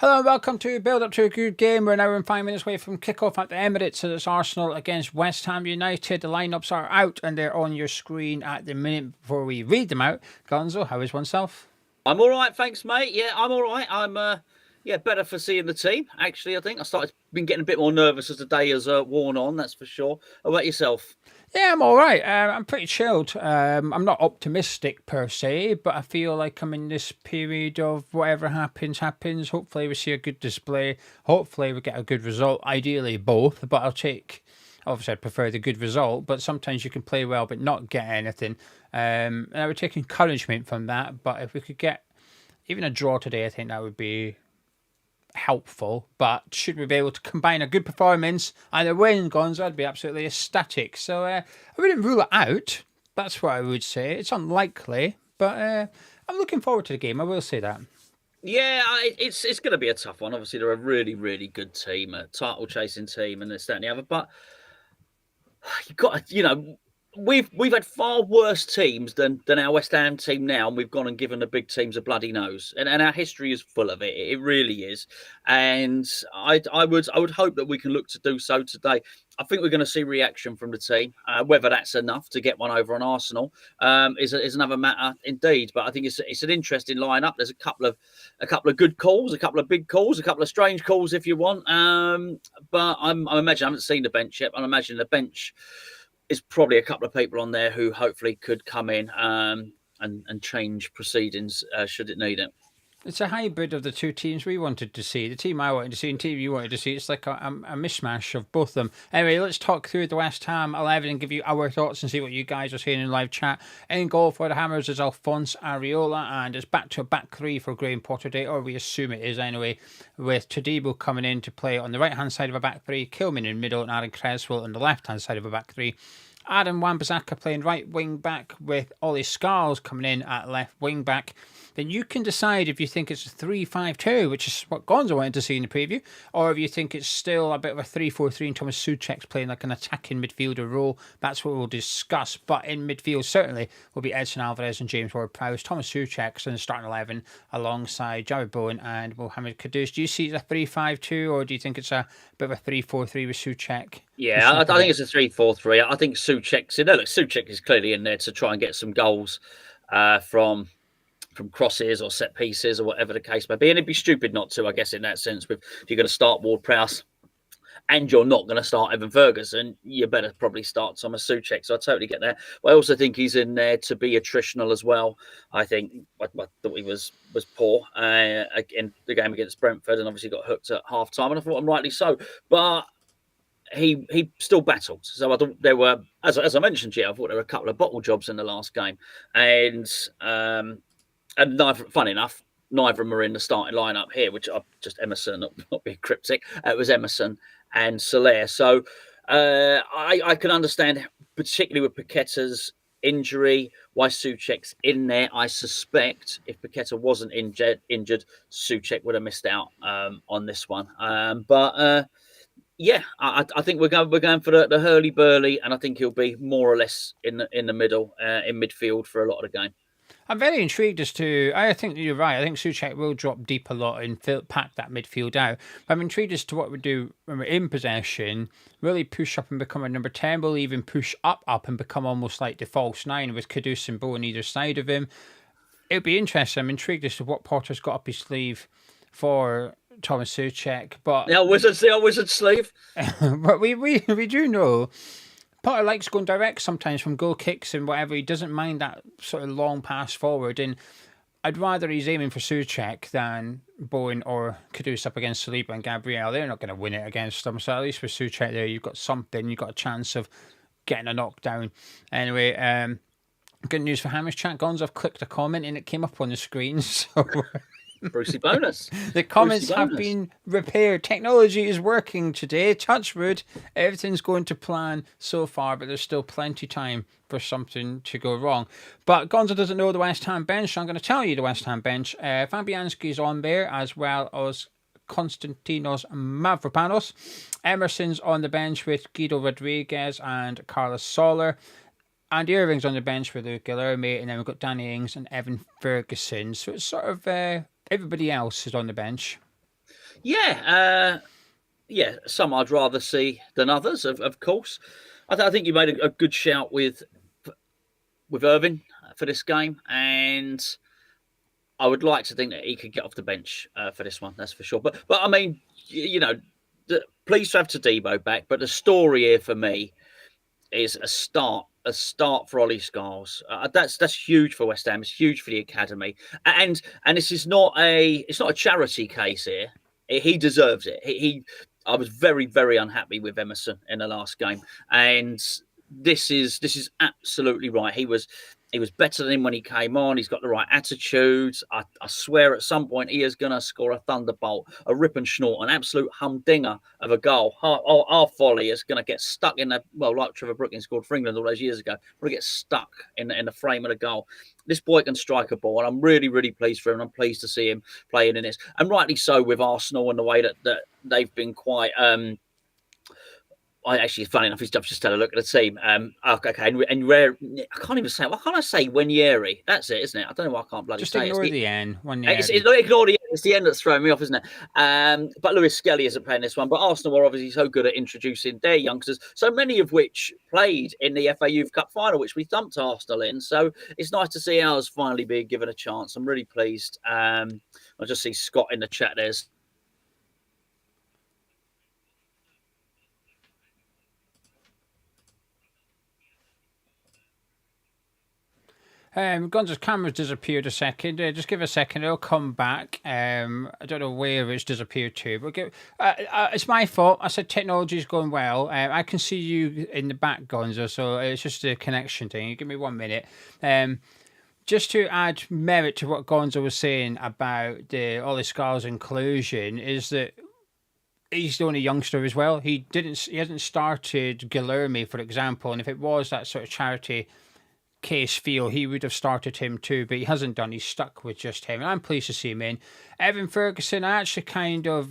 Hello and welcome to Build Up to a Good Game. We're now in 5 minutes away from kickoff at the Emirates. So it's Arsenal against West Ham United. The lineups are out and they're on your screen at the minute. Before we read them out, Gonzo, how is oneself? I'm all right, thanks, mate. Yeah, I'm all right. I'm better for seeing the team. Actually, I think been getting a bit more nervous as the day has worn on. That's for sure. How about yourself? Yeah, I'm all right. I'm pretty chilled. I'm not optimistic per se, but I feel like I'm in this period of whatever happens. Hopefully we see a good display. Hopefully we get a good result. Ideally both, but obviously I'd prefer the good result, but sometimes you can play well but not get anything. And I would take encouragement from that, but if we could get even a draw today, I think that would be helpful. But should we be able to combine a good performance and a win, Gonzo, I'd be absolutely ecstatic. So I wouldn't rule it out. That's what I would say. It's unlikely, but I'm looking forward to the game. I will say that. Yeah, it's going to be a tough one. Obviously, they're a really, really good team, a title chasing team, and this, that, and the other. But you've got to, we've had far worse teams than our West Ham team now, and we've gone and given the big teams a bloody nose, and our history is full of it. It really is, and I would hope that we can look to do so today. I think we're going to see reaction from the team. Whether that's enough to get one over on Arsenal is another matter indeed. But I think it's an interesting lineup. There's a couple of good calls, a couple of big calls, a couple of strange calls if you want. But I imagine I haven't seen the bench yet. I imagine the bench is probably a couple of people on there who hopefully could come in and change proceedings should it need it. It's a hybrid of the two teams we wanted to see. The team I wanted to see and the team you wanted to see. It's like a mishmash of both of them. Anyway, let's talk through the West Ham 11 and give you our thoughts and see what you guys are saying in live chat. In goal for the Hammers is Alphonse Areola, and it's back to a back three for Graham Potter Day, or we assume it is anyway, with Todibo coming in to play on the right-hand side of a back three, Kilman in middle, and Aaron Creswell on the left-hand side of a back three. Adam Wan-Bissaka playing right wing back with Ollie Scarles coming in at left wing back. Then you can decide if you think it's a 3-5-2, which is what Gonzo wanted to see in the preview, or if you think it's still a bit of a 3-4-3 and Thomas Souček's playing like an attacking midfielder role. That's what we'll discuss. But in midfield, certainly, will be Edson Alvarez and James Ward-Prowse. Thomas Souček's in the starting 11 alongside Jared Bowen and Mohamed Kudus. Do you see it as a 3-5-2, or do you think it's a bit of a 3-4-3 with Souček? Yeah, I think it's a 3-4-3. I think Souček is clearly in there to try and get some goals from crosses or set pieces or whatever the case may be. And it'd be stupid not to, I guess, in that sense. If you're going to start Ward-Prowse and you're not going to start Evan Ferguson, you better probably start Thomas Souček. So I totally get that. But I also think he's in there to be attritional as well. I think I thought he was poor in the game against Brentford, and obviously got hooked at half time, and I thought rightly so. But he still battled. So I thought there were, as I mentioned, I thought there were a couple of bottle jobs in the last game, and funny enough, neither of them are in the starting lineup here, which are just Emerson, not being cryptic. It was Emerson and Soler. So I can understand, particularly with Paqueta's injury, why Souček's in there. I suspect if Paqueta wasn't injured, Souček would have missed out on this one. Yeah, I think we're going for the hurly-burly, and I think he'll be more or less in the middle, in midfield for a lot of the game. I'm very intrigued as to. I think you're right. I think Souček will drop deep a lot and pack that midfield out. But I'm intrigued as to what we do when we're in possession. Will he push up and become a number 10? Will he even push up and become almost like the false 9 with Kudus and Bo on either side of him? It'll be interesting. I'm intrigued as to what Potter's got up his sleeve for Thomas Souček. But the old wizard sleeve. But we do know Potter likes going direct sometimes from goal kicks and whatever. He doesn't mind that sort of long pass forward. And I'd rather he's aiming for Souček than Bowen or Kudus up against Saliba and Gabriel. They're not going to win it against them. So at least with Souček there, you've got something. You've got a chance of getting a knockdown. Anyway, good news for Hammers Chat. Gonzo, I've clicked a comment and it came up on the screen. So Brucey bonus. The comments have been repaired. Technology is working today. Touch wood. Everything's going to plan so far, but there's still plenty time for something to go wrong. But Gonzo doesn't know the West Ham bench, so I'm going to tell you the West Ham bench. Fabianski's on there, as well as Konstantinos Mavropanos. Emerson's on the bench with Guido Rodriguez and Carlos Soler. Andy Irving's on the bench with Luke Guilherme, and then we've got Danny Ings and Evan Ferguson. So it's sort of everybody else is on the bench. Yeah, some I'd rather see than others, of course. I think you made a good shout with Irving for this game, and I would like to think that he could get off the bench for this one. That's for sure. But I mean, pleased to have Todibo back. But the story here for me is a start for Ollie Scholes. That's huge for West Ham. It's huge for the academy, and this is not a charity case here. He deserves it. I was very, very unhappy with Emerson in the last game, and this is absolutely right. He was better than him when he came on. He's got the right attitude. I swear at some point he is going to score a thunderbolt, a rip and snort, an absolute humdinger of a goal. Our volley is going to get stuck in like Trevor Brooking scored for England all those years ago. We're going to get stuck in the frame of the goal. This boy can strike a ball, and I'm really, really pleased for him. I'm pleased to see him playing in this. And rightly so with Arsenal and the way that they've been quite... Actually, funny enough, I've just had a look at the team. Okay, and rare. I can't even say. What can I say? Wanyeri. That's it, isn't it? I don't know why I can't bloody say it. Just ignore the N. Ignore the N. It's the end that's throwing me off, isn't it? But Lewis Skelly isn't playing this one. But Arsenal are obviously so good at introducing their youngsters, so many of which played in the FA Youth Cup final, which we thumped Arsenal in. So it's nice to see ours finally being given a chance. I'm really pleased. I just see Scott in the chat. There's. Gonzo's camera's disappeared a second. Just give a second; it'll come back. I don't know where it's disappeared to, but it's my fault. I said technology's going well. I can see you in the back, Gonzo, so it's just a connection thing. Give me 1 minute. Just to add merit to what Gonzo was saying about the Ollie Scholes inclusion, is that he's the only youngster as well. He hasn't started Guilherme, for example, and if it was that sort of charity case feel, he would have started him too, but he hasn't done. He's stuck with just him, and I'm pleased to see him in. Evan Ferguson, I actually kind of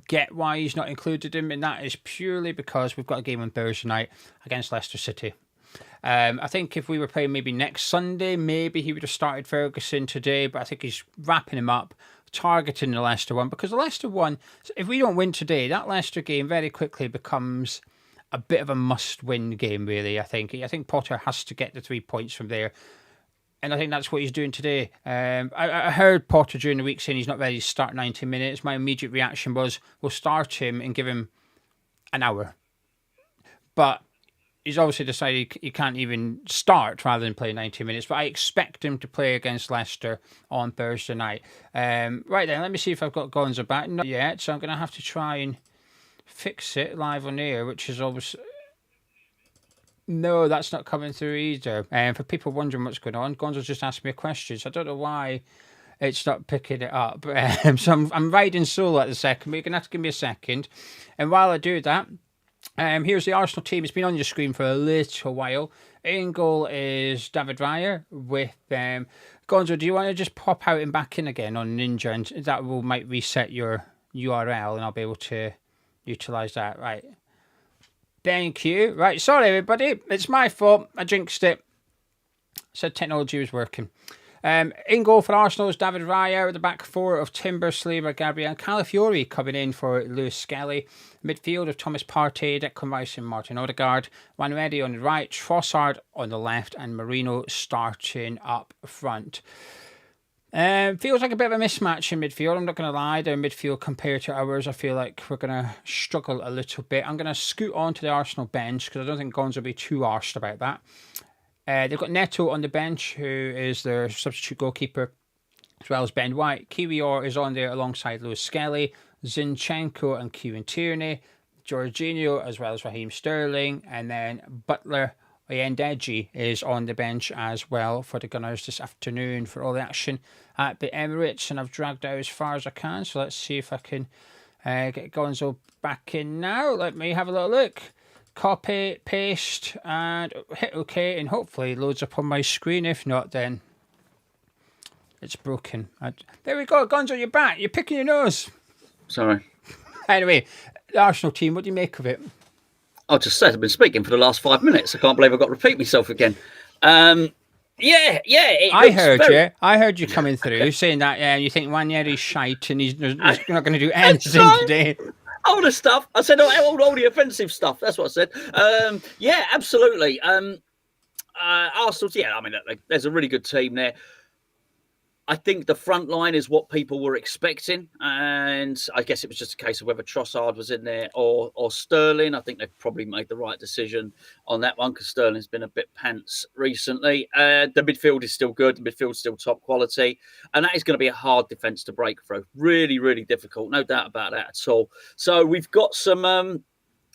get why he's not included him, and that is purely because we've got a game on Thursday night against Leicester City. I think if we were playing maybe next Sunday, maybe he would have started Ferguson today, but I think he's wrapping him up, targeting the Leicester one, because the Leicester one, if we don't win today, that Leicester game very quickly becomes a bit of a must-win game, really. I think Potter has to get the 3 points from there, and I think that's what he's doing today. I heard Potter during the week saying he's not ready to start 90 minutes. My immediate reaction was, we'll start him and give him an hour. But he's obviously decided he can't even start rather than play 90 minutes. But I expect him to play against Leicester on Thursday night. Right then, let me see if I've got Gonzo back. Not yet, so I'm going to have to try and fix it live on air, which is obviously... No, that's not coming through either. For people wondering what's going on, Gonzo's just asked me a question, so I don't know why it's not picking it up. So I'm riding solo at the second, but you're going to have to give me a second. And while I do that, here's the Arsenal team. It's been on your screen for a little while. In goal is David Raya with... Gonzo, do you want to just pop out and back in again on Ninja, and that might reset your URL, and I'll be able to utilise that. Right. Thank you. Right, sorry everybody. It's my fault. I jinxed it. Said technology was working. In goal for Arsenal is David Raya, at the back four of Timber, Saliba, Gabriel, Calafiori coming in for Lewis Skelly. Midfield of Thomas Partey, Declan Rice and Martin Odegaard. Wanredi on the right, Trossard on the left, and Marino starting up front. Feels like a bit of a mismatch in midfield. I'm not going to lie. Their midfield compared to ours, I feel like we're going to struggle a little bit. I'm going to scoot on to the Arsenal bench because I don't think Gonzo will be too arsed about that. They've got Neto on the bench, who is their substitute goalkeeper, as well as Ben White. Kiwior is on there alongside Lewis Skelly, Zinchenko and Kieran Tierney, Jorginho as well as Raheem Sterling, and then Butler Oyendeji is on the bench as well for the Gunners this afternoon for all the action at the Emirates. And I've dragged out as far as I can, so let's see if I can get Gonzo back in now. Let me have a little look. Copy, paste, and hit OK, and hopefully it loads up on my screen. If not, then it's broken. There we go, Gonzo, you're back. You're picking your nose. Sorry. Anyway, the Arsenal team, what do you make of it? I just said I've been speaking for the last 5 minutes. I can't believe I've got to repeat myself again. Yeah, I heard you coming through saying that you think Ranieri's shite and he's not going to do anything today. All the stuff. I said all the offensive stuff. That's what I said. Yeah, absolutely. Arsenal, I mean, there's a really good team there. I think the front line is what people were expecting, and I guess it was just a case of whether Trossard was in there or Sterling. I think they've probably made the right decision on that one because Sterling's been a bit pants recently. The midfield is still good. The midfield's still top quality, and that is going to be a hard defence to break through. Really, really difficult. No doubt about that at all. So we've got some...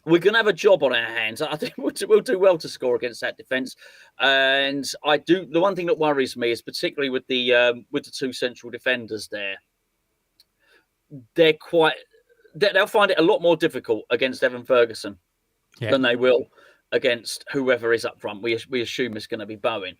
we're going to have a job on our hands. I think we'll do well to score against that defence. And the one thing that worries me is particularly with the two central defenders there. They'll find it a lot more difficult against Evan Ferguson than they will against whoever is up front. We assume it's going to be Bowen.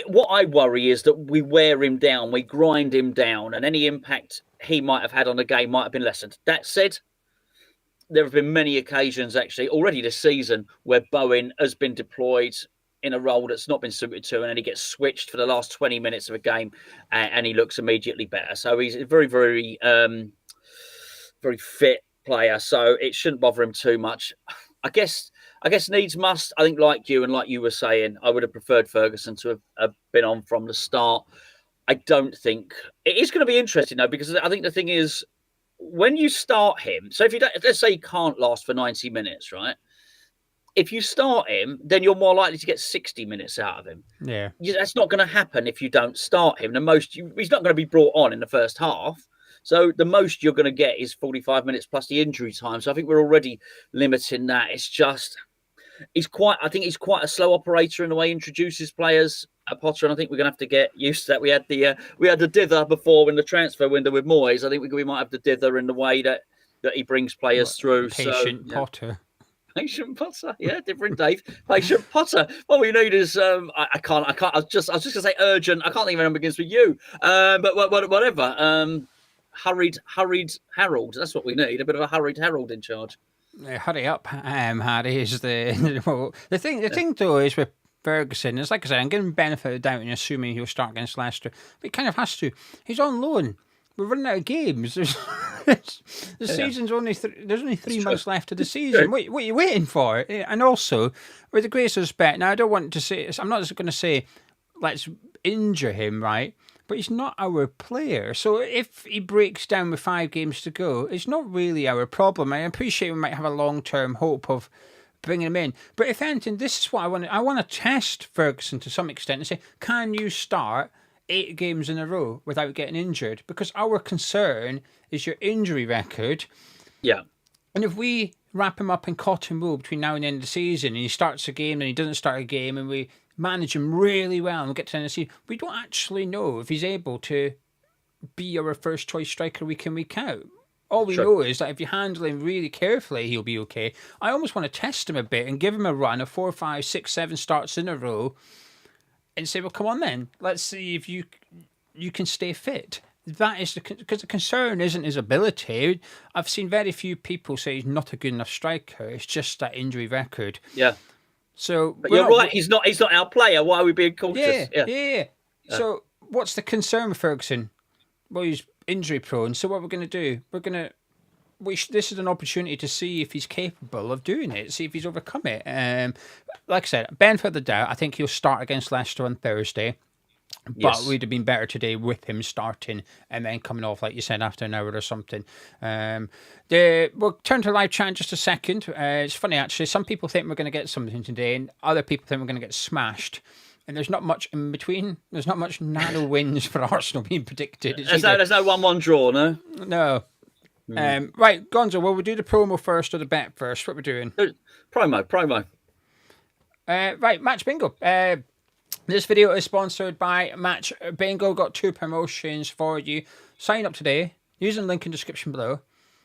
What I worry is that we wear him down, we grind him down, and any impact he might have had on the game might have been lessened. That said, there have been many occasions actually already this season where Bowen has been deployed in a role that's not been suited to, and then he gets switched for the last 20 minutes of a game, and he looks immediately better. So he's a very, very, very fit player. So it shouldn't bother him too much. I guess needs must. I think like you were saying, I would have preferred Ferguson to have been on from the start. I don't think it is going to be interesting though, because I think the thing is when you start him. So let's say he can't last for 90 minutes, right? If you start him, then you're more likely to get 60 minutes out of him. Yeah, that's not going to happen if you don't start him. He's not going to be brought on in the first half. So the most you're going to get is 45 minutes plus the injury time. So I think we're already limiting that. It's just he's quite a slow operator in the way he introduces players. Potter, and I think we're going to have to get used to that. We had the dither before in the transfer window with Moyes. I think we might have the dither in the way that he brings players through. Patient Potter. Patient Potter, yeah, different Dave. Patient Potter. What we need is I was just going to say urgent. I can't think of anyone begins with you. But whatever. Hurried Harold. That's what we need. A bit of a hurried Harold in charge. Hurry up, Harry is the thing though is with Ferguson, it's like I said, I'm giving him benefit of the doubt and assuming he'll start against Leicester, but he kind of has to. He's on loan. We're running out of games. Season's only there's only 3 months left of the season. What are you waiting for? And also, with the greatest respect, now I don't want to say, I'm not just going to say let's injure him, right? But he's not our player. So if he breaks down with 5 games to go, it's not really our problem. I appreciate we might have a long-term hope of bringing him in. But if anything, this is what I want. I want to test Ferguson to some extent and say, can you start 8 games in a row without getting injured? Because our concern is your injury record. Yeah. And if we wrap him up in cotton wool between now and the end of the season, and he starts a game and he doesn't start a game, and we manage him really well and we get to the end of the season, we don't actually know if he's able to be our first choice striker week in, week out. All we know is that if you handle him really carefully, he'll be okay. I almost want to test him a bit and give him a run of 4, 5, 6, 7 starts in a row and say, well, come on then. Let's see if you can stay fit. That is because the concern isn't his ability. I've seen very few people say he's not a good enough striker. It's just that injury record. Yeah. So, but you're right. He's not our player. Why are we being cautious? Yeah. So what's the concern with Ferguson? Well, he's injury prone. So what we're going to do? This is an opportunity to see if he's capable of doing it. See if he's overcome it. Like I said, benefit of the doubt. I think he'll start against Leicester on Thursday. But we'd have been better today with him starting and then coming off, like you said, after an hour or something. We'll turn to live chat in just a second. It's funny, actually. Some people think we're going to get something today, and other people think we're going to get smashed. And there's not much in between. There's not much narrow wins for Arsenal being predicted. There's no 1-1 draw, no? No. Right, Gonzo, will we do the promo first or the bet first? What we're doing? Promo. Right, Match Bingo. This video is sponsored by Match Bingo. Got 2 promotions for you. Sign up today using the link in the description below.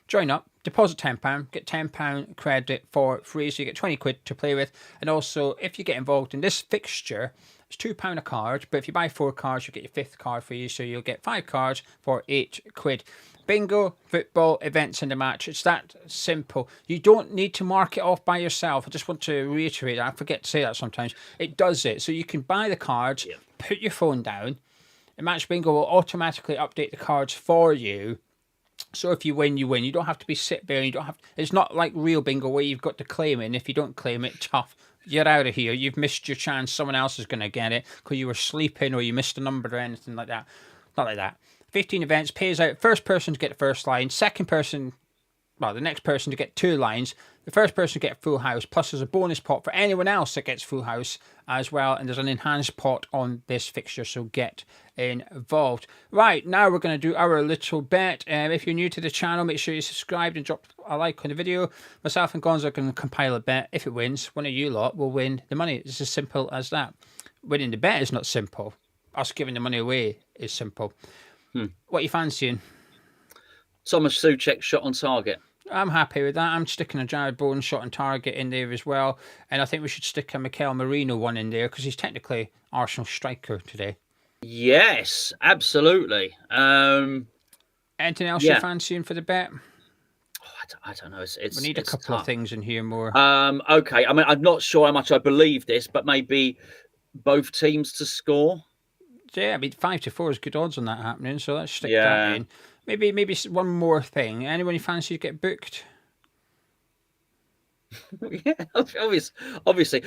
Join up, deposit £10, get £10 credit for free, so you get 20 quid to play with. And also, if you get involved in this fixture, it's £2 a card, but if you buy 4 cards, you get your 5th card free, so you'll get 5 cards for 8 quid. Bingo, football, events in the match. It's that simple. You don't need to mark it off by yourself. I just want to reiterate that. I forget to say that sometimes. It does it. So you can buy the cards, put your phone down, and Match Bingo will automatically update the cards for you. So if you win, you win. You don't have to be sit there. You don't have. It's not like real bingo where you've got to claim it. And if you don't claim it, tough. You're out of here. You've missed your chance. Someone else is going to get it because you were sleeping or you missed a number or anything like that. Not like that. 15 events, pays out first person to get the first line, second person, well, the next person to get 2 lines, the first person to get full house, plus there's a bonus pot for anyone else that gets full house as well, and there's an enhanced pot on this fixture, so get involved. Right, now we're going to do our little bet. If you're new to the channel, make sure you subscribe and drop a like on the video. Myself and Gonzo are going to compile a bet. If it wins, one of you lot will win the money. It's as simple as that. Winning the bet is not simple. Us giving the money away is simple. What are you fancying? Thomas Souček shot on target. I'm happy with that. I'm sticking a Jared Bowen shot on target in there as well. And I think we should stick a Mikel Merino one in there because he's technically Arsenal striker today. Yes, absolutely. Anything else you're fancying for the bet? I don't know. We need a couple of things in here more. Okay. I mean, I'm not sure how much I believe this, but maybe both teams to score. Yeah, I mean, 5-4 is good odds on that happening, so let's stick that in. Maybe one more thing. Anyone you fancy to get booked? Yeah, obviously.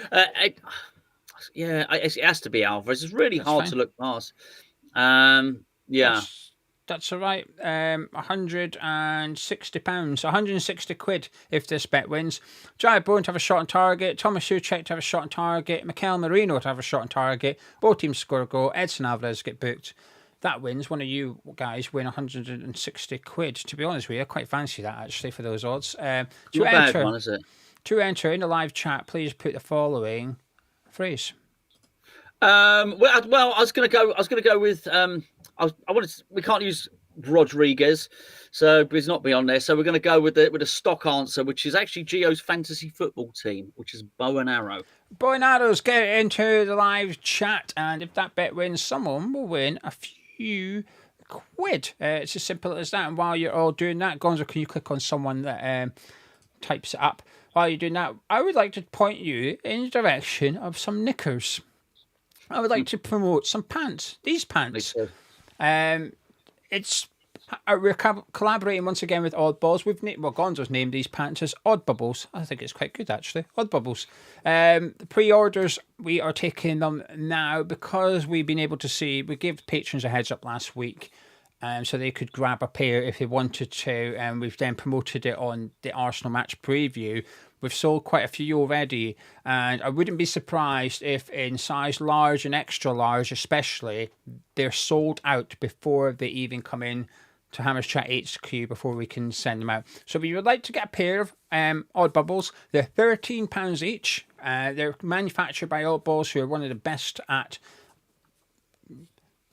It has to be Alvarez. It's really hard to look past. That's all right. £160, 160 quid if this bet wins. Jared Bowen to have a shot on target. Thomas Souček to have a shot on target. Mikel Merino to have a shot on target. Both teams score a goal. Edson Alvarez get booked. That wins. One of you guys win 160 quid. To be honest with you, I quite fancy that actually for those odds. Not bad one, is it? To enter in the live chat, please put the following phrase. I was going to go with. We can't use Rodriguez, so he's not be on there. So we're going to go with a stock answer, which is actually Gio's fantasy football team, which is bow and arrow. Bow and arrows, get into the live chat, and if that bet wins, someone will win a few quid. It's as simple as that. And while you're all doing that, Gonzo, can you click on someone that types it up? While you're doing that, I would like to point you in the direction of some knickers. I would like to promote some pants. These pants. We're collaborating once again with Oddballs. Gonzo's named these pants as Oddbubbles. I think it's quite good actually. Oddbubbles. The pre-orders, we are taking them now because we've been able to see. We gave patrons a heads up last week, so they could grab a pair if they wanted to, and we've then promoted it on the Arsenal match preview. We've sold quite a few already, and I wouldn't be surprised if in size large and extra large especially, they're sold out before they even come in to Hammers Chat HQ before we can send them out. So if you would like to get a pair of Oddbubbles, they're £13 each. They're manufactured by Oddballs, who are one of the best at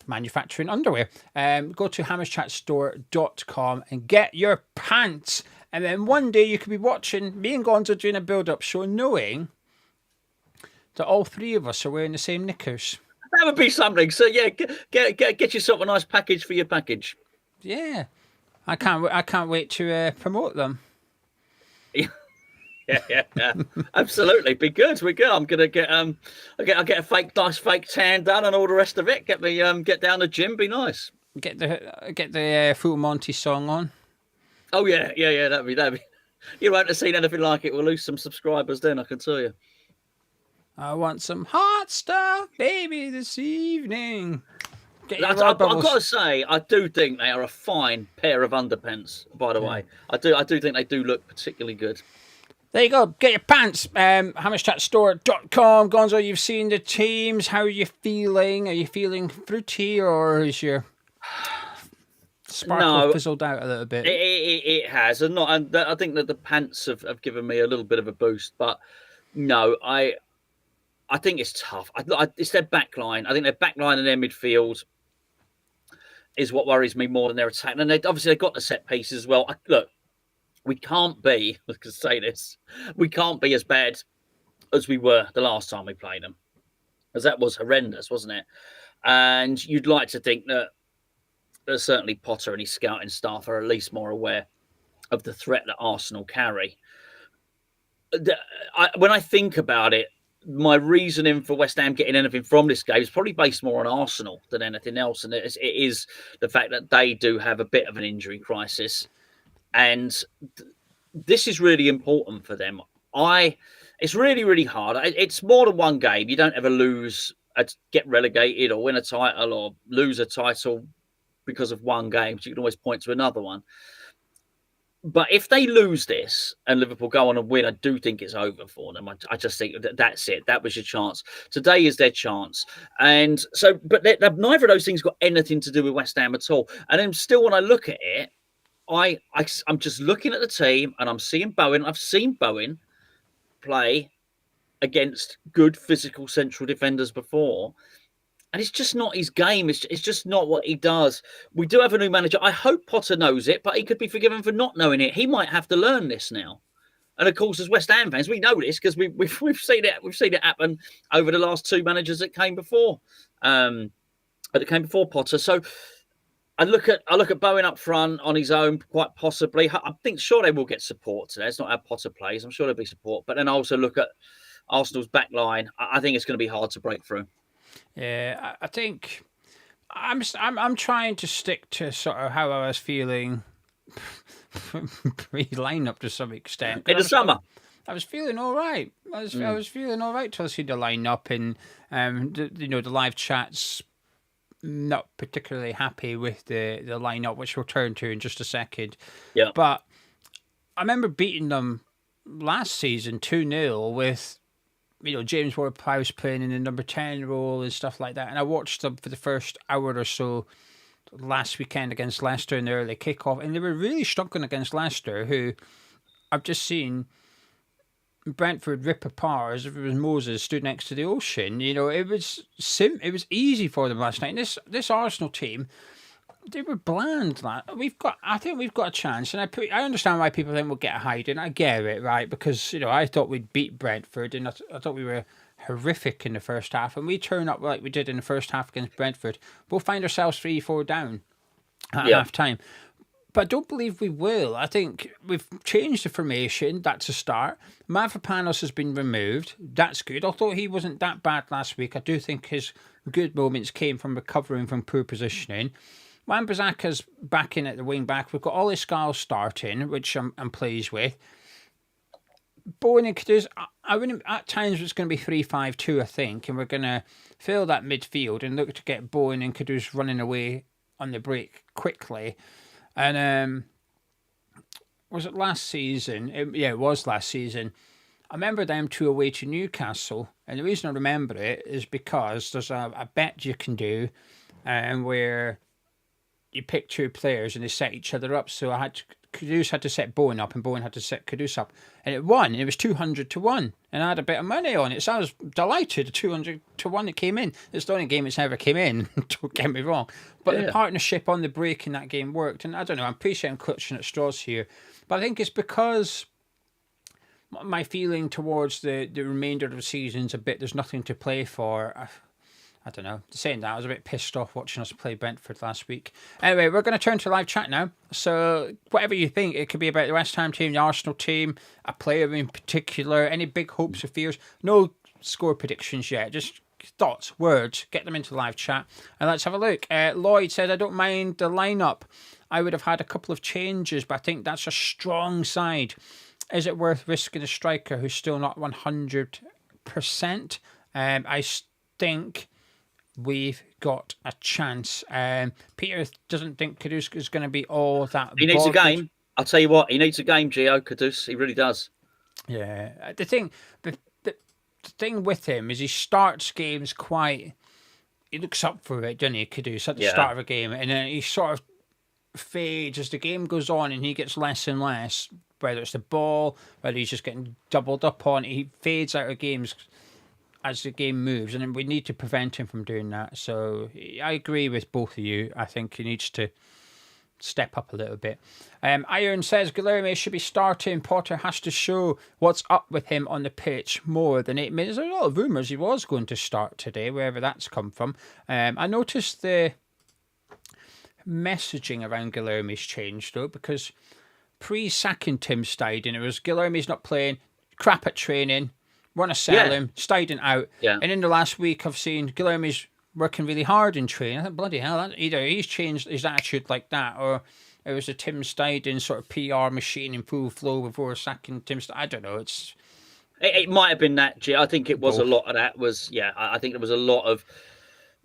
manufacturing underwear. Go to hammerschatstore.com and get your pants. And then one day you could be watching me and Gonzo doing a build-up show, knowing that all three of us are wearing the same knickers. That would be something. So yeah, get yourself a nice package for your package. Yeah, I can't wait to promote them. Yeah, absolutely. Be good. We're good. I'm gonna get I'll get a nice fake tan done and all the rest of it. Get me get down the gym. Be nice. Get the Full Monty song on. Oh yeah. That'd be. You won't have seen anything like it. We'll lose some subscribers then, I can tell you. I want some hot stuff, baby, this evening. I've got to say, I do think they are a fine pair of underpants. By the way, I do think they do look particularly good. There you go. Get your pants. Hammerschatstore.com. Gonzo, you've seen the teams. How are you feeling? Are you feeling fruity, or is your sparkle fizzled out a little bit? It has, and I think that the pants have given me a little bit of a boost, but no, I think it's tough. It's their backline. I think their backline and their midfield is what worries me more than their attack. And they've got the set pieces as well. Look, we can't be, I can say this, we can't be as bad as we were the last time we played them. As that was horrendous, wasn't it? And you'd like to think that certainly Potter and his scouting staff are at least more aware of the threat that Arsenal carry. When I think about it, my reasoning for West Ham getting anything from this game is probably based more on Arsenal than anything else. And it is the fact that they do have a bit of an injury crisis. And this is really important for them. It's really, really hard. It's more than one game. You don't ever get relegated or win a title or lose a title because of one game. So you can always point to another one. But if they lose this and Liverpool go on and win, I do think it's over for them. I just think that's it. That was your chance. Today is their chance. And so, but neither of those things got anything to do with West Ham at all. And then still, when I look at it, I'm just looking at the team and I'm seeing Bowen. I've seen Bowen play against good physical central defenders before, and it's just not his game. It's just not what he does. We do have a new manager. I hope Potter knows it, but he could be forgiven for not knowing it. He might have to learn this now. And of course, as West Ham fans, we know this because we've seen it. We've seen it happen over the last two managers that came before, Potter. So I look at Bowen up front on his own, quite possibly. I think sure they will get support today. It's not how Potter plays. I'm sure there'll be support. But then I also look at Arsenal's back line. I think it's going to be hard to break through. Yeah, I think I'm trying to stick to sort of how I was feeling pre-lineup to some extent. In the summer, I was feeling all right. I was feeling all right till I see the lineup and the live chats. Not particularly happy with the lineup, which we'll turn to in just a second. Yeah, but I remember beating them last season 2-0 with James Ward-Prowse playing in the number 10 role and stuff like that. And I watched them for the first hour or so last weekend against Leicester in the early kickoff, and they were really struggling against Leicester, who I've just seen Brentford rip apart as if it was Moses stood next to the ocean. It was easy for them last night. And this Arsenal team, they were bland. I think we've got a chance, and I understand why people think we'll get a hiding. I get it, right? Because I thought we'd beat Brentford, and I thought we were horrific in the first half, and we turn up like we did in the first half against Brentford. We'll find ourselves 3-4 down at half time. But I don't believe we will. I think we've changed the formation. That's a start. Mavropanos has been removed. That's good. Although he wasn't that bad last week, I do think his good moments came from recovering from poor positioning. Wan-Bissaka's back in at the wing back. We've got Ollie Skiles starting, which I'm pleased with. Bowen and Kudus, at times it's going to be 3-5-2, I think, and we're going to fill that midfield and look to get Bowen and Kudus running away on the break quickly. And was it last season? It was last season. I remember them two away to Newcastle, and the reason I remember it is because there's a bet you can do, where you pick two players and they set each other up. So Kudus had to set Bowen up, and Bowen had to set Kudus up, and it won. It was 200-1, and I had a bit of money on it, so I was delighted. 200-1 it came in. It's the only game it's ever came in. Don't get me wrong, but the partnership on the break in that game worked, and I don't know. I'm pretty sure I'm clutching at straws here, but I think it's because my feeling towards the remainder of the season's a bit. There's nothing to play for. I don't know. Saying that, I was a bit pissed off watching us play Brentford last week. Anyway, we're going to turn to live chat now. So whatever you think, it could be about the West Ham team, the Arsenal team, a player in particular, any big hopes or fears. No score predictions yet, just thoughts, words. Get them into live chat. And let's have a look. Lloyd said, I don't mind the lineup. I would have had a couple of changes, but I think that's a strong side. Is it worth risking a striker who's still not 100%? I think we've got a chance. Peter doesn't think Kudus is going to be all that. He needs a game. I'll tell you what, he needs a game, Gio Kudus. He really does. Yeah. The thing with him is he starts games he looks up for it, doesn't he, Kudus, at the start of a game, and then he sort of fades as the game goes on, and he gets less and less, whether it's the ball, whether he's just getting doubled up on. He fades out of games as the game moves, and we need to prevent him from doing that. So I agree with both of you. I think he needs to step up a little bit. Iron says Guilherme should be starting. Potter has to show what's up with him on the pitch more than 8 minutes. There's a lot of rumours he was going to start today, wherever that's come from. I noticed the messaging around Guilherme's changed, though, because pre-sacking Tim Steiden, it was Guilherme's not playing, crap at training, want to sell him, Steiden out. Yeah. And in the last week, I've seen Guilherme's working really hard in training. I thought, bloody hell, either he's changed his attitude like that, or it was a Tim Steiden sort of PR machine in full flow before sacking Tim Steiden. I don't know. It might have been that, G. I think it was a lot of that. I think there was a lot of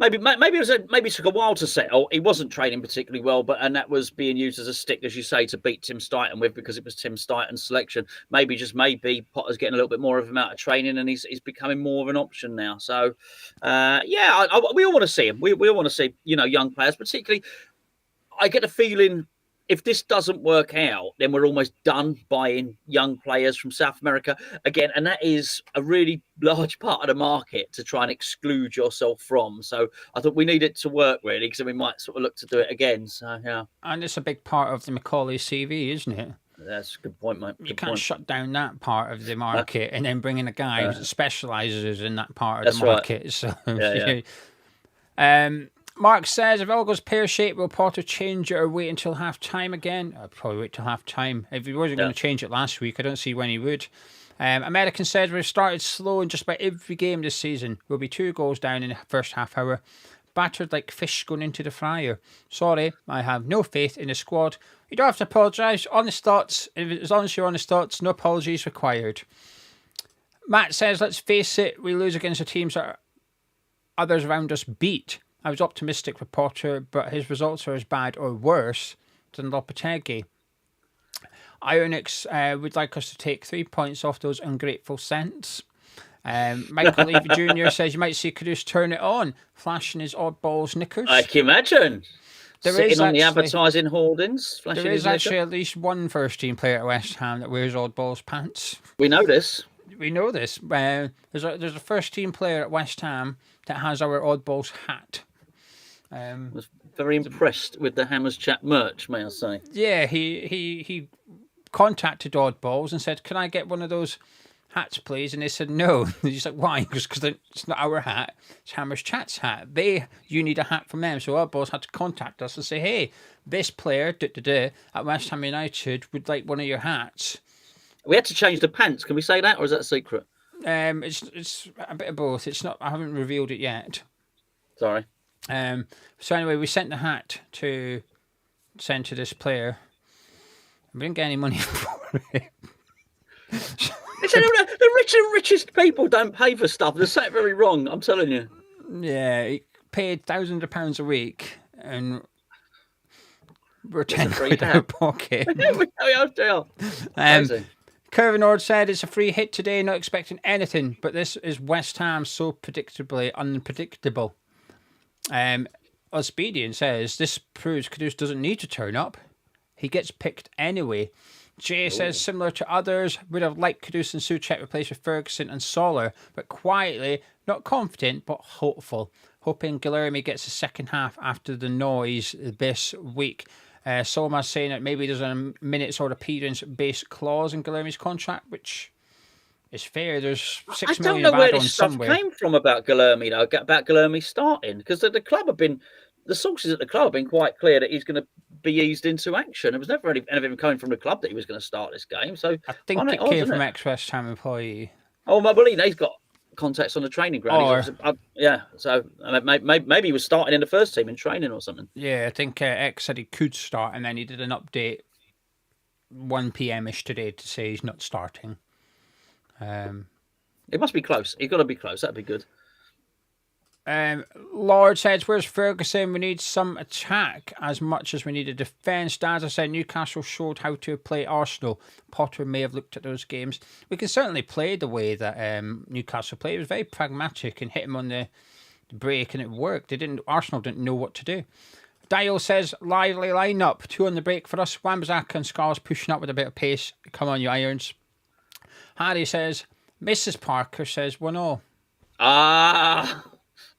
maybe it took a while to settle. He wasn't training particularly well, and that was being used as a stick, as you say, to beat Tim Steiden with, because it was Tim Steiden's selection. Maybe Potter's getting a little bit more of him out of training, and he's becoming more of an option now. So, we all want to see him. We all want to see young players, particularly. I get the feeling, if this doesn't work out, then we're almost done buying young players from South America again. And that is a really large part of the market to try and exclude yourself from. So I thought we need it to work, really, because then we might sort of look to do it again. So, yeah. And it's a big part of the Macaulay CV, isn't it? That's a good point, mate. You can't shut down that part of the market and then bring in a guy who specialises in that part of the market. Right. So, Mark says, if all goes pear-shaped, will Potter change it or wait until half-time again? I'd probably wait till half-time. If he wasn't going to change it last week, I don't see when he would. American says, we've started slow in just about every game this season. We'll be 2 goals down in the first half hour. Battered like fish going into the fryer. Sorry, I have no faith in the squad. You don't have to apologise. Honest thoughts. As long as you're honest thoughts, no apologies required. Matt says, let's face it, we lose against the teams that others around us beat. I was optimistic for Potter, but his results are as bad or worse than Lopetegui. Ionix would like us to take 3 points off those ungrateful cents. Michael Levy Jr. says you might see Kudus turn it on, flashing his Oddballs knickers. I can imagine. Sitting on the advertising hoardings. There is actually at least one first-team player at West Ham that wears Oddballs pants. We know this. There's a first-team player at West Ham that has our Oddballs hat. I was very impressed with the Hammers Chat merch, may I say. Yeah, he contacted Oddballs and said, can I get one of those hats, please? And they said no. And he's like, why? Because it's not our hat, it's Hammers Chat's hat. You need a hat from them. So Oddballs had to contact us and say, hey, this player at West Ham United would like one of your hats. We had to change the pants. Can we say that, or is that a secret? It's a bit of both. It's not. I haven't revealed it yet. Sorry. So anyway, we sent the hat to send to this player. We didn't get any money for it. The richest people don't pay for stuff. They're something very wrong, I'm telling you. Yeah, he paid thousands of pounds a week, and we're 10 quid out of pocket. Kevin Ord said it's a free hit today, not expecting anything, but this is West Ham so predictably unpredictable. Ospedian says this proves Kudus doesn't need to turn up. He gets picked anyway. Jay says similar to others, would have liked Kudus and Souček replaced with Ferguson and Solar, but quietly, not confident, but hopeful. Hoping Guilherme gets a second half after the noise this week. Solomon saying that maybe there's a minutes or appearance-based clause in Guilherme's contract, which is fair. There's 6 million I don't know where this this stuff came from about Guilherme, though, about Guilherme starting, because the club have been, the sources at the club have been quite clear that he's going to be eased into action. It was never anything coming from the club that he was going to start this game. So I think it came from ex-West Ham employee. Oh, I believe he's got contacts on the training ground. So maybe he was starting in the first team in training or something. Yeah, I think X said he could start, and then he did an update 1 p.m-ish today to say he's not starting. It must be close. He's got to be close. That'd be good. Lord says, where's Ferguson? We need some attack as much as we need a defence. As I said, Newcastle showed how to play Arsenal. Potter may have looked at those games. We can certainly play the way that Newcastle played. It was very pragmatic and hit him on the break, and it worked. Arsenal didn't know what to do. Dial says, lively line-up. 2 on the break for us. Wan-Bissaka and Scarlett pushing up with a bit of pace. Come on, you Irons. Harry says, Mrs. Parker says 1-0.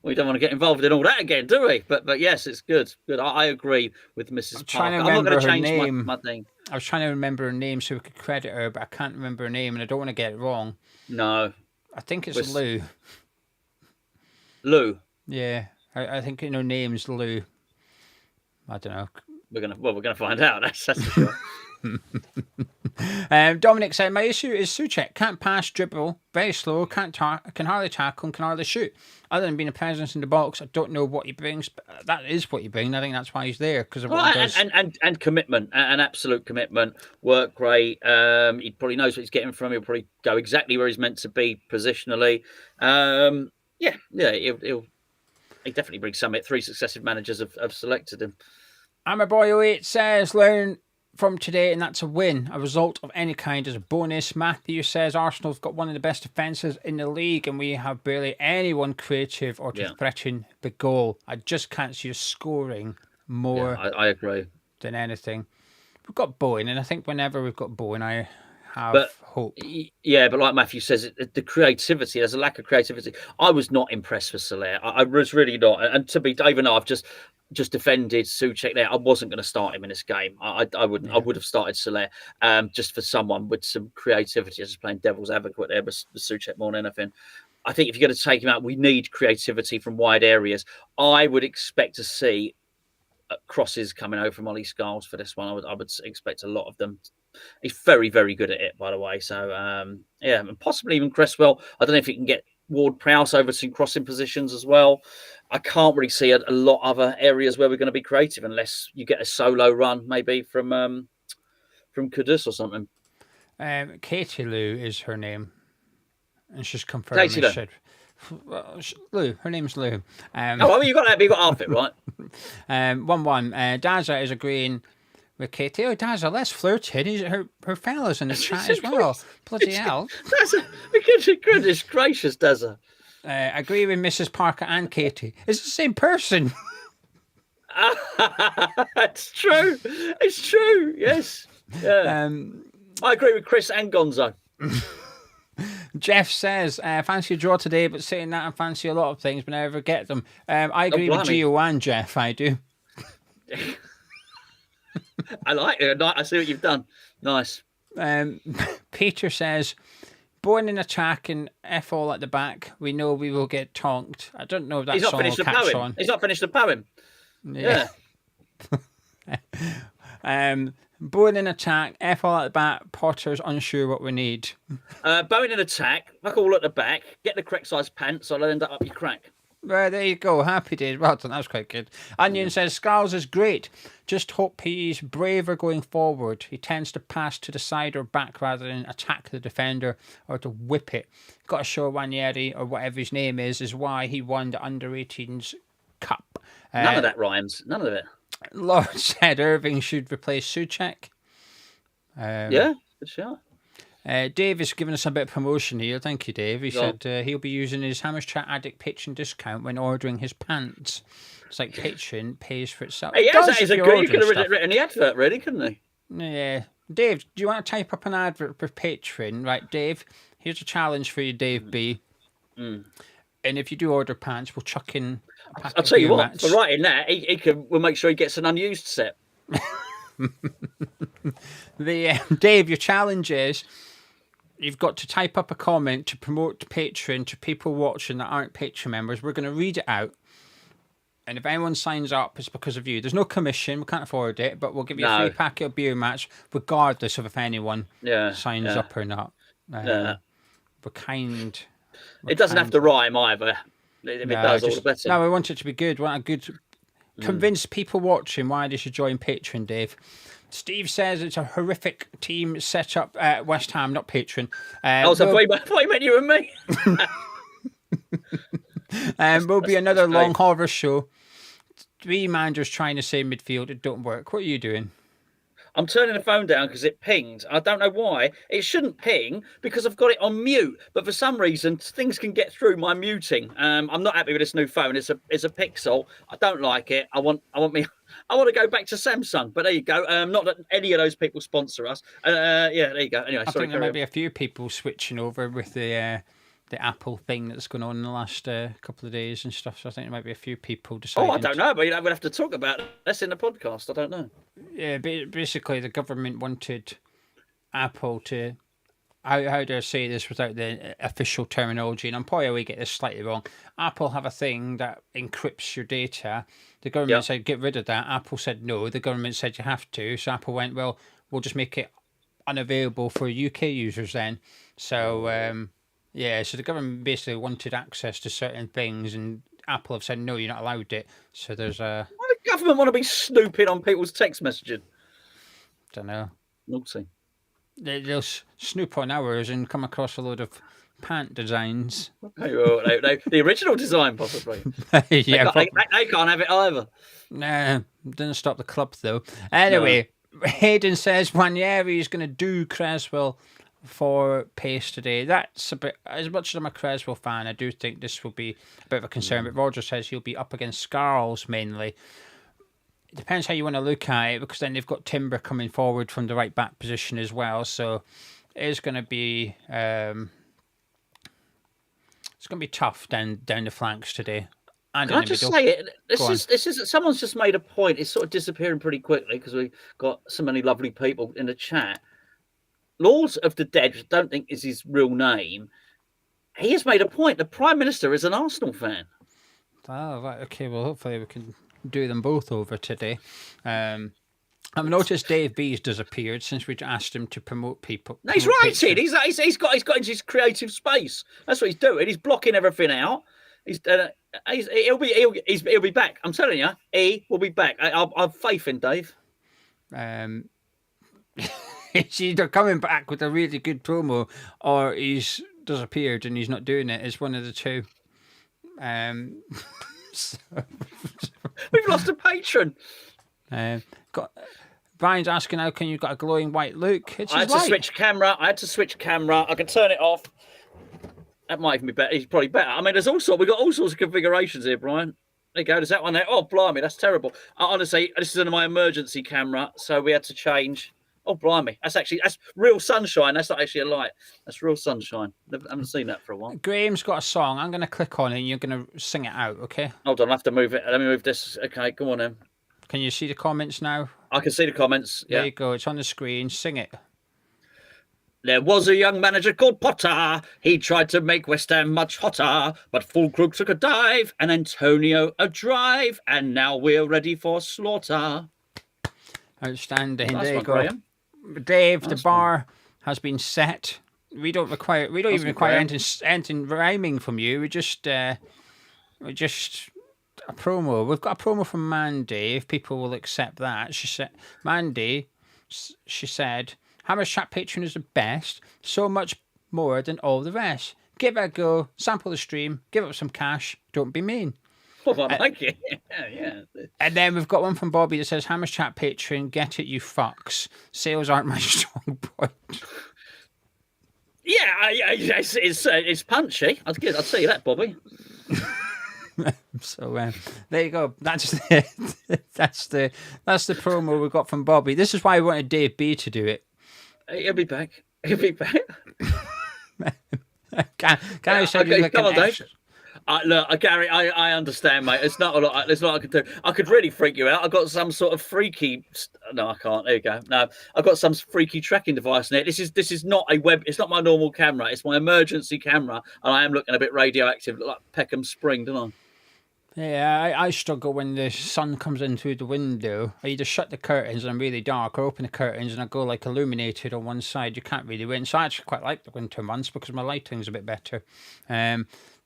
We don't want to get involved in all that again, do we? But yes, it's good. Good. I agree with Mrs. Parker. I'm not going to change my thing. I was trying to remember her name so we could credit her, but I can't remember her name, and I don't want to get it wrong. No. I think it's Lou. Lou? Yeah. I think her name's Lou. I don't know. We're gonna find out. That's for sure. Dominic said, my issue is Souček. Can't pass, dribble, very slow, can hardly tackle, and can hardly shoot. Other than being a presence in the box, I don't know what he brings, but that is what he brings. I think that's why he's there, because of what he does. And commitment, an absolute commitment, work rate. He probably knows what he's getting from. He'll probably go exactly where he's meant to be positionally. He definitely brings something. 3 successive managers have selected him. I'm a boy 08 says, learn from today, and that's a win. A result of any kind is a bonus. Matthew says, Arsenal's got one of the best defences in the league, and we have barely anyone creative or to threaten the goal. I just can't see us scoring more. Yeah, I agree. Than anything. We've got Bowen, and I think whenever we've got Bowen, I have hope. Yeah, but like Matthew says, the creativity, there's a lack of creativity. I was not impressed with Soler. I was really not. And to be, even though I've just defended Souček there, I wasn't going to start him in this game. I wouldn't. Yeah. I would have started Soler just for someone with some creativity. Just playing devil's advocate there with Souček more than anything. I think if you're going to take him out, we need creativity from wide areas. I would expect to see crosses coming over from Ollie Scholes for this one. I would expect a lot of them. He's very, very good at it, by the way. So, and possibly even Cresswell. I don't know if he can get Ward-Prowse over some crossing positions as well. I can't really see a lot of other areas where we're going to be creative unless you get a solo run, maybe from Kudus or something. Katie Lou is her name, and she's confirmed. Katie Lou. Well, Lou, her name's Lou. You got that. You got half it right. 1-1. Daza is agreeing with Katie. Oh, Daza, less flirting. Her fella's in the chat as well. Bloody hell. Goodness gracious, Daza. Agree with Mrs. Parker and Katie. It's the same person. It's true. It's true. Yes. Yeah. I agree with Chris and Gonzo. Jeff says, fancy a draw today, but saying that I fancy a lot of things, but I never get them. I agree with Gio and Jeff, I do. I like it. I see what you've done. Nice. Peter says, born in attack and F all at the back, we know we will get tonked. I don't know if that song will catch on. He's not finished the poem. Yeah. Bowen in attack, F all at the back, Potter's unsure what we need. Bowen in attack, back all at the back, get the correct size pants, I'll end up your crack. Well, there you go. Happy days. Well done. That was quite good. Onion says, Scholes is great. Just hope he's braver going forward. He tends to pass to the side or back rather than attack the defender or to whip it. Got to show Ranieri, or whatever his name is why he won the Under-18s Cup. None of that rhymes. None of it. Lord said Irving should replace Souček. Yeah, good shot. Dave is giving us a bit of promotion here. Thank you, Dave. He said he'll be using his Hammers Chat Addict Patreon discount when ordering his pants. It's like Patreon pays for itself. Hey, yes, that is a good. You could have written the advert, really, couldn't he? Yeah. Dave, do you want to type up an advert for Patreon? Right, Dave, here's a challenge for you, Dave B. And if you do order pants, we'll chuck in a pack I'll tell you what, for writing that, we'll make sure he gets an unused set. Dave, your challenge is you've got to type up a comment to promote Patreon to people watching that aren't Patreon members. We're going to read it out. And if anyone signs up, it's because of you. There's no commission. We can't afford it, but we'll give you a free packet of beer match, regardless of if anyone signs up or not. We're kind. It doesn't have to rhyme either. If it does, all the better. No, we want it to be good. We want a good... Convince people watching why they should join Patreon, Dave. Steve says it's a horrific team set up at West Ham, not Patreon. So I thought you meant you and me. Will be another long horror show. 3 managers trying to say midfield. It don't work. What are you doing? I'm turning the phone down because it pinged. I don't know why. It shouldn't ping because I've got it on mute. But for some reason, things can get through my muting. I'm not happy with this new phone. It's a Pixel. I don't like it. I want to go back to Samsung. But there you go. Not that any of those people sponsor us. There you go. Anyway, I think there might be a few people switching over with the the Apple thing that's going on in the last couple of days and stuff. So I think there might be a few people Oh, deciding. I don't know, but we'll have to talk about this in the podcast. I don't know. Yeah, basically the government wanted Apple to. How do I say this without the official terminology? And I'm probably going to get this slightly wrong. Apple have a thing that encrypts your data. The government said get rid of that. Apple said no. The government said you have to. So Apple went, well, we'll just make it unavailable for UK users then. So so the government basically wanted access to certain things, and Apple have said no, you're not allowed it. So there's a. Why does the government want to be snooping on people's text messaging? Don't know. Naughty. They'll snoop on ours and come across a load of pant designs. The original design, possibly. They can't have it either. Nah, didn't stop the club though. Anyway, Hayden says Ranieri is going to do Creswell for pace today. That's a bit. As much as I'm a Creswell fan, I do think this will be a bit of a concern. But Roger says he'll be up against Scarles mainly. It depends how you want to look at it, because then they've got Timber coming forward from the right back position as well. So it is going to be it's going to be tough down the flanks today. And Can I just say it? This is someone's just made a point. It's sort of disappearing pretty quickly because we've got so many lovely people in the chat. Lords of the Dead, which I don't think is his real name. He has made a point. The Prime Minister is an Arsenal fan. Oh, right. Okay. Well, hopefully we can do them both over today. I've noticed Dave B's disappeared since we asked him to promote people. No, he's writing. He's got into his creative space. That's what he's doing. He's blocking everything out. He'll be back. I'm telling you, he will be back. I've faith in Dave. He's either coming back with a really good promo, or he's disappeared and he's not doing it. It's one of the two. We've lost a patron. Brian's asking how can you got a glowing white look? I had to switch camera. I can turn it off. That might even be better. He's probably better. I mean, we've got all sorts of configurations here, Brian. There you go. There's that one there. Oh, blimey, that's terrible. Honestly, this is under my emergency camera, so we had to change. Oh, blimey. That's real sunshine. That's not actually a light. That's real sunshine. I haven't seen that for a while. Graham's got a song. I'm going to click on it and you're going to sing it out, okay? Hold on, I have to move it. Let me move this. Okay, go on then. Can you see the comments now? I can see the comments. Yeah. There you go. It's on the screen. Sing it. There was a young manager called Potter. He tried to make West Ham much hotter, but Fulkrug took a dive and Antonio a drive, and now we're ready for slaughter. Outstanding. Nice there you one, go. Graham. Dave, the bar has been set. We don't even require anything rhyming from you. We just a promo. We've got a promo from Mandy. If people will accept that, she said, she said, Hammers Chat patron is the best. So much more than all the rest. Give it a go. Sample the stream. Give up some cash. Don't be mean. Oh, I like it. Yeah. And then we've got one from Bobby that says, Hammers Chat patron, get it, you fucks. Sales aren't my strong point. Yeah, it's punchy. I'd say that, Bobby. So there you go. That's the promo we got from Bobby. This is why we wanted Dave B to do it. He'll be back. Can I say come on, Dave. Look, Gary, I understand, mate. It's not a lot. There's not I could do. I could really freak you out. I've got some sort of freaky. No, I can't. There you go. No, I've got some freaky tracking device in it. This is not a web. It's not my normal camera. It's my emergency camera, and I am looking a bit radioactive, like Peckham Spring, don't I? Yeah, I struggle when the sun comes in through the window. I either shut the curtains and I'm really dark, or open the curtains and I go like illuminated on one side. You can't really win. So I actually quite like the winter months because my lighting's a bit better.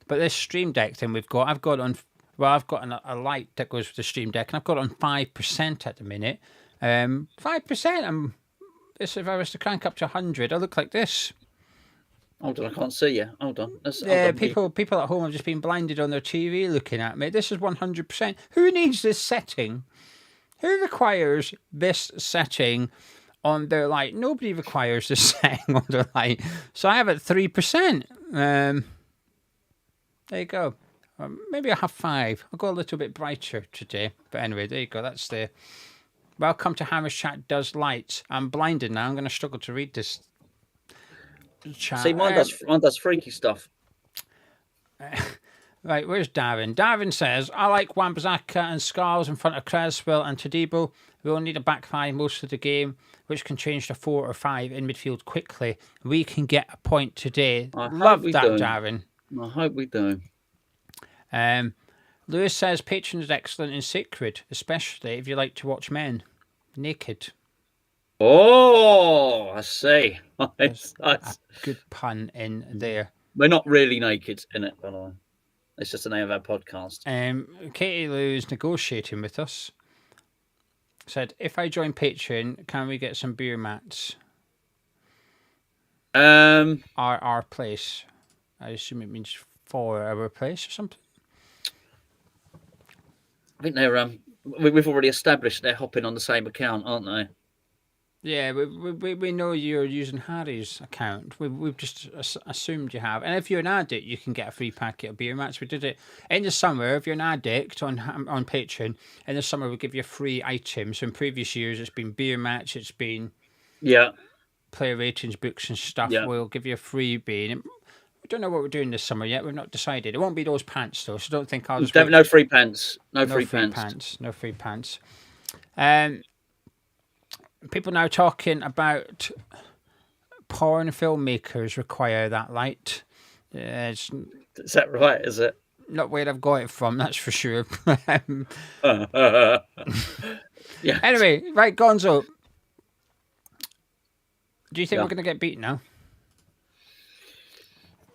But this Stream Deck thing I've got a light that goes with the Stream Deck, and I've got it on 5% at the minute. 5%. If I was to crank up to 100, I look like this. Hold on, I can't see you. Hold on. People at home have just been blinded on their TV looking at me. This is 100%. Who needs this setting? Who requires this setting on their light? Nobody requires this setting on their light. So I have it 3%. There you go. Maybe I'll have 5. I'll go a little bit brighter today. But anyway, there you go. That's the... Welcome to Hammers Chat Does Lights. I'm blinded now. I'm going to struggle to read this chat. See, mine does freaky stuff. Right, where's Darren? Darren says, I like Wan-Bissaka and Scarles in front of Creswell and Todibo. We will need a back five most of the game, which can change to 4 or 5 in midfield quickly. We can get a point today. Love that, Darren. I hope we do. Lewis says, Patreon is excellent and sacred, especially if you like to watch men naked. Oh, I see. That's a good pun in there. We're not really naked in it, by the way. It's just the name of our podcast. Katie Lou's negotiating with us. Said, if I join Patreon, can we get some beer mats? Our place. I assume it means for our place or something. I think they're we've already established they're hopping on the same account, aren't they? Yeah, we know you're using Harry's account. We've just assumed you have. And if you're an addict, you can get a free packet of beer mats. We did it in the summer. If you're an addict on Patreon, in the summer we give you free items. So in previous years, it's been beer mats, it's been player ratings books and stuff. Yeah. We'll give you a freebie. And we don't know what we're doing this summer yet. We've not decided. It won't be those pants though. So don't think I'll just no free pants. No free pants. No free pants. People now talking about porn filmmakers require that light. Is that right? Is it? Not where I've got it from, that's for sure. Yeah. Anyway, right, Gonzo. Do you think we're going to get beaten now?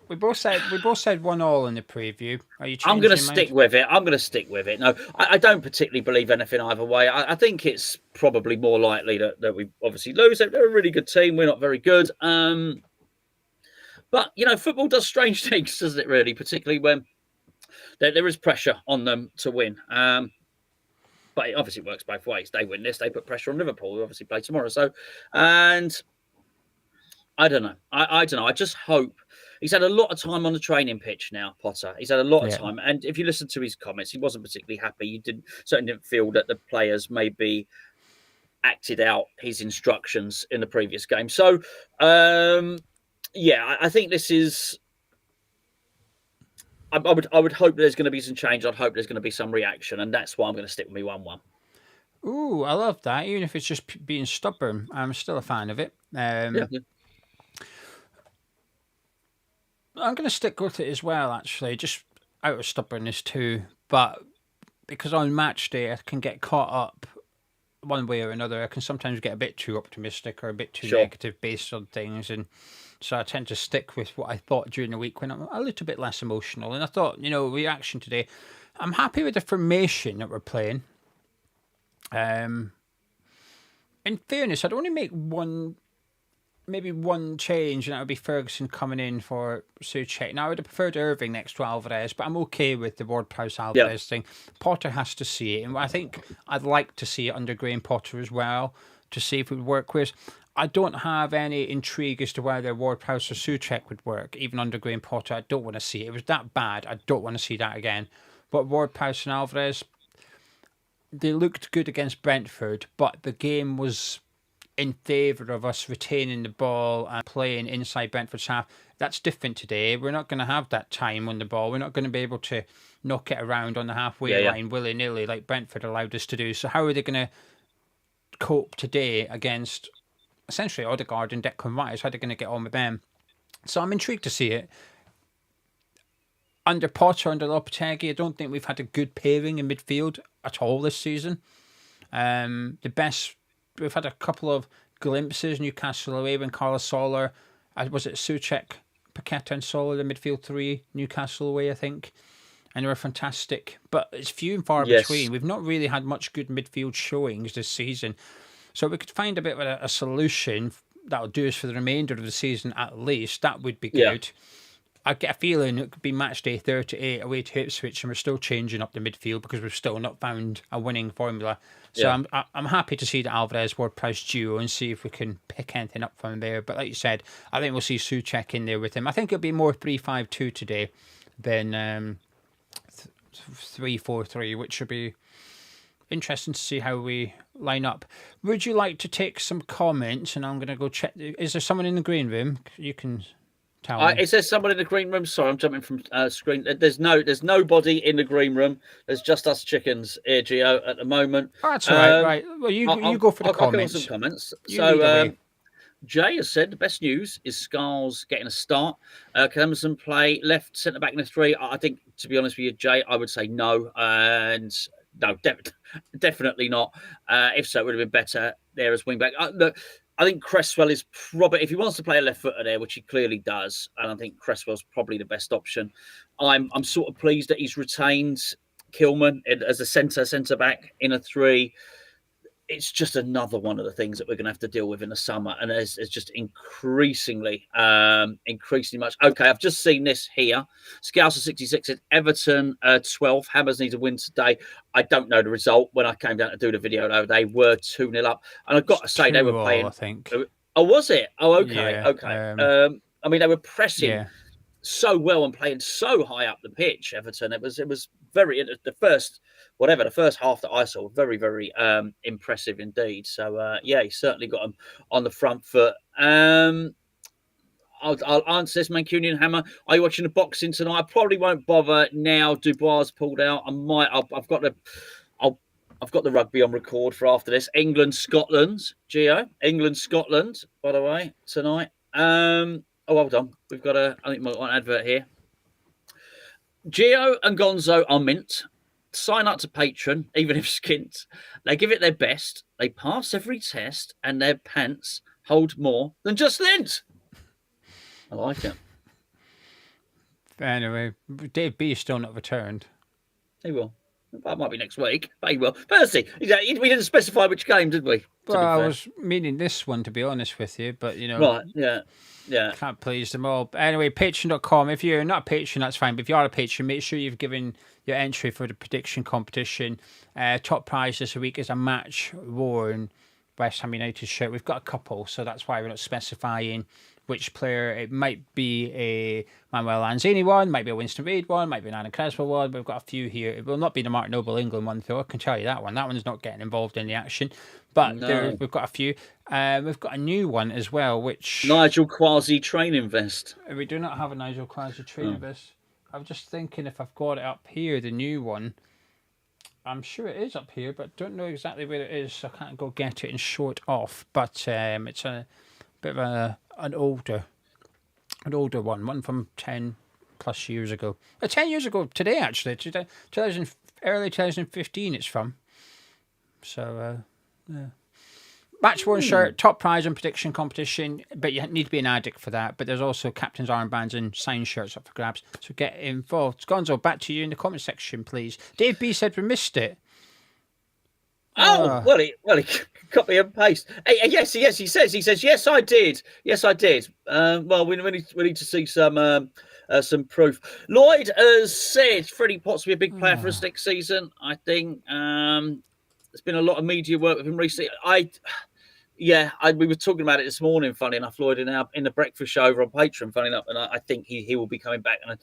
We both said 1-1 in the preview. Are you? I'm going to stick with it. No, I don't particularly believe anything either way. I think it's probably more likely that we obviously lose. They're a really good team. We're not very good. But football does strange things, doesn't it? Really, particularly when there is pressure on them to win. But it obviously works both ways. They win this, they put pressure on Liverpool, who obviously play tomorrow. So, and I don't know. I don't know. I just hope. He's had a lot of time on the training pitch now, Potter. He's had a lot of time. And if you listen to his comments, he wasn't particularly happy. He certainly didn't feel that the players maybe acted out his instructions in the previous game. So, I think this is... I would hope there's going to be some change. I'd hope there's going to be some reaction. And that's why I'm going to stick with me 1-1. Ooh, I love that. Even if it's just being stubborn, I'm still a fan of it. I'm going to stick with it as well, actually, just out of stubbornness too. But because on match day I can get caught up one way or another. I can sometimes get a bit too optimistic or a bit too negative based on things. And so I tend to stick with what I thought during the week when I'm a little bit less emotional. And I thought, reaction today, I'm happy with the formation that we're playing. In fairness, I'd only make maybe one change, and that would be Ferguson coming in for Souček. Now, I would have preferred Irving next to Alvarez, but I'm okay with the Ward-Prowse-Alvarez thing. Potter has to see it, and I think I'd like to see it under Graham Potter as well, to see if it would work. Whereas I don't have any intrigue as to whether Ward-Prowse or Souček would work, even under Graham Potter. I don't want to see it. It was that bad. I don't want to see that again. But Ward-Prowse and Alvarez, they looked good against Brentford, but the game was in favour of us retaining the ball and playing inside Brentford's half. That's different today. We're not going to have that time on the ball. We're not going to be able to knock it around on the halfway line willy-nilly like Brentford allowed us to do. So how are they going to cope today against essentially Odegaard and Declan Rice? How are they going to get on with them? So I'm intrigued to see it. Under Potter, under Lopetegui, I don't think we've had a good pairing in midfield at all this season. We've had a couple of glimpses, Newcastle away when Carlos Soler, was it Souček, Paqueta and Soler, the midfield three, Newcastle away, I think. And they were fantastic. But it's few and far between. We've not really had much good midfield showings this season. So we could find a bit of a solution that'll do us for the remainder of the season at least. That would be good. I get a feeling it could be match day 38 away to Ipswich, and we're still changing up the midfield because we've still not found a winning formula. So I'm happy to see the Alvarez Ward-Prowse duo and see if we can pick anything up from there. But like you said, I think we'll see Souček in there with him. I think it'll be more 3-5-2 today than 3-4-3, which should be interesting to see how we line up. Would you like to take some comments? And I'm going to go check. Is there someone in the green room? You can Tell me. It says someone in the green room. Sorry, I'm jumping from screen. There's nobody in the green room. There's just us chickens here, Gio, at the moment. Oh, that's all right. Right. Well, you go for the I'll go on some comments. comments. You lead away. Jay has said the best news is Scarles getting a start. Can Emerson play left centre back in the 3? I think, to be honest with you, Jay, I would say no. And no, definitely not. If so, it would have been better there as wing back. Look, I think Cresswell is probably, if he wants to play a left footer there, which he clearly does, and I think Cresswell's probably the best option. I'm sort of pleased that he's retained Kilman as a centre back in a 3. It's just another one of the things that we're going to have to deal with in the summer, and it's just increasingly much. Okay, I've just seen this here. Scouser 66 said Everton 12. Hammers need a win today. I don't know the result. When I came down to do the video, though, they were 2-0 up, and I've got to say they were playing. I think. Oh, was it? Oh, okay, Yeah, okay. I mean, they were pressing. Yeah. So well and playing so high up the pitch, Everton. It was very the first half that I saw, very, very impressive indeed. So yeah, he certainly got them on the front foot. I'll answer this, Mancunian Hammer. Are you watching the boxing tonight? I probably won't bother now. Dubois pulled out. I've got the rugby on record for after this. England, Scotland, Gio. England, Scotland, by the way, tonight. Oh, hold on. We've got I think we've got an advert here. Gio and Gonzo are mint. Sign up to Patreon, even if skint. They give it their best. They pass every test, and their pants hold more than just lint. I like it. Anyway, Dave B is still not returned. He will. That might be next week. But he will. Percy, we didn't specify which game, did we? Well, I was meaning this one, to be honest with you, but you know. Right, yeah. Yeah. Can't please them all. But anyway, patreon.com. If you're not a patron, that's fine. But if you are a patron, make sure you've given your entry for the prediction competition. Top prize this week is a match worn West Ham United shirt. We've got a couple, so that's why we're not specifying which player. It might be a Manuel Lanzini one, might be a Winston Reid one, might be an Anna Creswell one. We've got a few here. It will not be the Mark Noble England one, though. I can tell you that one. That one's not getting involved in the action. But we've got a few. We've got a new one as well, which... Nigel Quasi training vest. We do not have a Nigel Quasi training vest. I'm just thinking if I've got it up here, the new one. I'm sure it is up here, but don't know exactly where it is, so I can't go get it and show it off. But it's a bit of an older one from 10 plus years ago. 10 years ago today, actually. Early 2015 it's from. So, yeah. Match worn shirt, top prize and prediction competition, but you need to be an addict for that. But there's also captain's armbands and signed shirts up for grabs. So get involved. Gonzo, back to you in the comment section, please. Dave B said we missed it. Well, he copy and paste. Yes, he says, yes, I did. Well, we need to see some proof. Lloyd has said Freddie Potts will be a big player for us next season. I think there's been a lot of media work with him recently. We were talking about it this morning, funny enough, Lloyd, in the breakfast show over on Patreon, funny enough, and I think he will be coming back. And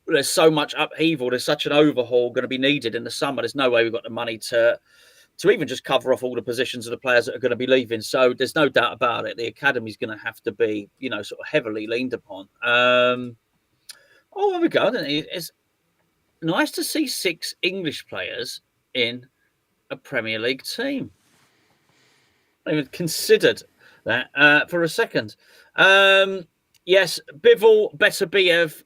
there's so much upheaval, there's such an overhaul going to be needed in the summer. There's no way we've got the money to even just cover off all the positions of the players that are going to be leaving. So there's no doubt about it. The academy's going to have to be, sort of heavily leaned upon. There we go. It's nice to see 6 English players in a Premier League team. I even considered that for a second. Yes, Bivol, Beterbiev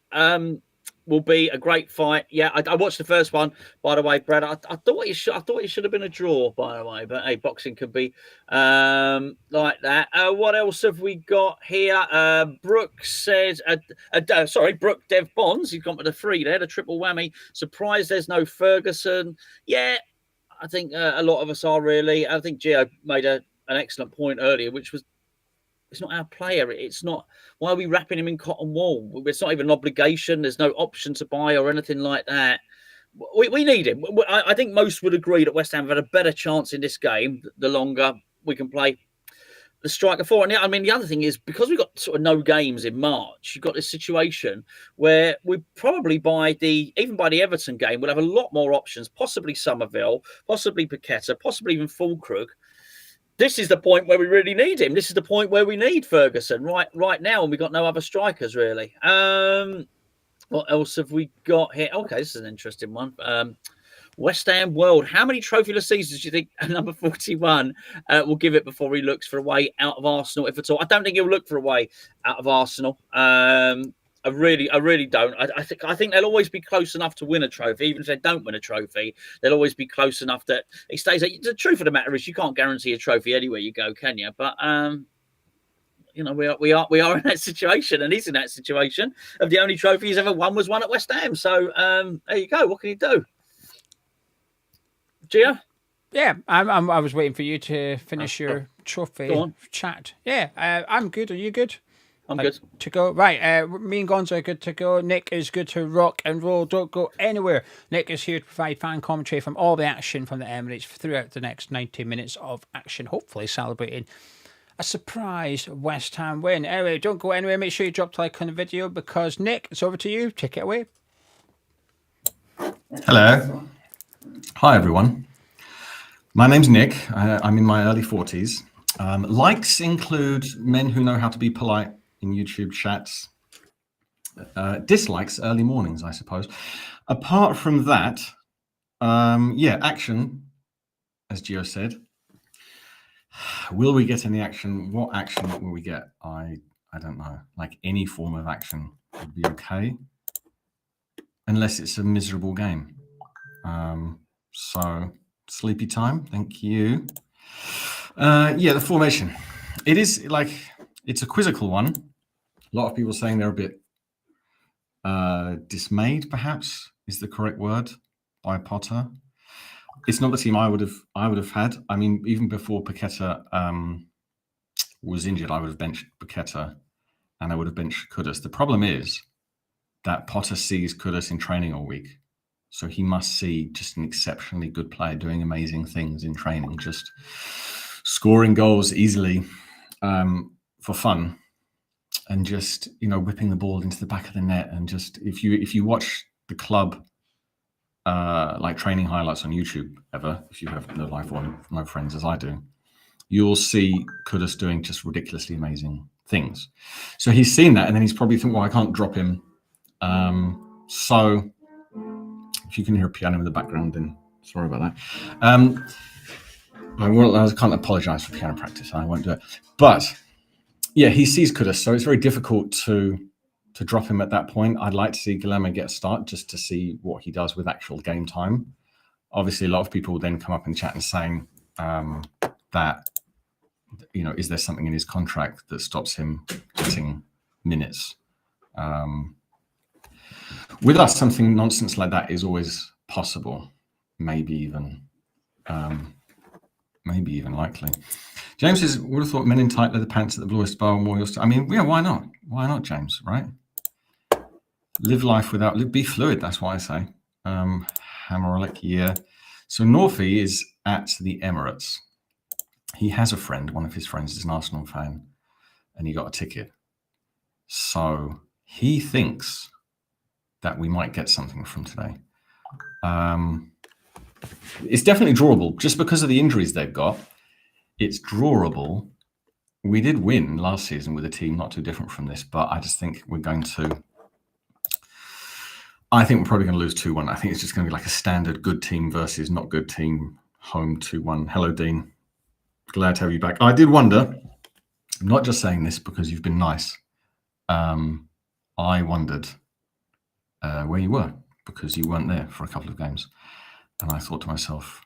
will be a great fight. Yeah, I watched the first one, by the way, Brad. I thought it should have been a draw, by the way. But hey, boxing could be like that. What else have we got here? Brooke says, Brooke Dev Bonds. He's gone with the 3 there, the triple whammy. Surprised there's no Ferguson. Yeah, I think a lot of us are really. I think Gio made an excellent point earlier, which was it's not our player. It's not. Why are we wrapping him in cotton wool? It's not even an obligation. There's no option to buy or anything like that. We need him. I think most would agree that West Ham have had a better chance in this game the longer we can play the striker for. And I mean, the other thing is because we've got sort of no games in March, you've got this situation where we probably even by the Everton game, we'll have a lot more options, possibly Somerville, possibly Paqueta, possibly even Fulkrug. this is the point where we really need him. This is the point where we need Ferguson right now, and we've got no other strikers really. What else have we got here? Okay, this is an interesting one. West Ham World. How many trophyless seasons do you think number 41 will give it before he looks for a way out of Arsenal, if at all? I don't think he'll look for a way out of Arsenal. I really don't. I think they'll always be close enough to win a trophy. Even if they don't win a trophy, they'll always be close enough that it stays. The truth of the matter is, you can't guarantee a trophy anywhere you go, can you? But you know, we are in that situation, and he's in that situation of the only trophy he's ever won was one at West Ham. So there you go. What can he do? Gio? Yeah, I was waiting for you to finish your trophy chat. Yeah, I'm good. Are you good? I'm good. To go. Right, me and Gonzo are good to go. Nick is good to rock and roll. Don't go anywhere. Nick is here to provide fan commentary from all the action from the Emirates throughout the next 90 minutes of action, hopefully celebrating a surprise West Ham win. Anyway, don't go anywhere. Make sure you drop a like on the video because, Nick, it's over to you. Take it away. Hello. Hi, everyone. My name's Nick. I'm in my early 40s. Likes include men who know how to be polite in YouTube chats. Dislikes early mornings, I suppose. Apart from that, action, as Gio said. Will we get any action? What action will we get? I don't know. Like any form of action would be okay, unless it's a miserable game. So sleepy time. Thank you. The formation. It is like it's a quizzical one. A lot of people saying they're a bit dismayed, perhaps is the correct word, by Potter. It's not the team I would have had. I mean, even before Paqueta was injured, I would have benched Paqueta and I would have benched Kudus. The problem is that Potter sees Kudus in training all week. So he must see just an exceptionally good player doing amazing things in training, just scoring goals easily for fun. And just, whipping the ball into the back of the net. And just, if you watch the club, like training highlights on YouTube ever, if you have no life or no friends as I do, you'll see Kudus doing just ridiculously amazing things. So he's seen that, and then he's probably thinking, well, I can't drop him. So if you can hear a piano in the background, then sorry about that. I can't apologize for piano practice. I won't do it. But yeah, he sees Kudus, so it's very difficult to drop him at that point. I'd like to see Guilherme get a start just to see what he does with actual game time. Obviously, a lot of people will then come up in chat and saying that, is there something in his contract that stops him getting minutes? With us, something nonsense like that is always possible, maybe even likely. James says, would have thought men in tight leather pants at the Bluest Bar and Royal. I mean, yeah, why not? Why not, James, right? Live life be fluid, that's what I say. Hammerlick, yeah. So Northie is at the Emirates. He has a friend, one of his friends is an Arsenal fan, and he got a ticket. So he thinks that we might get something from today. It's definitely drawable, just because of the injuries they've got. It's drawable. We did win last season with a team not too different from this, but I just think we're probably going to lose 2-1. I think it's just going to be like a standard good team versus not good team, home 2-1. Hello, Dean. Glad to have you back. I did wonder, I'm not just saying this because you've been nice. I wondered where you were, because you weren't there for a couple of games. And I thought to myself,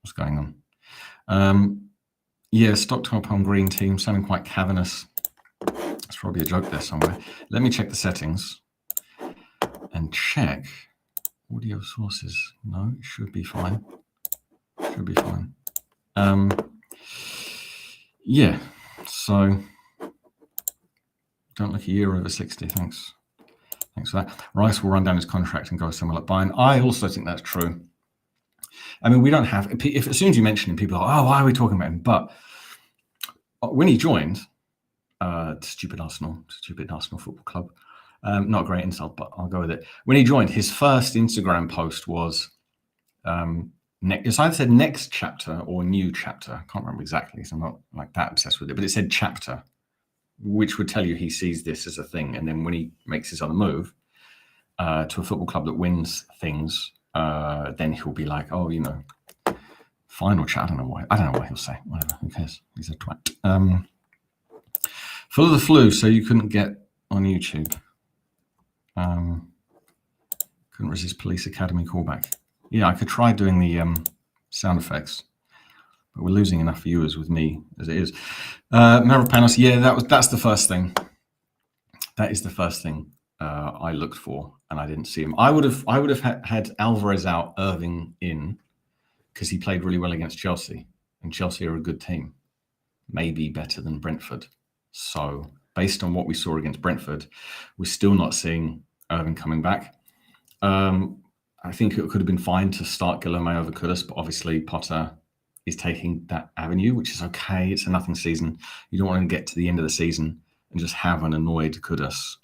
what's going on? Stockton upon green team, sounding quite cavernous. There's probably a joke there somewhere. Let me check the settings and check audio sources. No, it should be fine. So don't look a year over 60. Thanks for that. Rice will run down his contract and go somewhere like Bayern. I also think that's true. I mean, we don't have, if as soon as you mention him, people are like, oh, why are we talking about him? But when he joined, stupid Arsenal Football Club, not a great insult, but I'll go with it. When he joined, his first Instagram post was It's either said next chapter or new chapter. I can't remember exactly, so I'm not like that obsessed with it. But it said chapter, which would tell you he sees this as a thing. And then when he makes his other move to a football club that wins things, then he'll be like, oh, you know, final chat. I don't know what he'll say. Whatever. Who cares? He's a twat. Full of the flu, so you couldn't get on YouTube. Couldn't resist Police Academy callback. Yeah, I could try doing the sound effects, but we're losing enough viewers with me as it is. Maverick Panos, yeah, that's the first thing. That is the first thing I looked for, and I didn't see him. I would have had Alvarez out, Irving in, because he played really well against Chelsea, and Chelsea are a good team, maybe better than Brentford. So based on what we saw against Brentford, we're still not seeing Irving coming back. I think it could have been fine to start Guilherme over Kudus, but obviously Potter is taking that avenue, which is okay. It's a nothing season. You don't want to get to the end of the season and just have an annoyed Kudus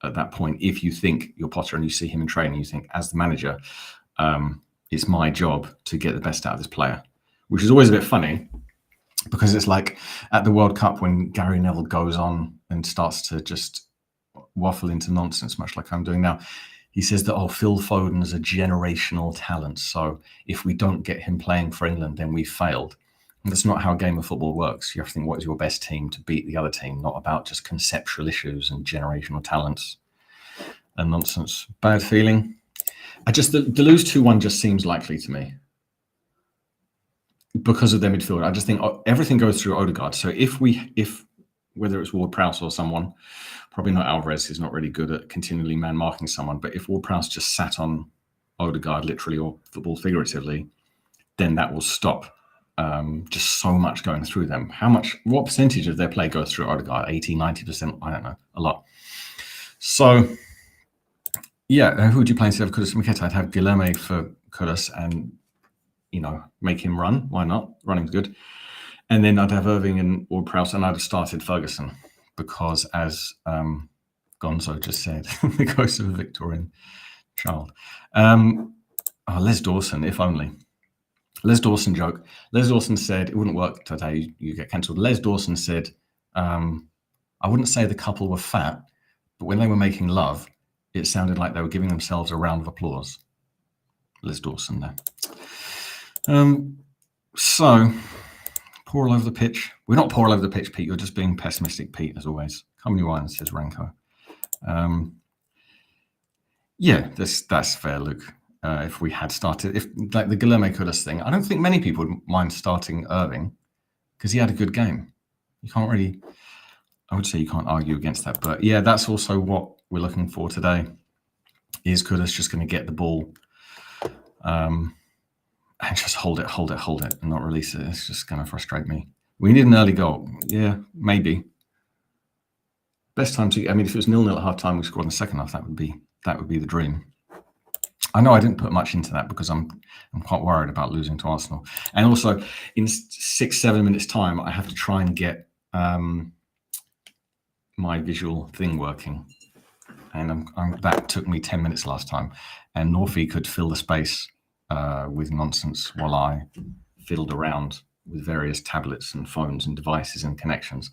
at that point. If you think you're Potter and you see him in training, you think, as the manager, it's my job to get the best out of this player, which is always a bit funny because it's like at the World Cup when Gary Neville goes on and starts to just waffle into nonsense, much like I'm doing now. He says that, Phil Foden is a generational talent. So if we don't get him playing for England, then we've failed. And that's not how a game of football works. You have to think, what is your best team to beat the other team, not about just conceptual issues and generational talents and nonsense. Bad feeling. The lose 2-1 just seems likely to me because of their midfield. I just think everything goes through Odegaard. So if whether it's Ward-Prowse or someone, probably not Alvarez, he's not really good at continually man-marking someone, but if Ward-Prowse just sat on Odegaard literally or football figuratively, then that will stop just so much going through them. What percentage of their play goes through Odegaard? 80, 90%? I don't know, a lot. So, yeah, who would you play instead of Kudus and Mikel? I'd have Guilherme for Kudus and, make him run. Why not? Running's good. And then I'd have Irving and Ward-Prowse, and I'd have started Ferguson because, as Gonzo just said, the ghost of a Victorian child. Les Dawson, if only. Les Dawson joke. Les Dawson said, it wouldn't work today, you get cancelled. Les Dawson said, I wouldn't say the couple were fat, but when they were making love, it sounded like they were giving themselves a round of applause. Les Dawson there. So... Poor all over the pitch. We're not poor all over the pitch, Pete. You're just being pessimistic, Pete, as always. Come your wine, says Ranko. Yeah, that's fair, Luke. If we had started, like the Guilherme Kudus thing, I don't think many people would mind starting Irving because he had a good game. I would say you can't argue against that. But yeah, that's also what we're looking for today. Is Kudus just going to get the ball and just hold it and not release it? It's just going to frustrate me. We need an early goal. Yeah, maybe. Best time if it was 0-0 at half time, we scored in the second half, that would be the dream. I know I didn't put much into that because I'm quite worried about losing to Arsenal. And also in 6-7 minutes time, I have to try and get my visual thing working. And that took me 10 minutes last time. And Norfie could fill the space with nonsense while I fiddled around with various tablets and phones and devices and connections.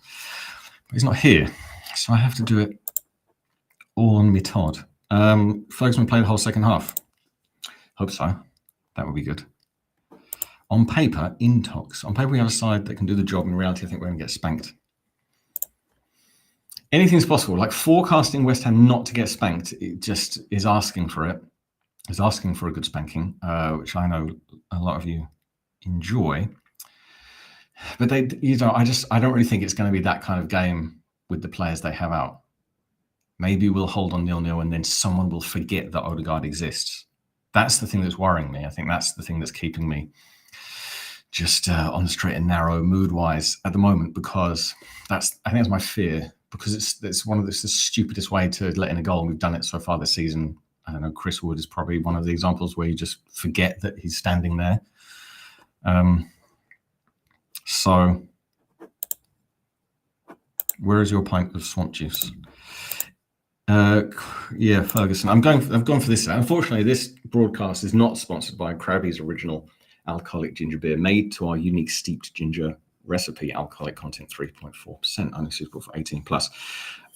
But he's not here, so I have to do it all on me Todd. Ferguson play the whole second half. Hope so. That would be good. On paper, intox. On paper, we have a side that can do the job. In reality, I think we're going to get spanked. Anything's possible. Like forecasting West Ham not to get spanked, it just is asking for it. Is asking for a good spanking, which I know a lot of you enjoy. But I don't really think it's going to be that kind of game with the players they have out. Maybe we'll hold on 0-0 and then someone will forget that Odegaard exists. That's the thing that's worrying me. I think that's the thing that's keeping me just on the straight and narrow mood-wise at the moment, because I think that's my fear, because it's the stupidest way to let in a goal, and we've done it so far this season. I don't know, Chris Wood is probably one of the examples where you just forget that he's standing there. So, where is your pint of swamp juice? Yeah, Ferguson. I've gone for this. Unfortunately, this broadcast is not sponsored by Krabby's Original alcoholic ginger beer made to our unique steeped ginger recipe. Alcoholic content 3.4%, only suitable for 18 plus.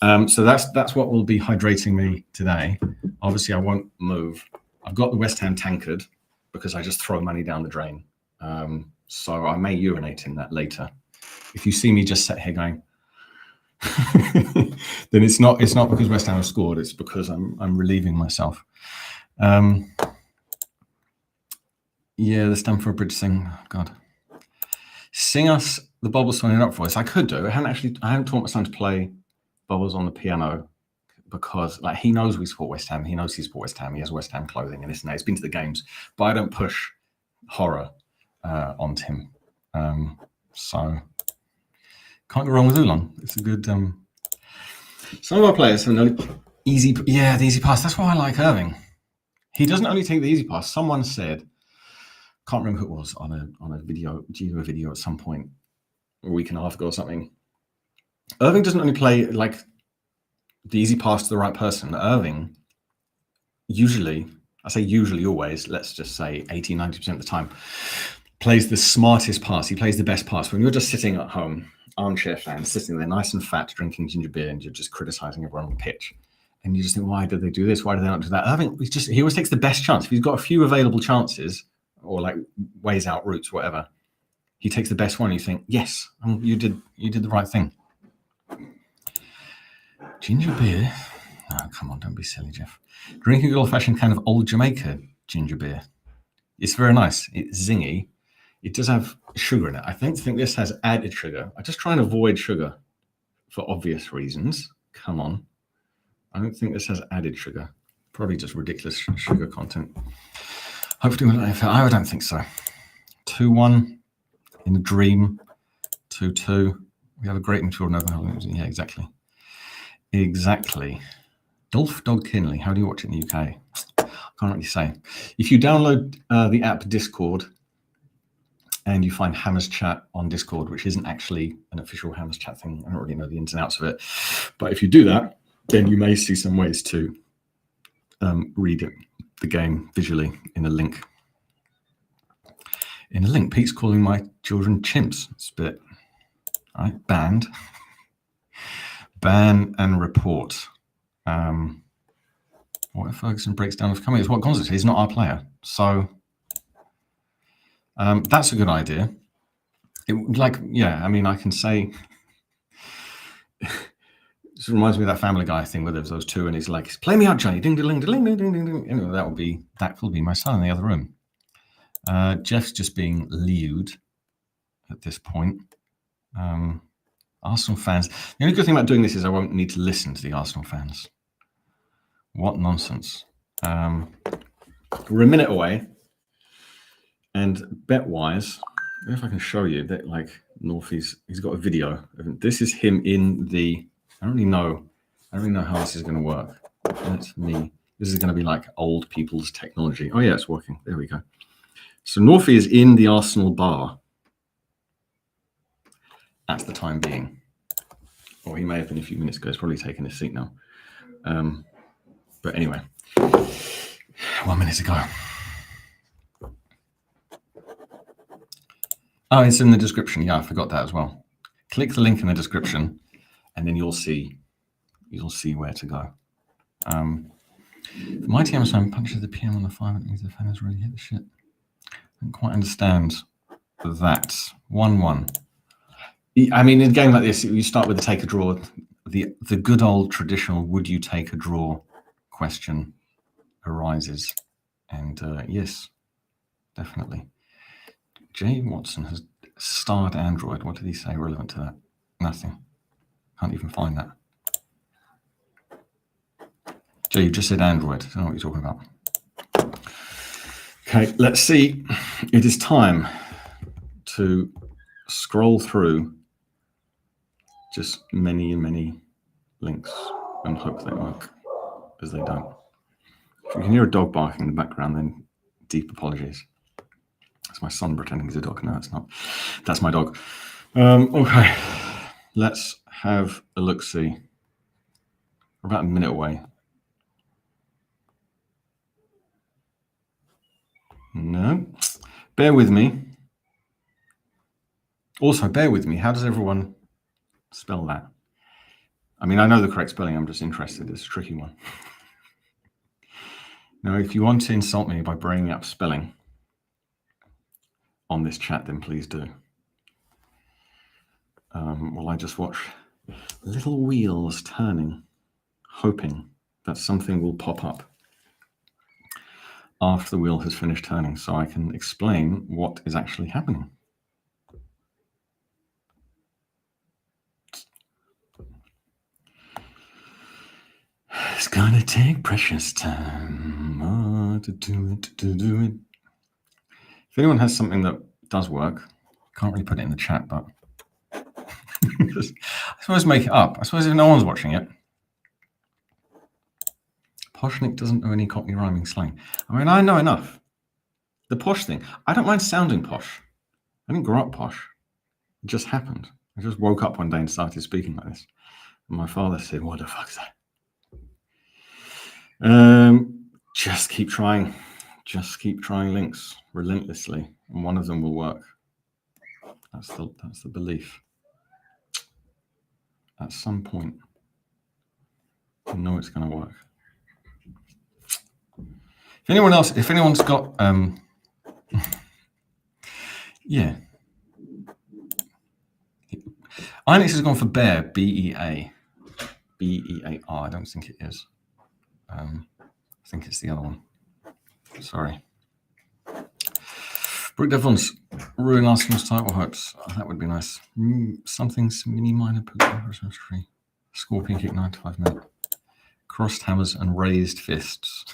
So that's what will be hydrating me today. Obviously, I won't move. I've got the West Ham tankard because I just throw money down the drain. So I may urinate in that later. If you see me just sit here going, then it's not because West Ham have scored. It's because I'm relieving myself. Yeah, the Stamford Bridge thing. Oh, God, sing us the Bubbles song up for us. I could do. I haven't taught my son to play Bubbles on the piano because, like, he knows we support West Ham. He knows he supports West Ham. He has West Ham clothing and this and that. He's been to the games, but I don't push horror onto him. So can't go wrong with Oolong. It's a good. Some of our players have no easy. Yeah, the easy pass. That's why I like Irving. He doesn't only take the easy pass. Someone said, can't remember who it was on a video, at some point a week and a half ago or something. Irving doesn't only play like the easy pass to the right person. Irving usually, I say usually always, let's just say 80, 90% of the time, plays the smartest pass. He plays the best pass. When you're just sitting at home, armchair fan, sitting there nice and fat, drinking ginger beer, and you're just criticizing everyone on the pitch. And you just think, why did they do this? Why did they not do that? Irving, he always takes the best chance. If he's got a few available chances or like ways out routes, whatever, he takes the best one. You think, yes, you did the right thing. Ginger beer? Oh, come on, don't be silly, Jeff. Drinking a good old-fashioned kind of old Jamaica ginger beer. It's very nice. It's zingy. It does have sugar in it. I think this has added sugar. I just try and avoid sugar for obvious reasons. Come on. I don't think this has added sugar. Probably just ridiculous sugar content. Hopefully, I don't think so. 2-1 in a dream. 2-2. We have a great mature Nova. Yeah, exactly. Exactly. Dolph Dog Kinley. How do you watch it in the UK? I can't really say. If you download the app Discord and you find Hammers Chat on Discord, which isn't actually an official Hammers Chat thing, I don't really know the ins and outs of it. But if you do that, then you may see some ways to read the game visually in a link. Pete's calling my children chimps. It's a bit, all right, banned. Ban and report. What if Ferguson breaks down with coming? It's what Gonzalez. He's not our player. So that's a good idea. I can say, this reminds me of that Family Guy thing where there's those two and he's like, play me out, Johnny. Ding, ding, ding, ding, ding, ding, ding. Anyway, that will be my son in the other room. Jeff's just being lewd at this point. Arsenal fans. The only good thing about doing this is I won't need to listen to the Arsenal fans. What nonsense. We're a minute away. And bet-wise, if I can show you that, like, Northie's, he's got a video. This is him in the, I don't really know how this is going to work. That's me. This is going to be like old people's technology. Oh, yeah, it's working. There we go. So Northie is in the Arsenal bar at the time being. Or he may have been a few minutes ago. He's probably taken his seat now. But anyway, 1 minute to go. Oh, it's in the description. Yeah, I forgot that as well. Click the link in the description, and then you'll see where to go. Mighty Amazon punches the PM on the 5 and the defenders really hit the shit. I don't quite understand that. 1-1. I mean, in a game like this, you start with the take a draw. The good old traditional would you take a draw question arises. And yes, definitely. Jay Watson has starred Android. What did he say relevant to that? Nothing. Can't even find that. Jay, you just said Android. I don't know what you're talking about. Okay, let's see. It is time to scroll through just many and many links and hope they work, because they don't. If you can hear a dog barking in the background, then deep apologies. That's my son pretending he's a dog. No, it's not. That's my dog. Okay, let's have a look-see. We're about a minute away. No. Bear with me. Also, bear with me. How does everyone spell that? I mean, I know the correct spelling. I'm just interested. It's a tricky one. Now, if you want to insult me by bringing up spelling on this chat, then please do. While I just watch little wheels turning, hoping that something will pop up after the wheel has finished turning so I can explain what is actually happening. It's gonna take precious time to do it. If anyone has something that does work, can't really put it in the chat, but I suppose make it up. I suppose if no one's watching it. Poshnik doesn't know any Cockney rhyming slang. I mean, I know enough. The posh thing, I don't mind sounding posh. I didn't grow up posh. It just happened. I just woke up one day and started speaking like this. And my father said, "What the fuck's that?" Just keep trying. Just keep trying links relentlessly, and one of them will work. That's the belief. At some point, you know it's going to work. If anyone's got, yeah. Inex has gone for bear, B-E-A. B-E-A-R, I don't think it is. I think it's the other one. Sorry. Brooke Devon's ruin Arsenal's title hopes. Oh, that would be nice. Something's mini minor tree. Scorpion kick 95 minutes. Crossed hammers and raised fists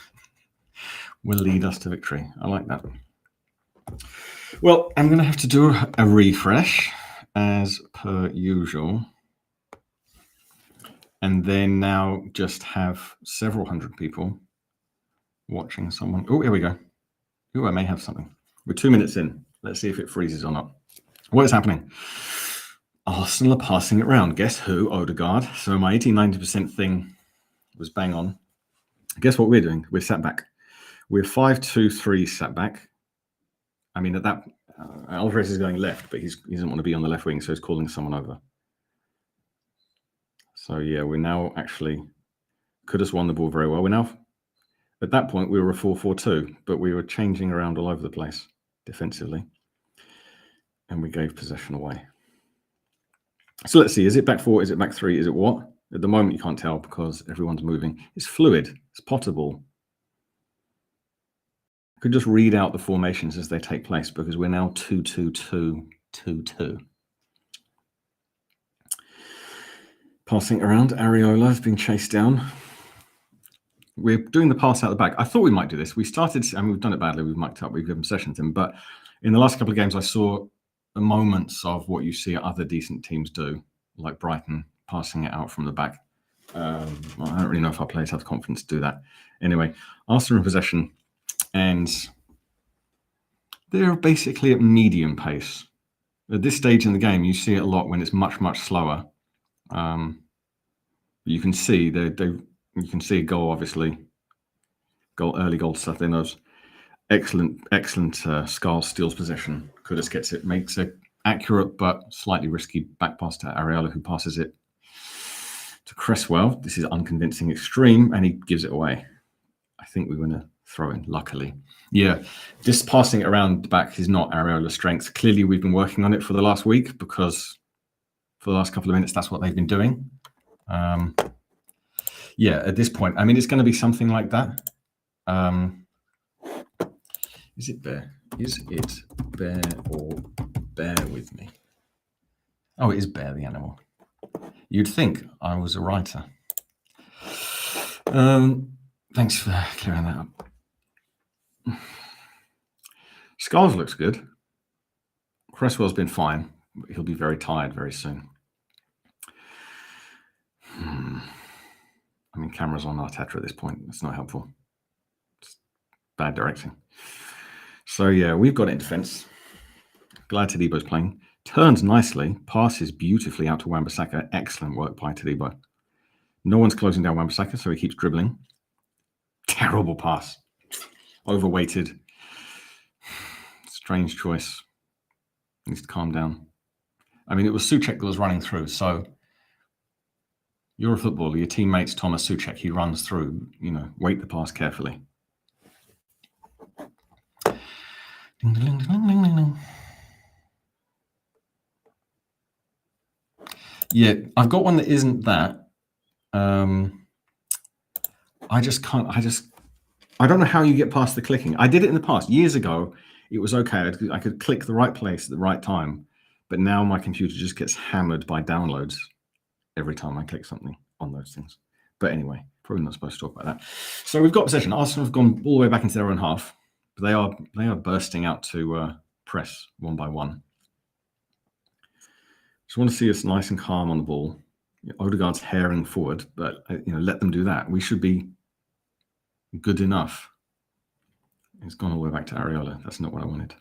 will lead us to victory. I like that. Well, I'm going to have to do a refresh as per usual. And then now just have several hundred people watching someone. Oh, here we go. Oh, I may have something. We're 2 minutes in. Let's see if it freezes or not. What is happening? Arsenal are passing it round. Guess who? Odegaard. So my 80-90% thing was bang on. Guess what we're doing? We're sat back. We're 5-2-3 sat back. I mean, at that, Alvarez is going left, but he doesn't want to be on the left wing, so he's calling someone over. So yeah, we're now actually could have won the ball very well. We're now, at that point, we were a 4-4-2, but we were changing around all over the place defensively, and we gave possession away. So let's see, is it back four? Is it back three? Is it what? At the moment, you can't tell because everyone's moving. It's fluid. It's potable. I could just read out the formations as they take place because we're now 2-2-2-2-2. Passing around, Areola is being chased down. We're doing the pass out the back. I thought we might do this. We started, and we've done it badly. We've mucked up. We've given possession to him. But in the last couple of games, I saw the moments of what you see other decent teams do, like Brighton passing it out from the back. Well, I don't really know if our players have the confidence to do that. Anyway, Arsenal in possession, and they're basically at medium pace. At this stage in the game, you see it a lot when it's much, much slower. You can see you can see a goal, obviously. Early goal stuff. Then those excellent Scarles steals possession. Kudus gets it, makes it accurate but slightly risky back pass to Areola, who passes it to Cresswell. This is unconvincing extreme, and he gives it away. I think we're going to throw in, luckily. Yeah, this passing it around the back is not Areola's strength. Clearly, we've been working on it for the last week because for the last couple of minutes, that's what they've been doing. Yeah, at this point, I mean, it's going to be something like that. Is it bear? Is it bear or bear with me? Oh, it is bear, the animal. You'd think I was a writer. Thanks for clearing that up. Scarles looks good. Cresswell's been fine. He'll be very tired very soon. I mean, camera's on Arteta at this point. It's not helpful. It's bad directing. So, yeah, we've got it in defence. Glad Tadebo's playing. Turns nicely. Passes beautifully out to Wan-Bissaka. Excellent work by Tadebo. No one's closing down Wan-Bissaka, so he keeps dribbling. Terrible pass. Overweighted. Strange choice. Needs to calm down. I mean, it was Souček that was running through. So you're a footballer. Your teammate's Thomas Souček. He runs through. Wait the pass carefully. Ding, ding, ding, ding, ding, ding. Yeah, I've got one that isn't that. I don't know how you get past the clicking. I did it in the past. Years ago, it was okay. I could click the right place at the right time. But now my computer just gets hammered by downloads every time I click something on those things. But anyway, probably not supposed to talk about that. So we've got possession. Arsenal have gone all the way back into their own half. But they are bursting out to press one by one. Just want to see us nice and calm on the ball. Odegaard's herring forward, but let them do that. We should be good enough. It's gone all the way back to Areola. That's not what I wanted.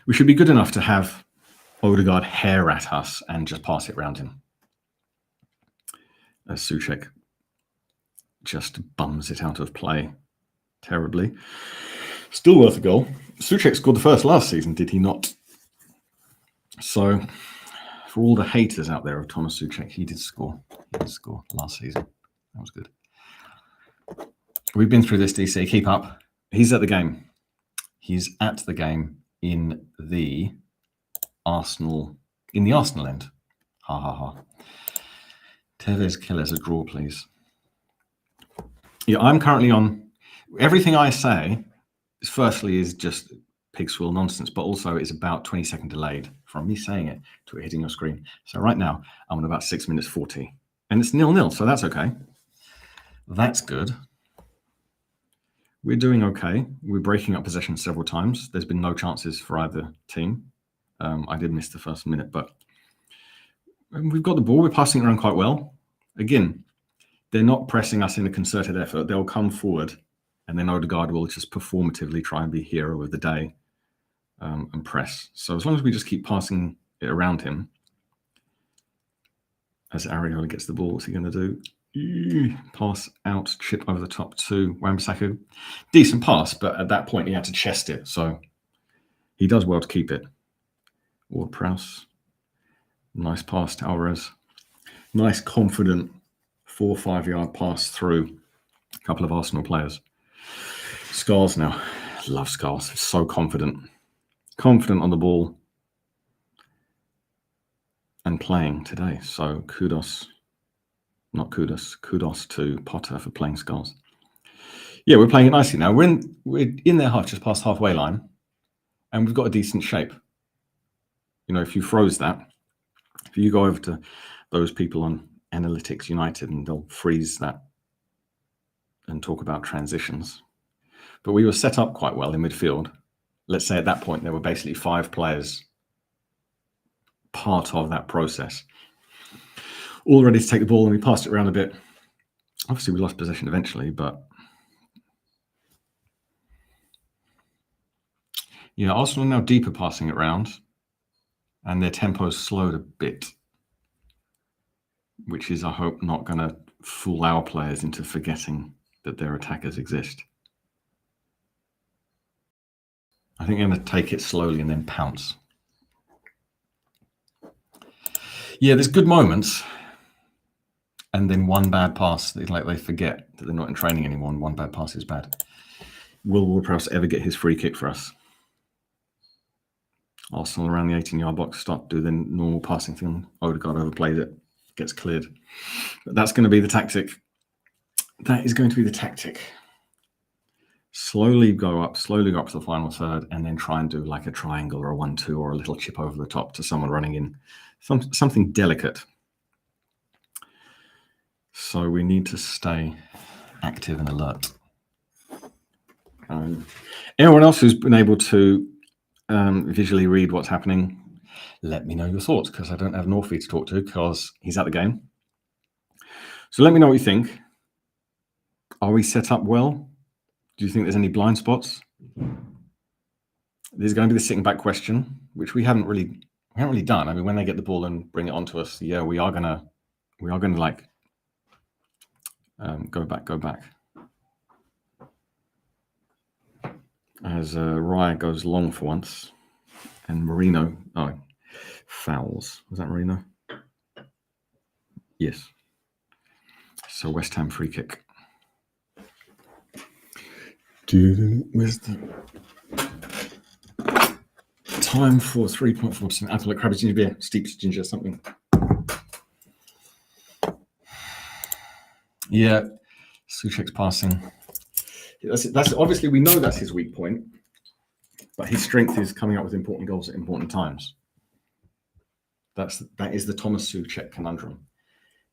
We should be good enough to have Odegaard hair at us and just pass it around him. As Souček just bums it out of play terribly. Still worth a goal. Souček scored the first last season, did he not? So, for all the haters out there of Thomas Souček, he did score. He did score last season. That was good. We've been through this, DC. Keep up. He's at the game. He's at the game in the Arsenal end. Ha ha ha. Tevez Killers, a draw, please. Yeah, I'm currently on. Everything I say is just pig swill nonsense, but also it's about 20-second delayed from me saying it to it hitting your screen. So right now I'm on about 6 minutes 40, and it's 0-0, so that's okay. That's good. We're doing okay. We're breaking up possession several times. There's been no chances for either team. I did miss the first minute, but we've got the ball. We're passing it around quite well. Again, they're not pressing us in a concerted effort. They'll come forward, and then Odegaard will just performatively try and be hero of the day and press. So as long as we just keep passing it around him, as Areola gets the ball, what's he going to do? Pass out, chip over the top to Wan-Bissaka. Decent pass, but at that point he had to chest it, so he does well to keep it. Ward-Prowse. Nice pass to Alvarez. Nice, confident 4 or 5 yard pass through a couple of Arsenal players. Scars now. Love Scars. So confident. Confident on the ball and playing today. So kudos to Potter for playing Scars. Yeah, we're playing it nicely now. We're in their half, just past halfway line, and we've got a decent shape. If you froze that, if you go over to those people on Analytics United, and they'll freeze that and talk about transitions. But we were set up quite well in midfield. Let's say at that point there were basically 5 players part of that process, all ready to take the ball, and we passed it around a bit. Obviously, we lost possession eventually, but yeah, Arsenal are now deeper passing it around, and their tempo's slowed a bit, which is, I hope, not going to fool our players into forgetting that their attackers exist. I think they're going to take it slowly and then pounce. Yeah, there's good moments, and then one bad pass, they forget that they're not in training anymore, and one bad pass is bad. Will Ward-Prowse ever get his free kick for us? Arsenal around the 18-yard box start to do the normal passing thing. Odegaard overplays it, gets cleared. But that's going to be the tactic. That is going to be the tactic. Slowly go up to the final third, and then try and do like a triangle or a 1-2 or a little chip over the top to someone running in. Something delicate. So we need to stay active and alert. Anyone else who's been able to visually read what's happening, let me know your thoughts, because I don't have Northie to talk to because he's at the game. So let me know what you think. Are we set up well? Do you think there's any blind spots? There's going to be the sitting back question, which we haven't really done. I mean, when they get the ball and bring it onto us, yeah, we are gonna like go back. As Raya goes long for once. And Marino, fouls. Was that Marino? Yes. So West Ham free kick. Where's the time for 3.4% alcoholic crabby ginger beer, steeped ginger, something? Yeah, Souček's passing. That's obviously, we know that's his weak point, but his strength is coming up with important goals at important times. That is the Thomas Souček conundrum.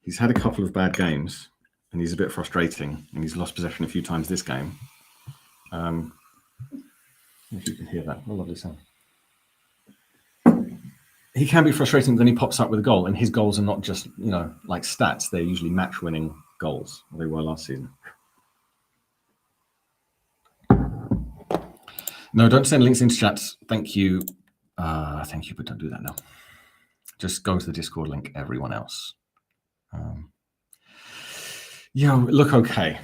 He's had a couple of bad games, and he's a bit frustrating, and he's lost possession a few times this game. If you can hear that, what a lovely sound. He can be frustrating, but then he pops up with a goal, and his goals are not just, like stats. They're usually match-winning goals. They were last season. No, don't send links into chats. Thank you. Thank you, but don't do that now. Just go to the Discord link, everyone else. We look okay.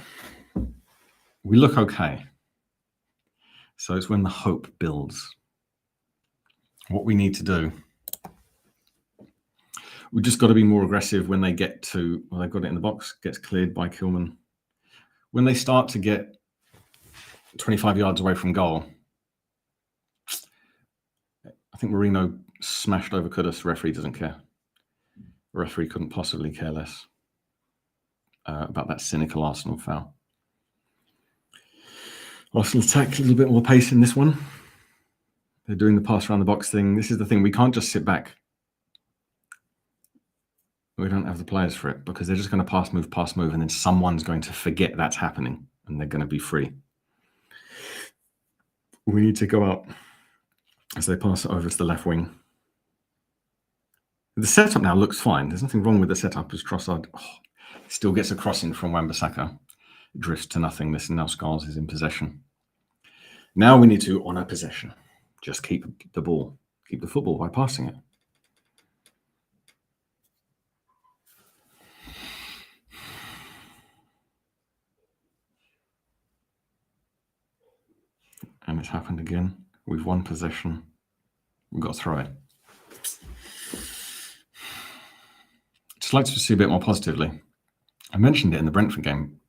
We look okay. So it's when the hope builds. What we need to do, we just got to be more aggressive when they get to, they've got it in the box, gets cleared by Kilman. When they start to get 25 yards away from goal, I think Marino smashed over Kudus. Referee doesn't care. Referee couldn't possibly care less about that cynical Arsenal foul. Arsenal attack, a little bit more pace in this one. They're doing the pass around the box thing. This is the thing. We can't just sit back. We don't have the players for it because they're just going to pass, move, and then someone's going to forget that's happening and they're going to be free. We need to go out as they pass it over to the left wing. The setup now looks fine. There's nothing wrong with the setup as Trossard still gets a crossing from Wan-Bissaka. Drifts to nothing. This now Scars is in possession. Now we need to honour possession. Just keep the ball. Keep the football by passing it. And it's happened again. We've won possession. We've got to throw it. Just like to see a bit more positively. I mentioned it in the Brentford game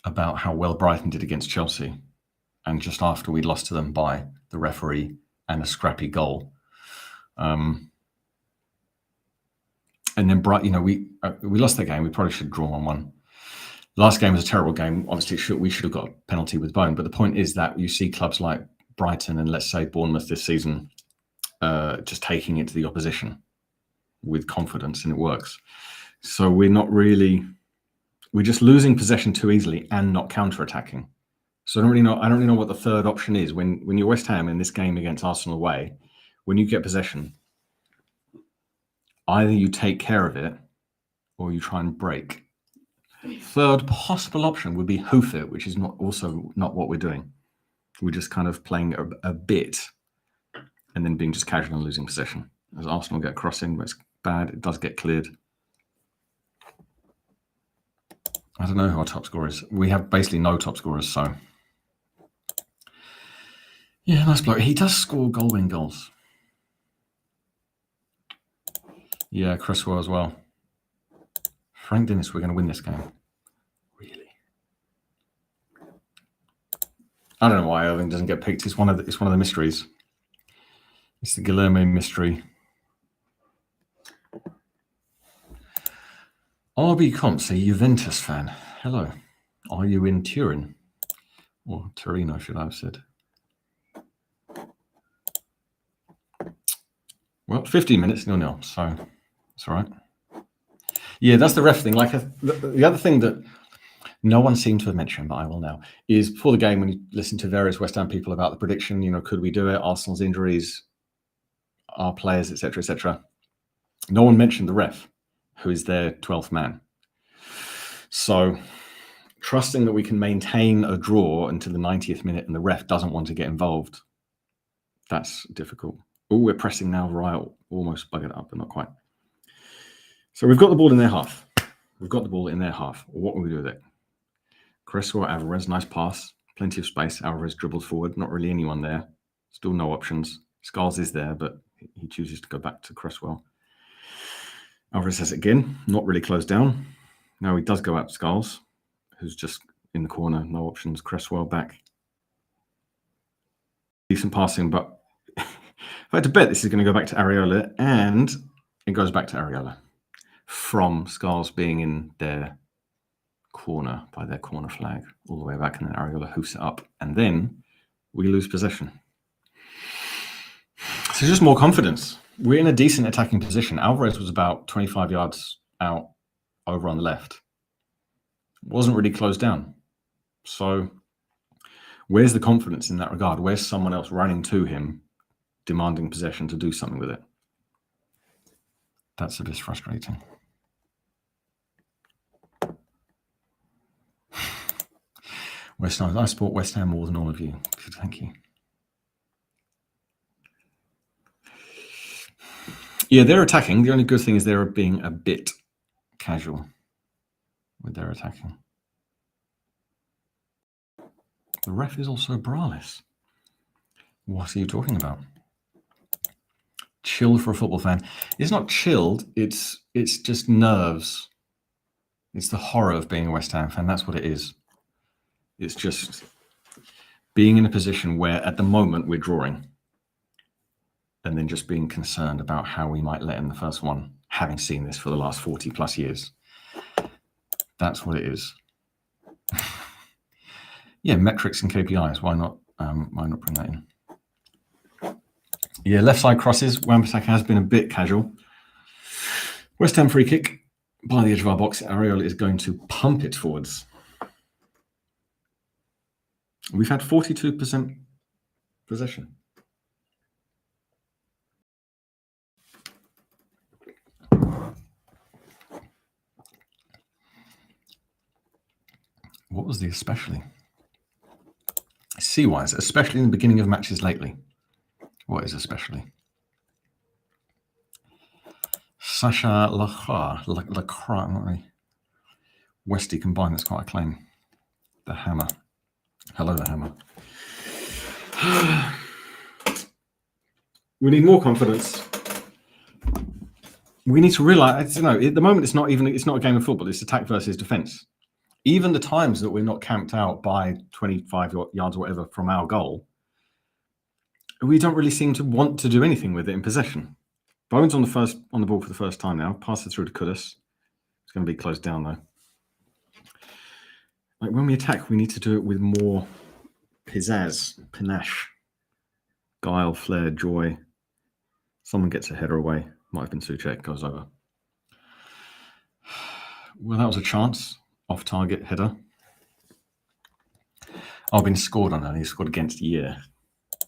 about how well Brighton did against Chelsea, and just after we'd lost to them by the referee and a scrappy goal. And then we lost that game. We probably should draw 1-1. Last game was a terrible game. Obviously, we should have got a penalty with Bone. But the point is that you see clubs like Brighton and let's say Bournemouth this season just taking it to the opposition with confidence, and it works. So we're just losing possession too easily and not counter-attacking. So I don't really know what the third option is. When you're West Ham in this game against Arsenal away, when you get possession, either you take care of it or you try and break. Third possible option would be hoof it, which is not what we're doing. We're just kind of playing a bit and then being just casual and losing possession. As Arsenal get crossing, but it's bad. It does get cleared. I don't know who our top scorer is. We have basically no top scorers, so yeah, nice bloke. He does score goal-winning goals. Yeah, Cresswell as well. Frank Dennis, we're going to win this game. Really? I don't know why Irving doesn't get picked. It's one of the mysteries. It's the Guilherme mystery. RB Comps, a Juventus fan. Hello. Are you in Turin? Or Torino, should I have said. Well, 15 minutes, 0-0, so it's all right. Yeah, that's the ref thing. Like the other thing that no one seemed to have mentioned, but I will now, is before the game when you listen to various West Ham people about the prediction, could we do it? Arsenal's injuries, our players, etc., etc. No one mentioned the ref, who is their 12th man. So trusting that we can maintain a draw until the 90th minute and the ref doesn't want to get involved, that's difficult. Oh, we're pressing now. Right, almost buggered up, but not quite. So we've got the ball in their half. What will we do with it? Cresswell, Alvarez, nice pass. Plenty of space. Alvarez dribbles forward. Not really anyone there. Still no options. Scarles is there, but he chooses to go back to Cresswell. Alvarez has it again, not really closed down. Now he does go out to Scarles, who's just in the corner, no options. Cresswell back. Decent passing, but if I had to bet, this is going to go back to Areola, and it goes back to Areola from Scarles being in their corner by their corner flag all the way back, and then Areola hoofs it up, and then we lose possession. So just more confidence. We're in a decent attacking position. Alvarez was about 25 yards out over on the left. Wasn't really closed down. So where's the confidence in that regard? Where's someone else running to him, demanding possession to do something with it? That's a bit frustrating. West Ham. I support West Ham more than all of you. Thank you. Yeah, they're attacking. The only good thing is they're being a bit casual with their attacking. The ref is also braless. What are you talking about? Chilled for a football fan. It's not chilled. It's just nerves. It's the horror of being a West Ham fan. That's what it is. It's just being in a position where at the moment we're drawing, and then just being concerned about how we might let in the first one, having seen this for the last 40 plus years. That's what it is. Yeah, metrics and KPIs. Why not bring that in? Yeah, left side crosses. Wan-Bissaka has been a bit casual. West Ham free kick by the edge of our box. Areola is going to pump it forwards. We've had 42% possession. What was the especially? C-wise, especially in the beginning of matches lately. What is especially? Sacha Lacroix, not really. Westy combined, that's quite a claim. The Hammer. Hello, the Hammer. We need more confidence. We need to realize, at the moment it's not a game of football, it's attack versus defense. Even the times that we're not camped out by 25 yards or whatever from our goal, we don't really seem to want to do anything with it in possession. Bowen's on the ball for the first time now. Pass it through to Kudus. It's going to be closed down though. Like when we attack, we need to do it with more pizzazz, panache, guile, flair, joy. Someone gets a header away. Might have been Souček, goes over. Well, that was a chance. Off target header. Oh, been scored on that. He scored against Year.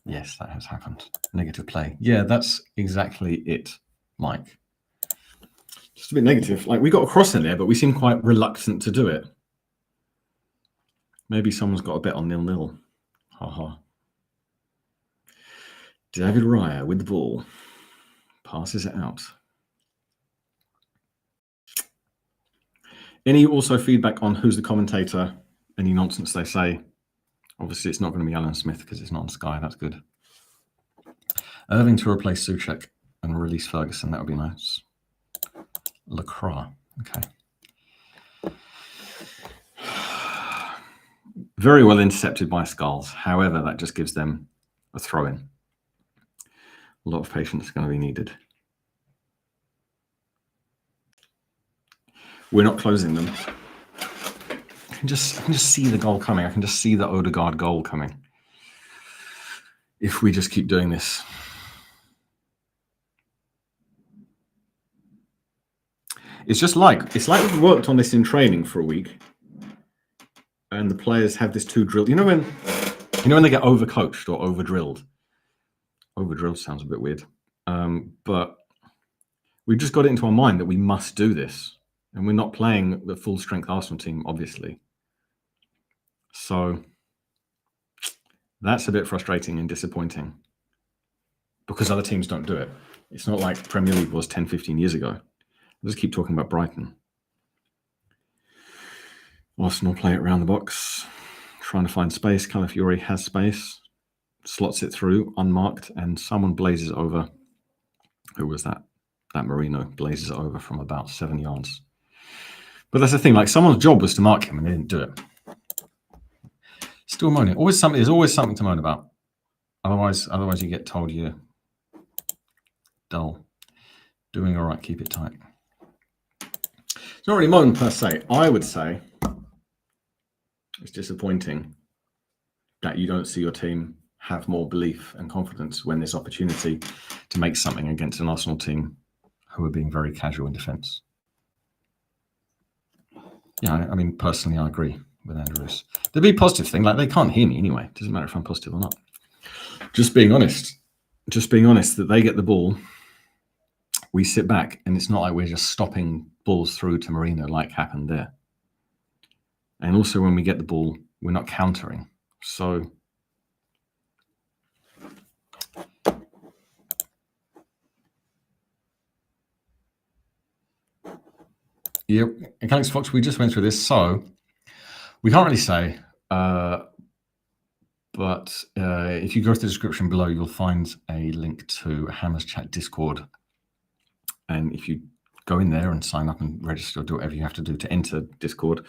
Yes, that has happened. Negative play. Yeah, that's exactly it, Mike. Just a bit negative. Like we got a cross in there, but we seem quite reluctant to do it. Maybe someone's got a bet on 0-0. Ha. David Raya with the ball. Passes it out. Any also feedback on who's the commentator? Any nonsense they say? Obviously, it's not going to be Alan Smith because it's not on Sky. That's good. Irving to replace Souček and release Ferguson. That would be nice. Lacroix. Okay. Very well intercepted by Scarles. However, that just gives them a throw-in. A lot of patience is going to be needed. We're not closing them. I can just see the goal coming. I can just see the Odegaard goal coming. If we just keep doing this. It's like we've worked on this in training for a week, and the players have this too drilled. You know when they get overcoached or overdrilled. Overdrilled sounds a bit weird, but we've just got it into our mind that we must do this. And we're not playing the full strength Arsenal team, obviously. So that's a bit frustrating and disappointing because other teams don't do it. It's not like Premier League was 10, 15 years ago. I'll just keep talking about Brighton. Arsenal play it around the box, trying to find space. Calafiori has space. slots it through unmarked, and someone blazes over. Who was that? That Marino blazes it over from about 7 yards. But that's the thing, like someone's job was to mark him and they didn't do it. Still moaning. There's always something to moan about. Otherwise you get told you're dull. Doing all right, keep it tight. It's not really moan per se. I would say it's disappointing that you don't see your team have more belief and confidence when there's opportunity to make something against an Arsenal team who are being very casual in defence. Yeah, I mean, personally, I agree with Andrews. The big positive thing, like they can't hear me anyway. It doesn't matter if I'm positive or not. Just being honest that they get the ball, we sit back, and it's not like we're just stopping balls through to Marino like happened there. And also when we get the ball, we're not countering. So yeah, Alex Fox, we just went through this, so we can't really say, but if you go to the description below, you'll find a link to Hammers Chat Discord, and if you go in there and sign up and register or do whatever you have to do to enter Discord,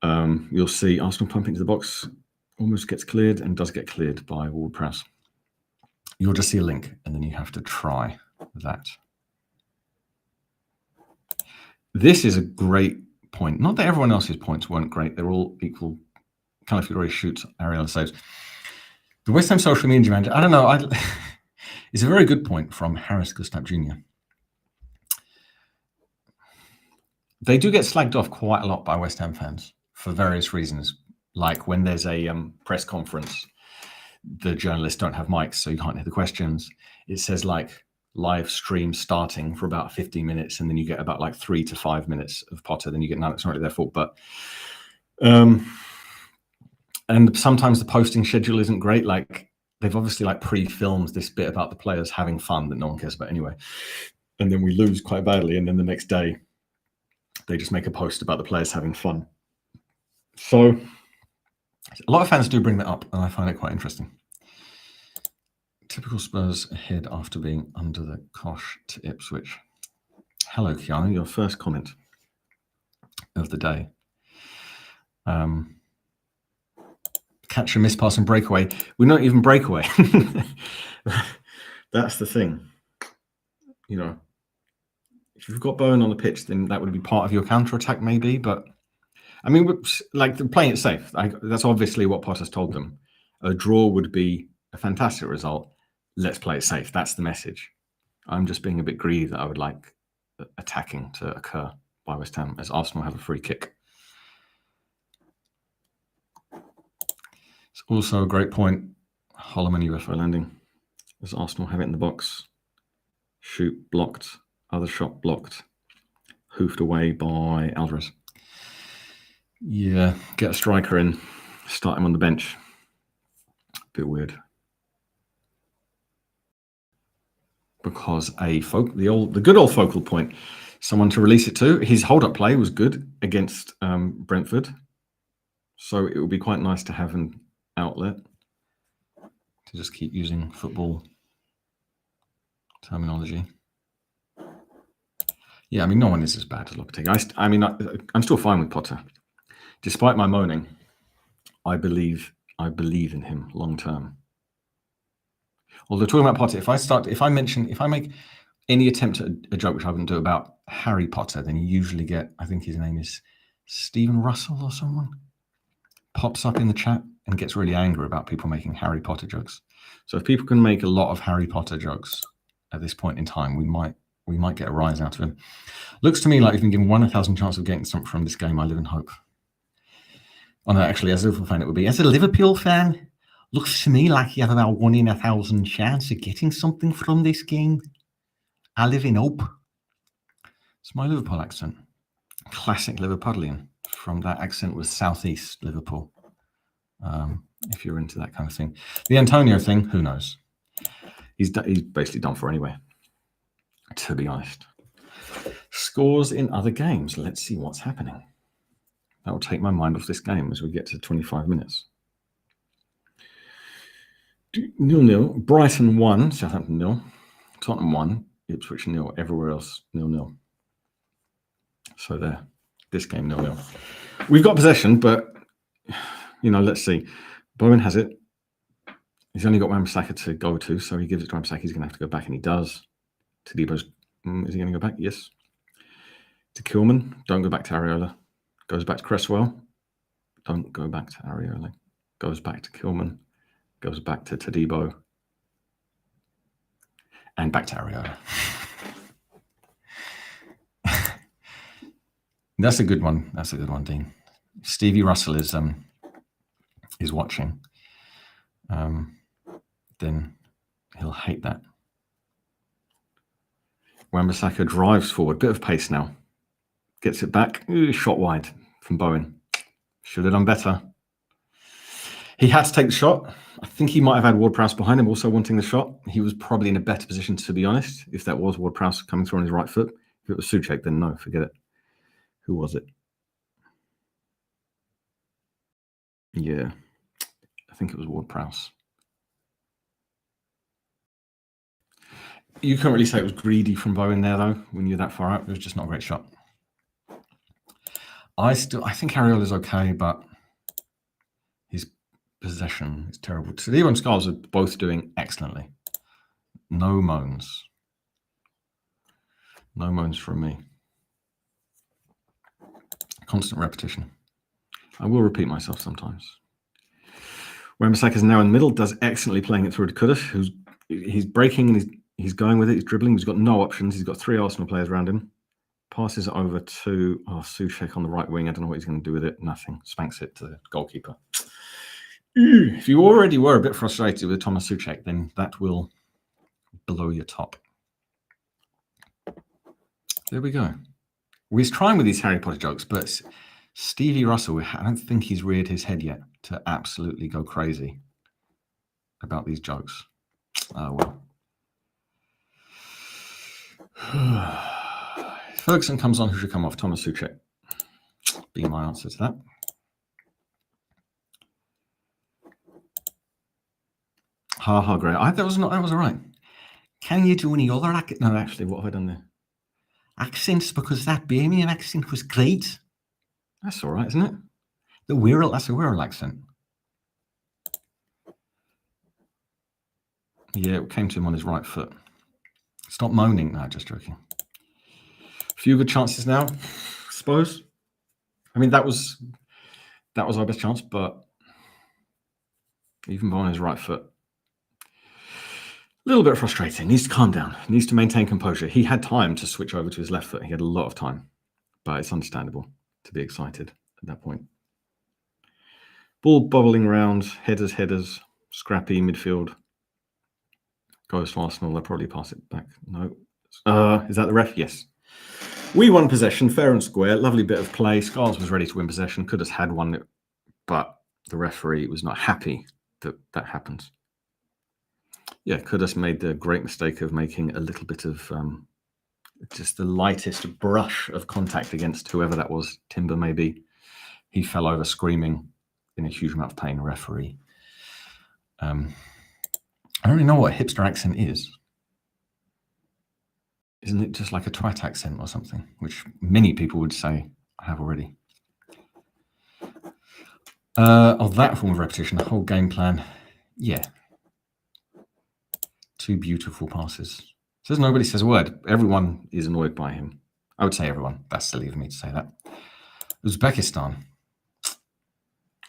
you'll see Arsenal pump into the box, almost gets cleared and does get cleared by Ward-Prowse. You'll just see a link, and then you have to try that. This is a great point. Not that everyone else's points weren't great. They're all equal. Calafiore shoots, Ariella saves. The West Ham social media manager, I don't know. It's a very good point from Harris Gustav Jr. They do get slagged off quite a lot by West Ham fans for various reasons. Like when there's a press conference, the journalists don't have mics, so you can't hear the questions. It says like live stream starting for about 15 minutes, and then you get about like 3 to 5 minutes of Potter, then you get none. It's not really their fault, but and sometimes the posting schedule isn't great. Like they've obviously like pre-filmed this bit about the players having fun that no one cares about anyway, and then we lose quite badly, and then the next day they just make a post about the players having fun. So a lot of fans do bring that up, and I find it quite interesting. Typical Spurs ahead after being under the cosh to Ipswich. Hello, Keanu, your first comment of the day. Catch a miss pass and breakaway. We're not even breakaway. That's the thing. You know, if you've got Bowen on the pitch, then that would be part of your counter-attack maybe, but I mean, like playing it safe. That's obviously what Potter's told them. A draw would be a fantastic result. Let's play it safe. That's the message. I'm just being a bit greedy that I would like attacking to occur by West Ham as Arsenal have a free kick. It's also a great point. Holloman UFO landing. As Arsenal have it in the box. Shoot blocked. Other shot blocked. Hoofed away by Alvarez. Yeah, get a striker in. Start him on the bench. Bit weird. Because the good old focal point, someone to release it to. His hold-up play was good against Brentford. So it would be quite nice to have an outlet to just keep using football terminology. Yeah, I mean, no one is as bad as Lopetegui. I'm still fine with Potter. Despite my moaning, I believe in him long term. Although talking about Potter, if I make any attempt at a joke, which I wouldn't do, about Harry Potter, then you usually get, I think his name is Stephen Russell or someone, pops up in the chat and gets really angry about people making Harry Potter jokes. So if people can make a lot of Harry Potter jokes at this point in time, we might get a rise out of him. Looks to me like we've been given 1 in 1,000 chance of getting something from this game. I live in hope. Oh no, actually, as a Liverpool fan, it would be. As a Liverpool fan, looks to me like you have about 1 in 1,000 chance of getting something from this game. I live in hope. It's my Liverpool accent. Classic Liverpudlian. From that accent was Southeast Liverpool. If you're into that kind of thing. The Antonio thing, who knows? He's basically done for anyway, to be honest. Scores in other games. Let's see what's happening. That will take my mind off this game as we get to 25 minutes. 0-0. Brighton 1, Southampton 0. Tottenham 1, Ipswich 0. Everywhere else 0-0. So there, this game 0-0. We've got possession, but let's see. Bowen has it. He's only got Wan-Bissaka to go to, so he gives it to Wan-Bissaka. He's going to have to go back, and he does. Tadebo's, is he going to go back? Yes. To Kilman. Don't go back to Areola. Goes back to Cresswell. Don't go back to Areola. Goes back to Kilman. Goes back to Tadebo. And back to Areola. That's a good one. That's a good one, Dean. Stevie Russell is watching. Then he'll hate that. Wan-Bissaka drives forward. Bit of pace now. Gets it back. Ooh, shot wide from Bowen. Should have done better. He had to take the shot. I think he might have had Ward-Prowse behind him also wanting the shot. He was probably in a better position, to be honest, if that was Ward-Prowse coming through on his right foot. If it was Souček, then no, forget it. Who was it? Yeah, I think it was Ward-Prowse. You can't really say it was greedy from Bowen there, though, when you're that far out. It was just not a great shot. I think Areola's okay, but his possession is terrible. Tadebo and Scarles are both doing excellently. No moans. No moans from me. Constant repetition. I will repeat myself sometimes. Wan-Bissaka is now in the middle, does excellently playing it through to Kudus, he's breaking and he's going with it, he's dribbling, he's got no options, he's got 3 Arsenal players around him. Passes it over to Souček on the right wing. I don't know what he's going to do with it. Nothing. Spanks it to the goalkeeper. If you already were a bit frustrated with Thomas Souček, then that will blow your top. There we go. We're trying with these Harry Potter jokes, but Stevie Russell, I don't think he's reared his head yet to absolutely go crazy about these jokes. Oh, well. Ferguson comes on, who should come off? Thomas Souček. Be my answer to that. Ha, great. That was all right. Can you do any other accent? No, actually, what have I done there? Accents, because that Birmingham accent was great. That's all right, isn't it? That's a Wirral accent. Yeah, it came to him on his right foot. Stop moaning. No, just joking. A few good chances now, I suppose. I mean, that was our best chance, but even on his right foot. A little bit frustrating. Needs to calm down. Needs to maintain composure. He had time to switch over to his left foot. He had a lot of time, but it's understandable to be excited at that point. Ball bobbling around, headers, scrappy midfield. Goes to Arsenal. They'll probably pass it back. No. Is that the ref? Yes. We won possession, fair and square. Lovely bit of play. Scarles was ready to win possession. Could have had one, but the referee was not happy that happened. Yeah, Kudus made the great mistake of making a little bit of just the lightest brush of contact against whoever that was, Timber maybe. He fell over screaming in a huge amount of pain. Referee. I don't really know what a hipster accent is. Isn't it just like a twat accent or something, which many people would say I have already? That form of repetition, the whole game plan. Yeah. 2 beautiful passes. Says nobody says a word. Everyone is annoyed by him. I would say everyone. That's silly of me to say that. Uzbekistan. I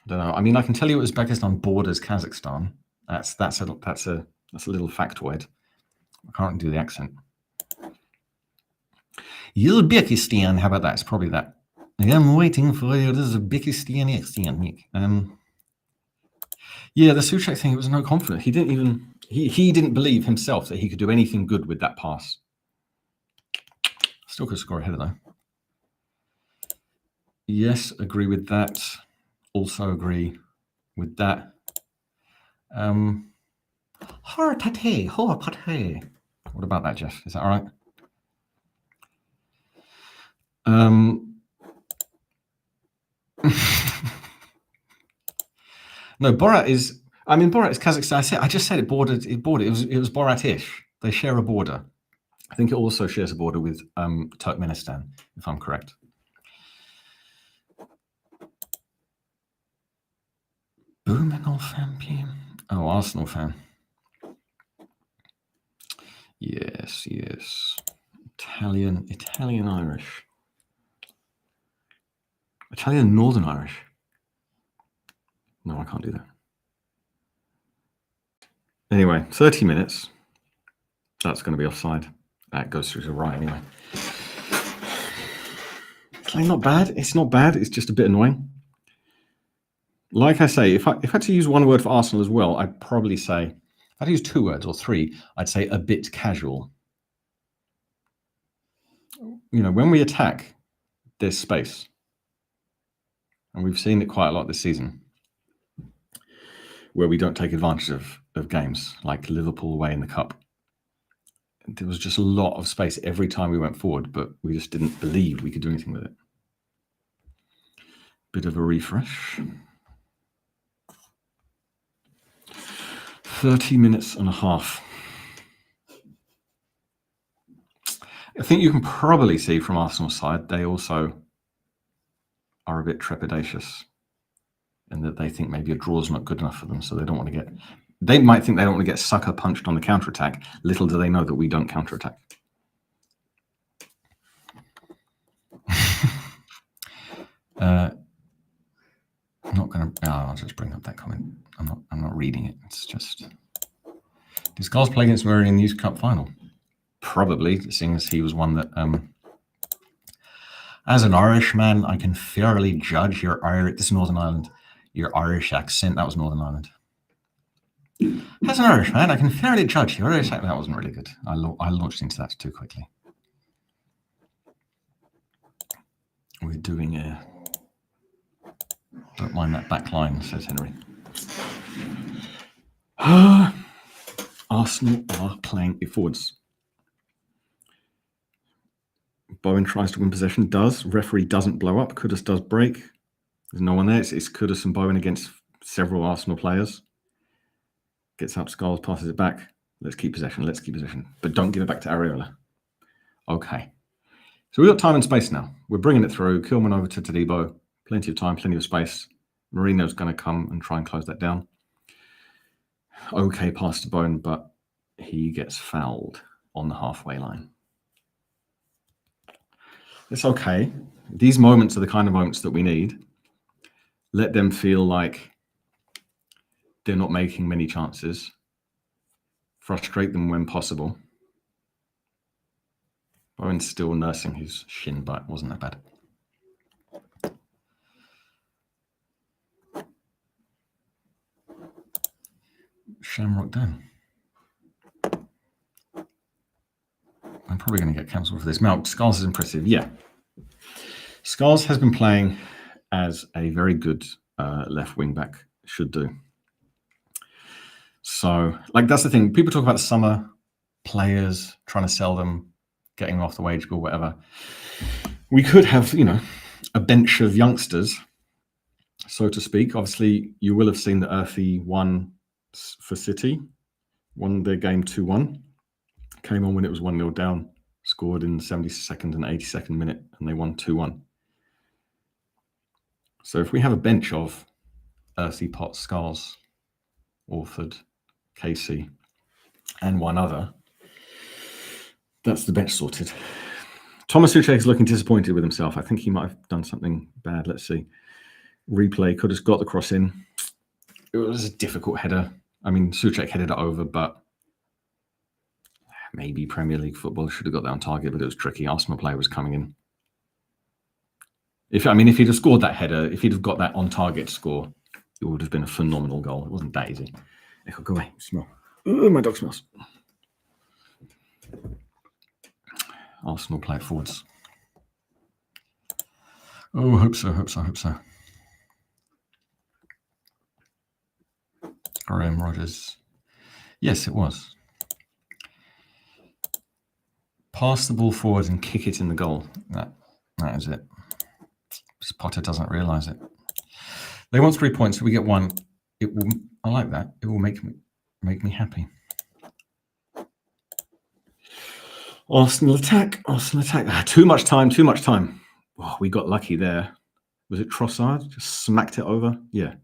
don't know. I mean, I can tell you Uzbekistan borders Kazakhstan. That's a little factoid. I can't do the accent. Uzbekistan. How about that? It's probably that. I'm waiting for your Uzbekistan accent. Yeah, the Souček thing, it was no confidence. He didn't believe himself that he could do anything good with that pass. Still could score a header though. Yes, agree with that. Also agree with that. What about that, Jeff? Is that all right? No, Borat is... I mean, Borat is Kazakhstan. I just said it bordered. It was Borat-ish. They share a border. I think it also shares a border with Turkmenistan, if I'm correct. Birmingham fan PM. Oh, Arsenal fan. Yes. Italian Irish. Italian Northern Irish. No, I can't do that. Anyway, 30 minutes. That's going to be offside. That goes through to right anyway. It's like not bad. It's not bad. It's just a bit annoying. Like I say, if I had to use one word for Arsenal as well, I'd probably say, if I had to use 2 words or 3, I'd say a bit casual. You know, when we attack, there's space. And we've seen it quite a lot this season, where we don't take advantage of games, like Liverpool away in the Cup. There was just a lot of space every time we went forward, but we just didn't believe we could do anything with it. Bit of a refresh. 30 minutes and a half. I think you can probably see from Arsenal's side, they also are a bit trepidatious in that they think maybe a draw's not good enough for them. So they don't want to get, they might think they don't want to get sucker punched on the counter-attack. Little do they know that we don't counter-attack. I'm not going to, I'll just bring up that comment. I'm not reading it. It's just, does Skulls play against Murray in the Youth Cup final? Probably, seeing as he was one that, as an Irishman, I can fairly judge your Irish, this is Northern Ireland, your Irish accent. That was Northern Ireland. As an Irishman, I can fairly judge your Irish accent. That wasn't really good. I launched into that too quickly. We're doing a, don't mind that back line, says Henry. Arsenal are playing it forwards. Bowen tries to win possession, does. Referee doesn't blow up. Kudus does break. There's no one there. It's Kudus and Bowen against several Arsenal players. Gets up, Skulls, passes it back. Let's keep possession. But don't give it back to Areola. Okay. So we've got time and space now. We're bringing it through. Kilman over to Tadibo. Plenty of time, plenty of space. Marino's going to come and try and close that down. Okay, pass to Bowen, but he gets fouled on the halfway line. It's okay. These moments are the kind of moments that we need. Let them feel like they're not making many chances. Frustrate them when possible. Bowen's still nursing his shin, but it wasn't that bad. Shamrock down. I'm probably going to get cancelled for this. Now, Skulls is impressive. Yeah. Skulls has been playing as a very good left wing back should do. So, like, that's the thing. People talk about summer players, trying to sell them, getting off the wage bill, whatever. We could have, you know, a bench of youngsters, so to speak. Obviously, you will have seen that Earthy won for City, won their game 2-1. Came on when it was 1-0 down, scored in the 72nd and 82nd minute, and they won 2-1. So if we have a bench of Earthy, Potts, Skulls, Orford, Casey, and one other, that's the bench sorted. Thomas Souček is looking disappointed with himself. I think he might have done something bad. Let's see. Replay, could have got the cross in. It was a difficult header. I mean, Souček headed it over, but maybe Premier League football should have got that on target, but it was tricky. Arsenal player was coming in. If he'd have scored that header, if he'd have got that on target score, it would have been a phenomenal goal. It wasn't that easy. Echo, go away. Smell. Oh, my dog smells. Arsenal play it forwards. Oh, hope so. Graham Rodgers. Yes, it was. Pass the ball forward and kick it in the goal. That is it. Potter doesn't realise it. They want 3 points, so we get 1. It will. I like that. It will make me happy. Arsenal attack. Too much time. Oh, we got lucky there. Was it Trossard? Just smacked it over. Yeah.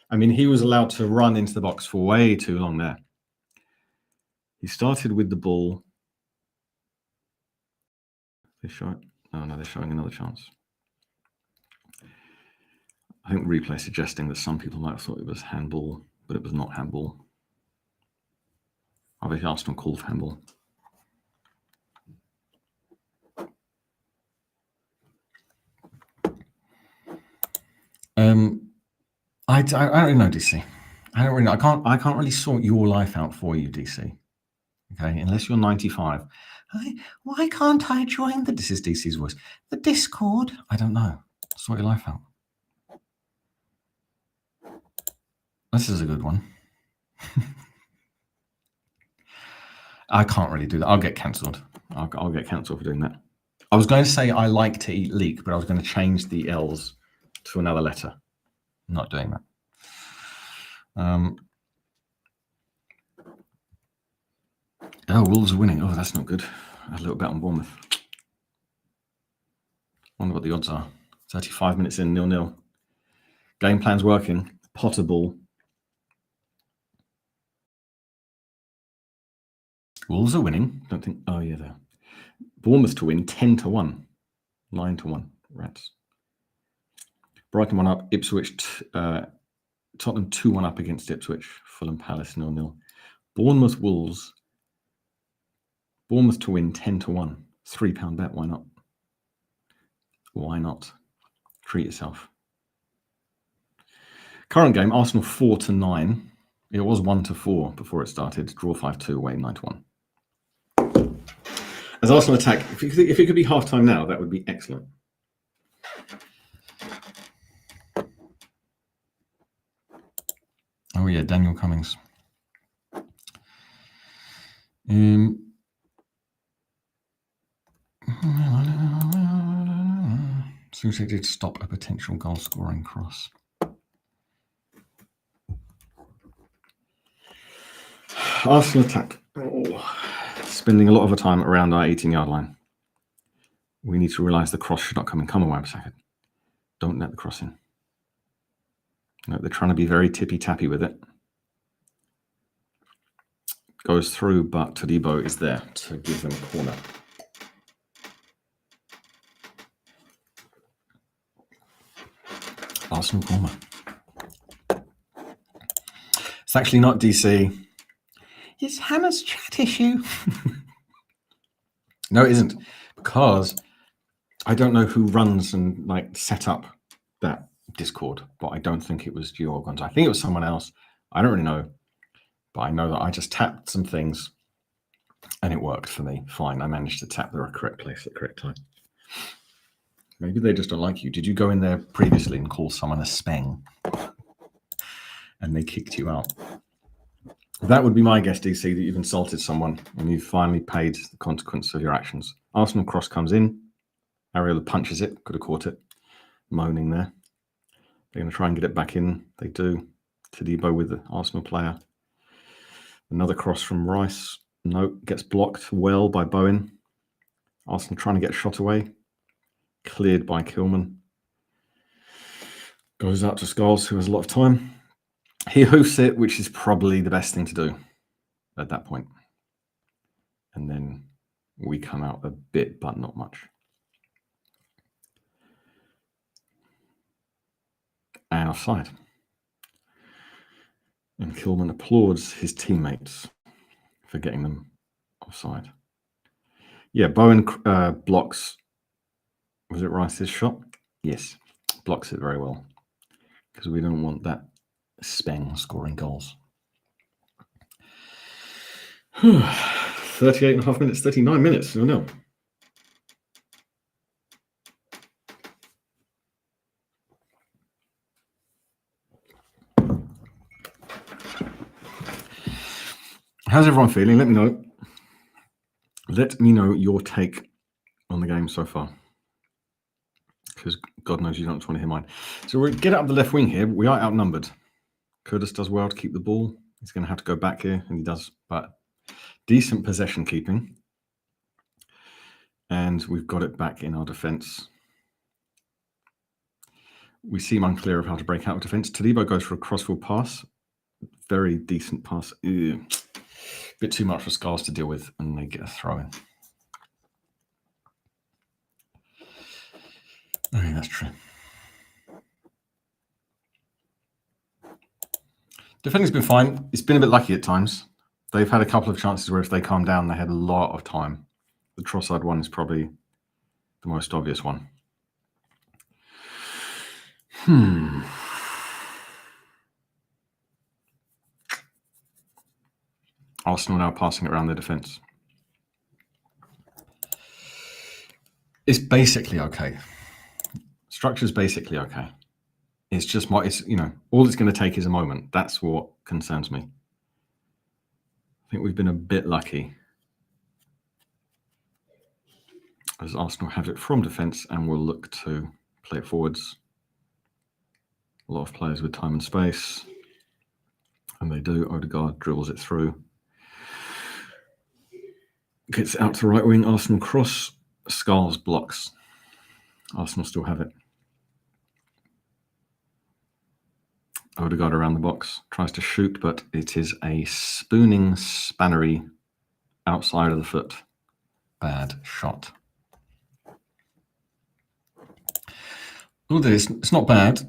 I mean, he was allowed to run into the box for way too long there. He started with the ball. They show it. Oh no, they're showing another chance. I think replay suggesting that some people might have thought it was handball, but it was not handball. Obviously, Arsenal called for handball. I don't really know, DC. I can't really sort your life out for you, DC. Okay, unless you're 95. Why can't I join the? This is DC's voice. The Discord. I don't know. Sort your life out. This is a good one. I can't really do that. I'll get cancelled. I'll get cancelled for doing that. I was going to say I like to eat leek, but I was going to change the L's to another letter. I'm not doing that. Oh, Wolves are winning. Oh, that's not good. I had a little bet on Bournemouth. Wonder what the odds are. 35 minutes in, 0-0. Game plan's working. Potter ball. Wolves are winning. Don't think. Oh, yeah, they're. Bournemouth to win 10-1. 9-1. Rats. Brighton 1 up. Ipswich. Tottenham 2-1 up against Ipswich. Fulham Palace 0-0. Bournemouth Wolves. Bournemouth to win 10-1. £3 bet. Why not? Why not? Treat yourself. Current game, Arsenal 4-9. It was 1-4 before it started. Draw 5-2, away 9-1. As Arsenal attack, if it could be half-time now, that would be excellent. Oh yeah, Daniel Cummings. Seems they did stop a potential goal-scoring cross. Arsenal attack. Spending a lot of our time around our 18-yard line. We need to realise the cross should not come in. Come on, Wabsakit. Don't let the cross in. No, they're trying to be very tippy-tappy with it. Goes through, but Todibo is there to give them a corner. Arsenal corner. It's actually not DC. It's Hammers Chat issue. No, it isn't. Because I don't know who runs and set up that Discord, but I don't think it was Georgons. I think it was someone else. I don't really know. But I know that I just tapped some things and it worked for me. Fine. I managed to tap the correct place at the correct time. Maybe they just don't like you. Did you go in there previously and call someone a speng? And they kicked you out? That would be my guess, DC, that you've insulted someone and you've finally paid the consequence of your actions. Arsenal cross comes in. Areola punches it. Could have caught it. Moaning there. They're going to try and get it back in. They do. Todibo with the Arsenal player. Another cross from Rice. No, gets blocked well by Bowen. Arsenal trying to get a shot away. Cleared by Kilman. Goes out to Scholes, who has a lot of time. He hoofs it, which is probably the best thing to do at that point. And then we come out a bit, but not much. And offside. And Kilman applauds his teammates for getting them offside. Yeah, Bowen blocks. Was it Rice's shot? Yes, blocks it very well. Because we don't want that speng scoring goals. 38.5 minutes, 39 minutes. Oh no. How's everyone feeling? Let me know. Let me know your take on the game so far. Because God knows you don't want to hear mine. So we get out of the left wing here. We are outnumbered. Kudus does well to keep the ball. He's going to have to go back here, and he does. But decent possession keeping. And we've got it back in our defence. We seem unclear of how to break out of defence. Todibo goes for a crossfield pass. Very decent pass. Ew. Bit too much for Scarles to deal with, and they get a throw in. Okay, that's true. Defending's been fine. It's been a bit lucky at times. They've had a couple of chances where if they calm down, they had a lot of time. The Trossard one is probably the most obvious one. Arsenal now passing it around their defence. It's basically okay. Structure's basically okay. It's just what it's, all it's going to take is a moment. That's what concerns me. I think we've been a bit lucky as Arsenal have it from defence and will look to play it forwards. A lot of players with time and space, and they do. Odegaard dribbles it through. Gets out to right wing. Arsenal cross. Scarles blocks. Arsenal still have it. Odegaard around the box. Tries to shoot, but it is a spooning, spannery outside of the foot. Bad shot. All this, it's not bad.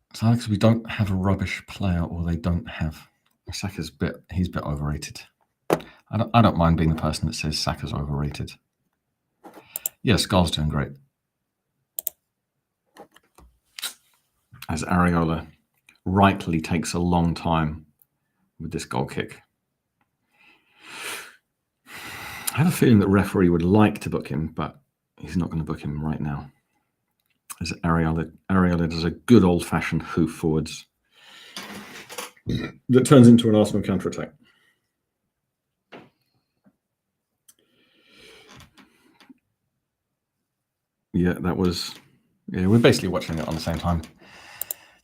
It's because we don't have a rubbish player, or they don't have. Saka's he's a bit overrated. I don't mind being the person that says Saka's overrated. Yeah, Scarles doing great. As Areola rightly takes a long time with this goal kick. I have a feeling that referee would like to book him, but he's not going to book him right now. As Areola does a good old-fashioned hoof forwards that turns into an Arsenal counter-attack. Yeah, we're basically watching it on the same time.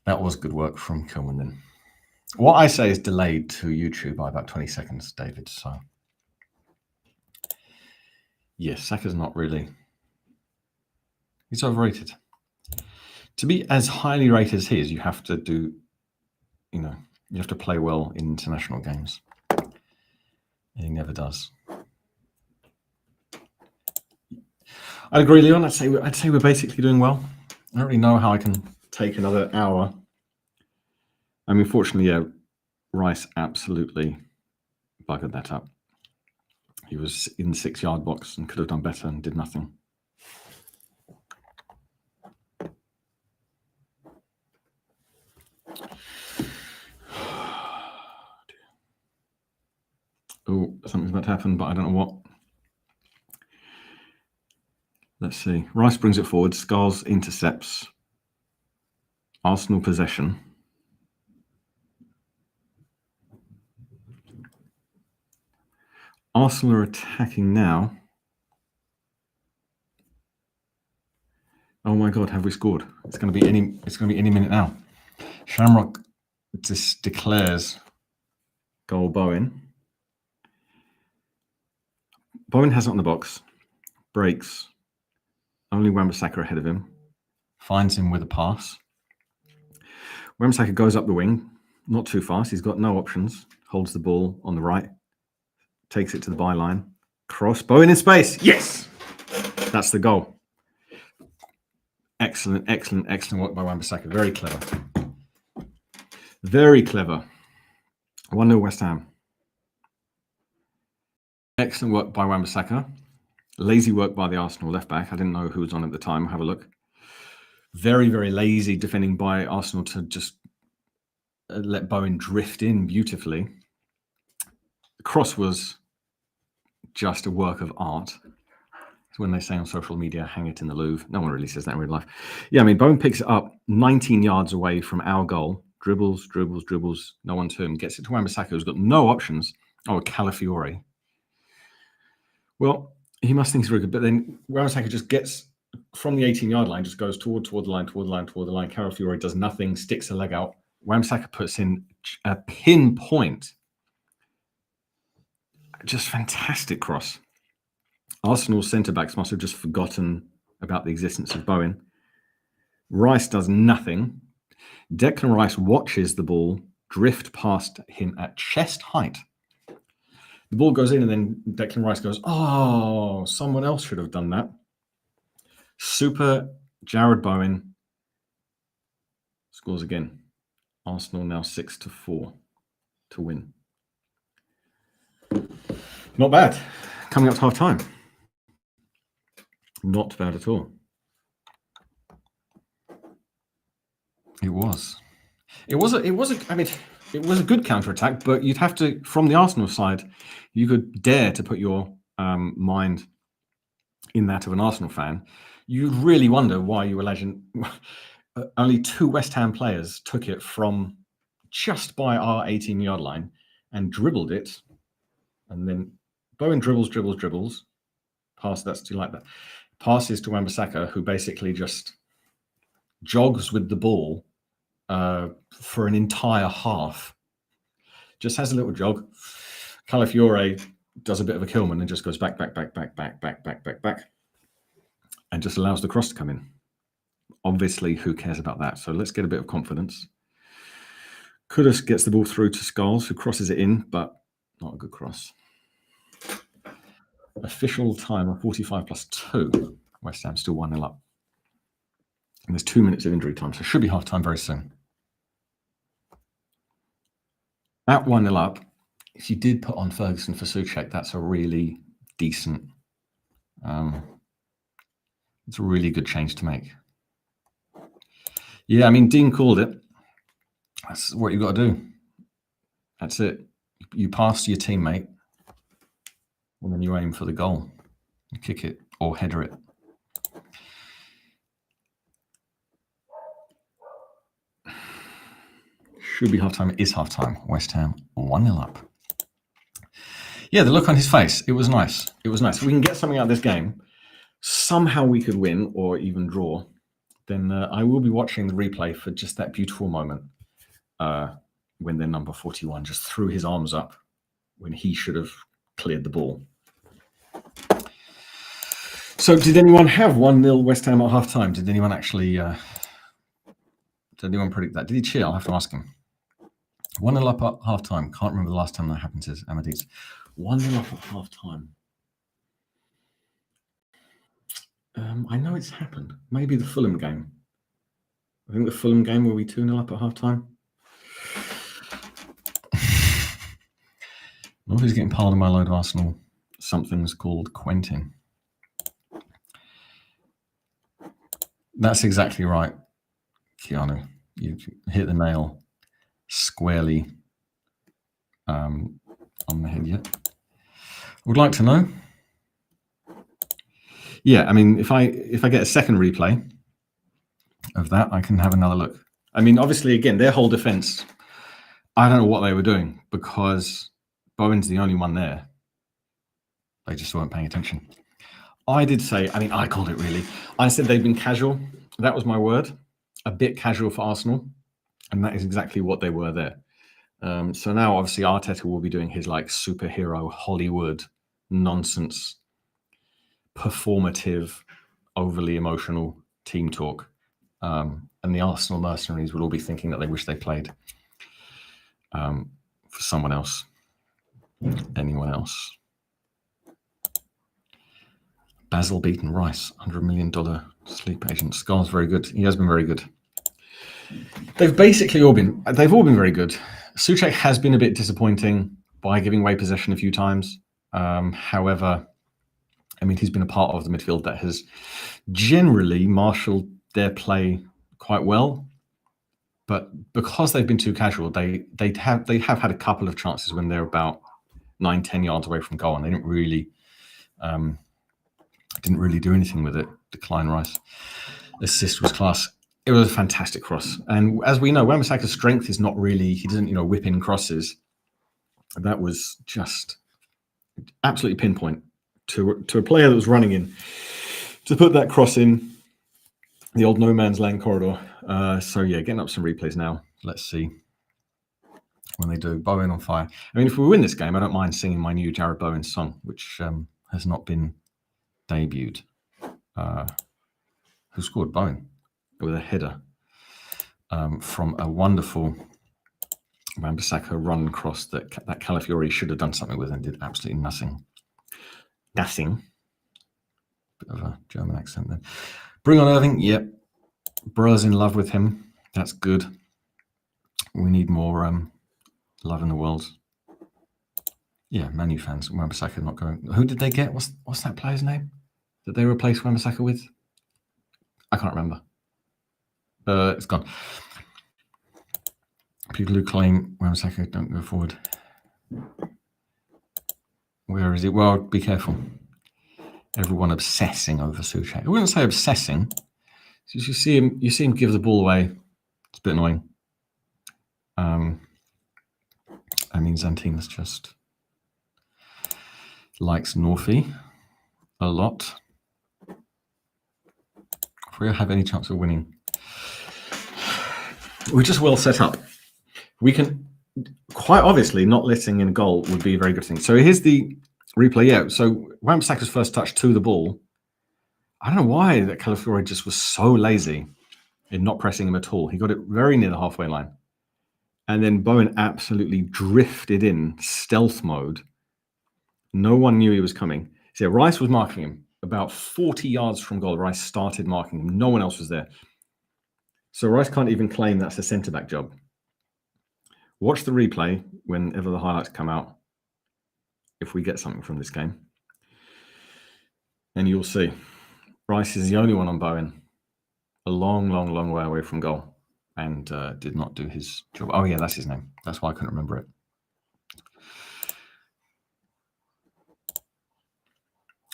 That was good work from Kilman then. What I say is delayed to YouTube by about 20 seconds, David. So, yes, Saka's not really. He's overrated. To be as highly rated as he is, you have to do, you have to play well in international games. And he never does. I agree, Leon. I'd say we're basically doing well. I don't really know how I can take another hour. I mean, fortunately, yeah, Rice absolutely buggered that up. He was in the 6-yard box and could have done better and did nothing. Oh, something's about to happen, but I don't know what. Let's see. Rice brings it forward. Scarles intercepts. Arsenal possession. Arsenal are attacking now. Oh my God, have we scored? It's going to be any minute now. Shamrock just declares goal Bowen. Bowen has it on the box. Breaks. Only Wan-Bissaka ahead of him. Finds him with a pass. Wan-Bissaka goes up the wing. Not too fast. He's got no options. Holds the ball on the right. Takes it to the byline. Cross. Bowen in space. Yes! That's the goal. Excellent work by Wan-Bissaka. Very clever. Very clever. 1-0 West Ham. Excellent work by Wan-Bissaka. Lazy work by the Arsenal left-back. I didn't know who was on at the time. Have a look. Very, very lazy defending by Arsenal to just let Bowen drift in beautifully. The cross was just a work of art. It's when they say on social media, hang it in the Louvre. No one really says that in real life. Yeah, I mean, Bowen picks it up 19 yards away from our goal. Dribbles. No one to him. Gets it to Wan-Bissaka, who's got no options. Oh, Calafiore. Well, he must think he's very good. But then Wan-Bissaka just gets from the 18-yard line, just goes toward the line. Calafiore does nothing, sticks a leg out. Wan-Bissaka puts in a pinpoint, just fantastic cross. Arsenal centre-backs must have just forgotten about the existence of Bowen. Rice does nothing. Declan Rice watches the ball drift past him at chest height. The ball goes in and then Declan Rice goes, oh, someone else should have done that. Super Jared Bowen scores again. Arsenal now 6-4 to win. Not bad. Coming up to half time. Not bad at all. It was a good counter-attack, but you'd have to, from the Arsenal side, you could dare to put your mind in that of an Arsenal fan. You'd really wonder why you imagine only 2 West Ham players took it from just by our 18-yard line and dribbled it. And then Bowen dribbles. Pass, that's too like that. Passes to Wan-Bissaka, who basically just jogs with the ball for an entire half. Just has a little jog. Calafiore does a bit of a Kilman and just goes back, and just allows the cross to come in. Obviously, who cares about that? So let's get a bit of confidence. Kudus gets the ball through to Scholes, who crosses it in, but not a good cross. Official time of 45+2. West Ham still 1-0 up. And there's 2 minutes of injury time, so it should be half time very soon. At 1-0 up, if you did put on Ferguson for Souček, that's a really decent, it's a really good change to make. Yeah, I mean, Dean called it. That's what you've got to do. That's it. You pass to your teammate, and then you aim for the goal. You kick it or header it. Should be half time. It is half time. West Ham 1-0 up. Yeah, the look on his face. It was nice. It was nice. If we can get something out of this game, somehow we could win or even draw, then I will be watching the replay for just that beautiful moment when their number 41 just threw his arms up when he should have cleared the ball. So did anyone have 1-0 West Ham at half time? Did anyone actually, did anyone predict that? Did he cheer? I'll have to ask him. 1-0 up at half time. Can't remember the last time that happened, says Amadis. 1-0 up at half time. I know it's happened. Maybe the Fulham game. I think the Fulham game were we 2-0 up at half time. Nobody's getting piled in my load of Arsenal. Something's called Quentin. That's exactly right, Keanu. You hit the nail squarely on the head yet. Would like to know. Yeah, I mean, if I get a second replay of that, I can have another look. I mean, obviously, again, their whole defense, I don't know what they were doing because Bowen's the only one there. They just weren't paying attention. I did say, I mean, I called it really. I said they've been casual. That was my word. A bit casual for Arsenal. And that is exactly what they were there. So now, obviously, Arteta will be doing his like superhero Hollywood nonsense, performative, overly emotional team talk. And the Arsenal mercenaries will all be thinking that they wish they played for someone else, anyone else. Basil Beaton Rice, $100 million sleep agent. Scar's very good. He has been very good. They've all been very good. Souček has been a bit disappointing by giving away possession a few times. However, I mean, he's been a part of the midfield that has generally marshaled their play quite well. But because they've been too casual, they have had a couple of chances when they're about 9-10 yards away from goal, and they didn't really do anything with it. Declan Rice assist was class. It was a fantastic cross, and as we know, Wan-Bissaka's strength is not really, he doesn't whip in crosses. That was just absolutely pinpoint to a player that was running in to put that cross in the old no man's land corridor. So yeah, getting up some replays now. let's see when they do. Bowen on fire. I mean, if we win this game, I don't mind singing my new Jared Bowen song, which has not been debuted. Who scored? Bowen with a header from a wonderful Wan-Bissaka run across that Calafiori should have done something with and did absolutely nothing. Nothing. Bit of a German accent then. Bring on Irving. Yep. Br's in love with him. That's good. We need more love in the world. Yeah, Man U fans. Wan-Bissaka not going. Who did they get? What's that player's name that they replaced Wan-Bissaka with? I can't remember. It's gone. People who claim Wan-Bissaka don't go forward. Where is it? Well, be careful. Everyone obsessing over Souček. I wouldn't say obsessing. You see him give the ball away. It's a bit annoying. I mean, Zantinas just likes Northey a lot. If we have any chance of winning, we're just well set up. We can, quite obviously, not letting in a goal would be a very good thing. So here's the replay. Yeah, so Wan-Bissaka's first touch to the ball. I don't know why that Calafiori just was so lazy in not pressing him at all. He got it very near the halfway line. And then Bowen absolutely drifted in, stealth mode. No one knew he was coming. So Rice was marking him. About 40 yards from goal, Rice started marking him. No one else was there. So Rice can't even claim that's a centre-back job. Watch the replay whenever the highlights come out, if we get something from this game. And you'll see. Rice is the only one on Bowen. A long, long, long way away from goal. And did not do his job. Oh, yeah, that's his name. That's why I couldn't remember it.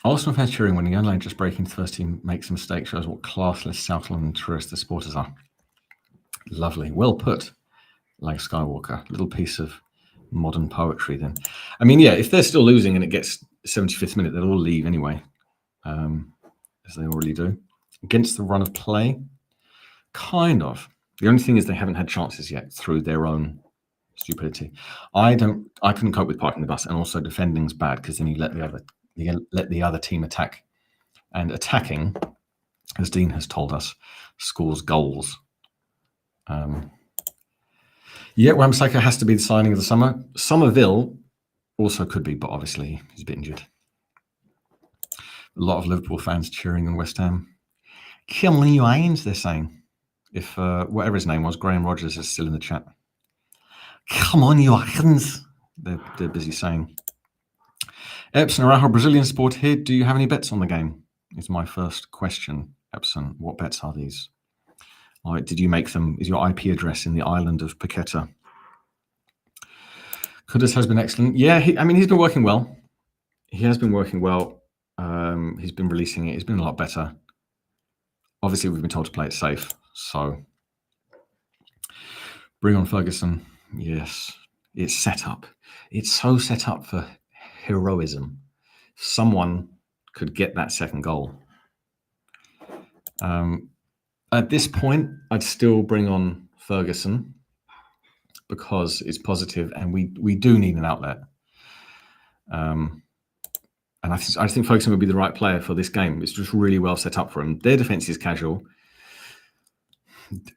Arsenal fans cheering when a young lad just breaking into the first team makes a mistake shows what classless South London tourist the supporters are. Lovely. Well put, like Skywalker. Little piece of modern poetry then. I mean, yeah, if they're still losing and it gets 75th minute, they'll all leave anyway, as they already do. Against the run of play, kind of. The only thing is they haven't had chances yet through their own stupidity. I couldn't cope with parking the bus, and also defending's bad because then you let the other team attack. And attacking, as Dean has told us, scores goals. Yeah, Wan-Bissaka has to be the signing of the summer. Somerville also could be, but obviously he's a bit injured. A lot of Liverpool fans cheering on West Ham. Come on, you Irons, they're saying. If whatever his name was, Graham Rogers is still in the chat. Come on, you Irons, they're busy saying. Epson Araujo, Brazilian sport here. Do you have any bets on the game? Is my first question. Epson, what bets are these? All right, did you make them? Is your IP address in the island of Paqueta? Kudus has been excellent. Yeah, he's been working well. He has been working well. He's been releasing it. He's been a lot better. Obviously, we've been told to play it safe. So, bring on Ferguson. Yes, it's set up. It's so set up for heroism. Someone could get that second goal. At this point, I'd still bring on Ferguson because it's positive and we do need an outlet. And I think Ferguson would be the right player for this game. It's just really well set up for him. Their defense is casual.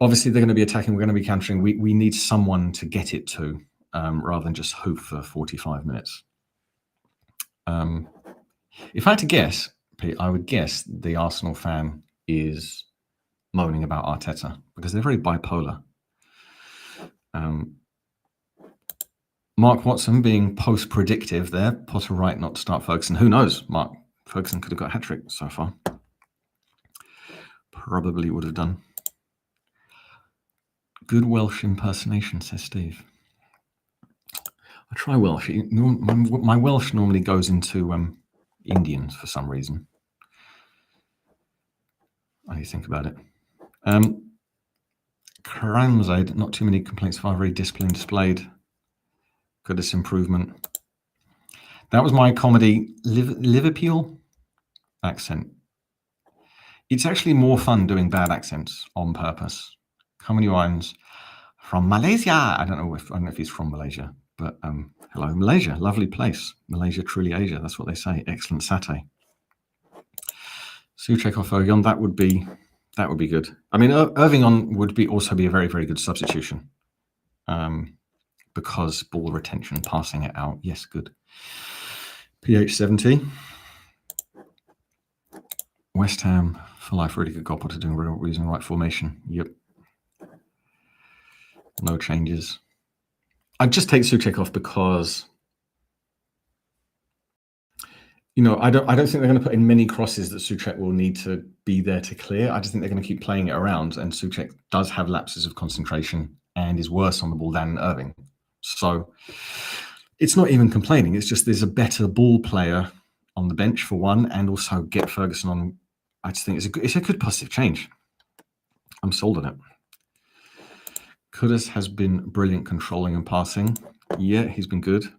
Obviously, they're going to be attacking. We're going to be countering. We need someone to get it to rather than just hope for 45 minutes. If I had to guess, Pete, I would guess the Arsenal fan is moaning about Arteta because they're very bipolar. Mark Watson being post-predictive there. Potter right not to start Ferguson. Who knows? Mark Ferguson could have got a hat-trick so far. Probably would have done. Good Welsh impersonation, says Steve. I try Welsh. My Welsh normally goes into Indians for some reason. How do you think about it? Karamzade, not too many complaints so far. Very disciplined, displayed. Goodness improvement. That was my comedy Liverpool accent. It's actually more fun doing bad accents on purpose. Come on, you irons. from Malaysia. I don't know if he's from Malaysia, but hello, Malaysia. Lovely place. Malaysia, truly Asia. That's what they say. Excellent satay. Souček off Ergion, that would be good. I mean, Irving on would also be a very, very good substitution. Because ball retention, passing it out. Yes, good. PH 70. West Ham for life, really good goal potter doing using right formation. Yep. No changes. I'd just take Souček off because, you know, I don't think they're going to put in many crosses that Souček will need to be there to clear. I just think they're going to keep playing it around, and Souček does have lapses of concentration and is worse on the ball than Irving. So it's not even complaining. It's just there's a better ball player on the bench for one, and also get Ferguson on. I just think it's a good positive change. I'm sold on it. Kudus has been brilliant controlling and passing. Yeah, he's been good.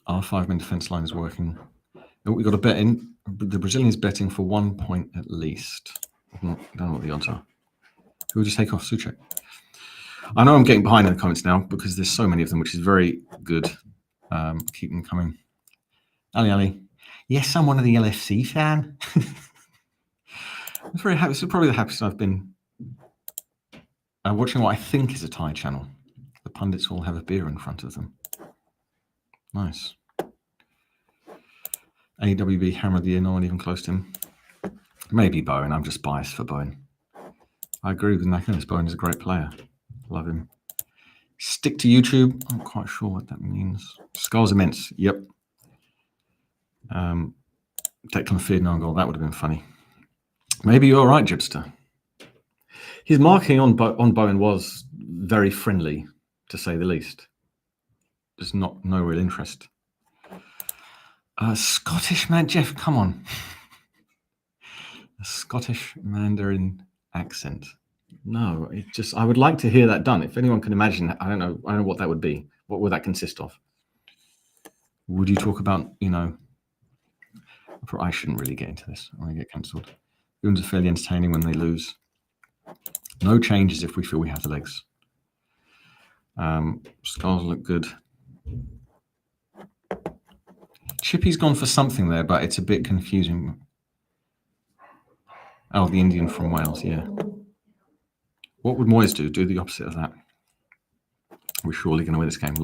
Our 5-man defense line is working. Oh, we got a bet in. The Brazilian's betting for 1 point at least. I don't know what the odds are. Who would you take off? Souček. I know I'm getting behind in the comments now because there's so many of them, which is very good. Keep them coming. Ali. Yes, I'm one of the LFC fan. I'm very happy. This is probably the happiest I've been watching what I think is a Thai channel. The pundits all have a beer in front of them. Nice. AWB Hammer of the Year, no one even close to him. Maybe Bowen. I'm just biased for Bowen. I agree with Nakinis. Bowen is a great player. Love him. Stick to YouTube. I'm not quite sure what that means. Skulls immense. Yep. Declan feared no goal. That would have been funny. Maybe you're right, Jibster. His marking on Bowen was very friendly, to say the least. There's no real interest. Scottish man, Jeff, come on. A Scottish Mandarin accent. No, it just, I would like to hear that done. If anyone can imagine, I don't know what that would be. What would that consist of? Would you talk about, you know, I shouldn't really get into this. I want to get cancelled. Goons are fairly entertaining when they lose. No changes if we feel we have the legs. Skulls look good. Chippy's gone for something there, but it's a bit confusing. Oh, the Indian from Wales, yeah. What would Moyes do? Do the opposite of that. We're surely going to win this game.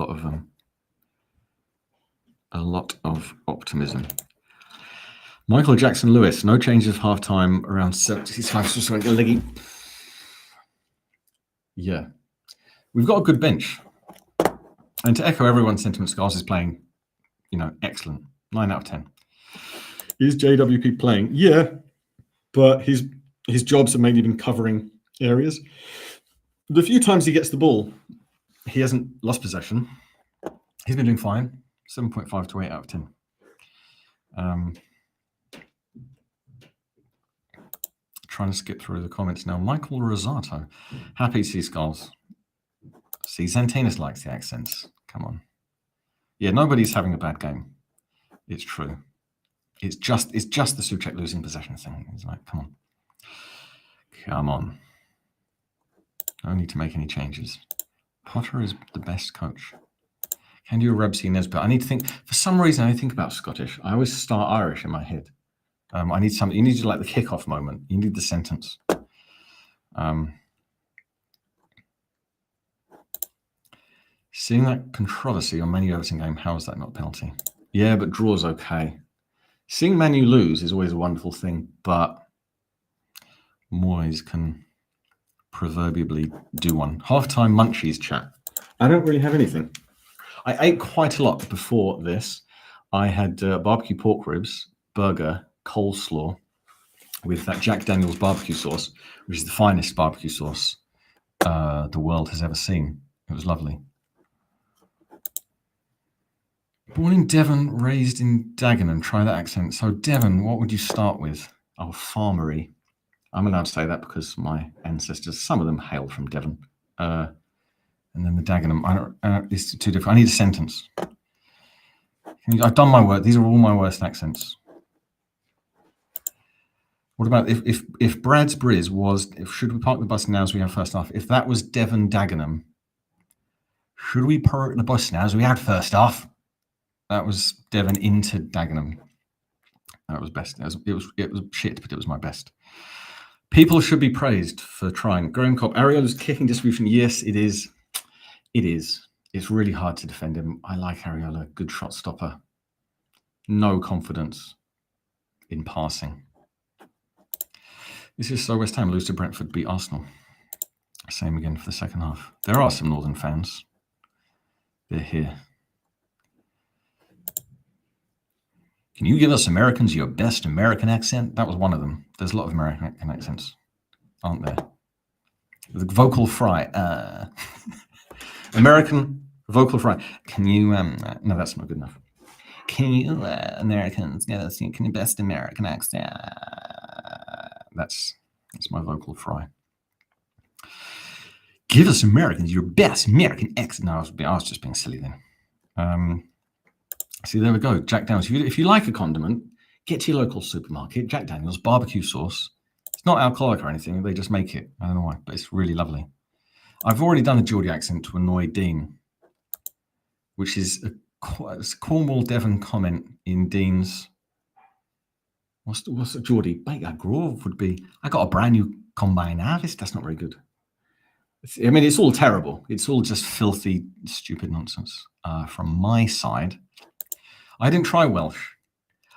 A lot of optimism. Michael Jackson-Lewis, no changes half-time, around 75. Yeah. We've got a good bench. And to echo everyone's sentiment, Scars is playing, you know, excellent. 9 out of 10. Is JWP playing? Yeah. But his jobs have mainly been covering areas. The few times he gets the ball, he hasn't lost possession. He's been doing fine. 7.5 to 8 out of 10. Trying to skip through the comments now. Michael Rosato. Happy to see Skulls. See, Zantinus likes the accents. Come on. Yeah, nobody's having a bad game. It's true. It's just the Souček losing possession thing. It's like, come on. Come on. Don't need to make any changes. Potter is the best coach. Can do a Rebsy Nesbitt. I need to think, for some reason, I think about Scottish. I always start Irish in my head. I need something. You need to like the kickoff moment. You need the sentence. Seeing that controversy on Man U Everton game, how is that not a penalty? Yeah, but draw's okay. Seeing Man U lose is always a wonderful thing, but Moyes can proverbially do one. Halftime munchies chat. I don't really have anything. I ate quite a lot before this. I had barbecue pork ribs, burger, coleslaw with that Jack Daniel's barbecue sauce, which is the finest barbecue sauce the world has ever seen. It was lovely. Born in Devon, raised in Dagenham. Try that accent. So Devon, what would you start with? Oh, farmery. I'm allowed to say that because my ancestors, some of them hail from Devon. And then the Dagenham. It's too difficult. I need a sentence. I've done my work. These are all my worst accents. What about if Brad's Briz was, should we park the bus now as we have first half? If that was Devon Dagenham, should we park the bus now as we had first half? That was Devon into Dagenham. That was best. It was shit, but it was my best. People should be praised for trying. Graham Cobb, Ariola's kicking distribution. Yes, it is. It is. It's really hard to defend him. I like Ariola. Good shot stopper. No confidence in passing. This is so West Ham lose to Brentford, beat Arsenal. Same again for the second half. There are some Northern fans. They're here. Can you give us Americans your best American accent? That was one of them. There's a lot of American accents, aren't there? The vocal fry. American vocal fry. Can you... no, that's not good enough. Can you, Americans, give us your best American accent? That's my vocal fry. Give us Americans your best American accent. No, I was just being silly then. See, there we go. Jack Daniels. If you like a condiment, get to your local supermarket. Jack Daniels barbecue sauce. It's not alcoholic or anything. They just make it. I don't know why, but it's really lovely. I've already done a Geordie accent to annoy Dean, which is a Cornwall Devon comment in Dean's. What's the Geordie? Baker Grove would be. I got a brand new combine harvest. That's not very good. I mean, it's all terrible. It's all just filthy, stupid nonsense. From my side, I didn't try Welsh.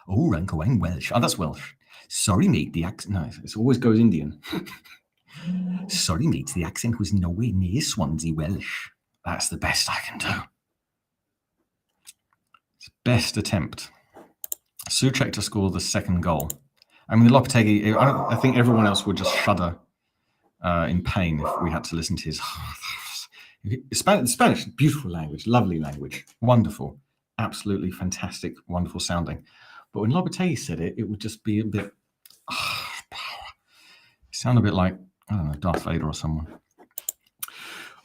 Oh, Rancoine Welsh. Oh, that's Welsh. Sorry, mate. The accent. No, it always goes Indian. Sorry, mate. The accent was nowhere near Swansea Welsh. That's the best I can do. It's best attempt. Souček to score the second goal. I mean, the Lopetegui, I think everyone else would just shudder in pain if we had to listen to his... Spanish, beautiful language, lovely language, wonderful, absolutely fantastic, wonderful sounding. But when Lopetegui said it, it would just be a bit... sound a bit like, I don't know, Darth Vader or someone.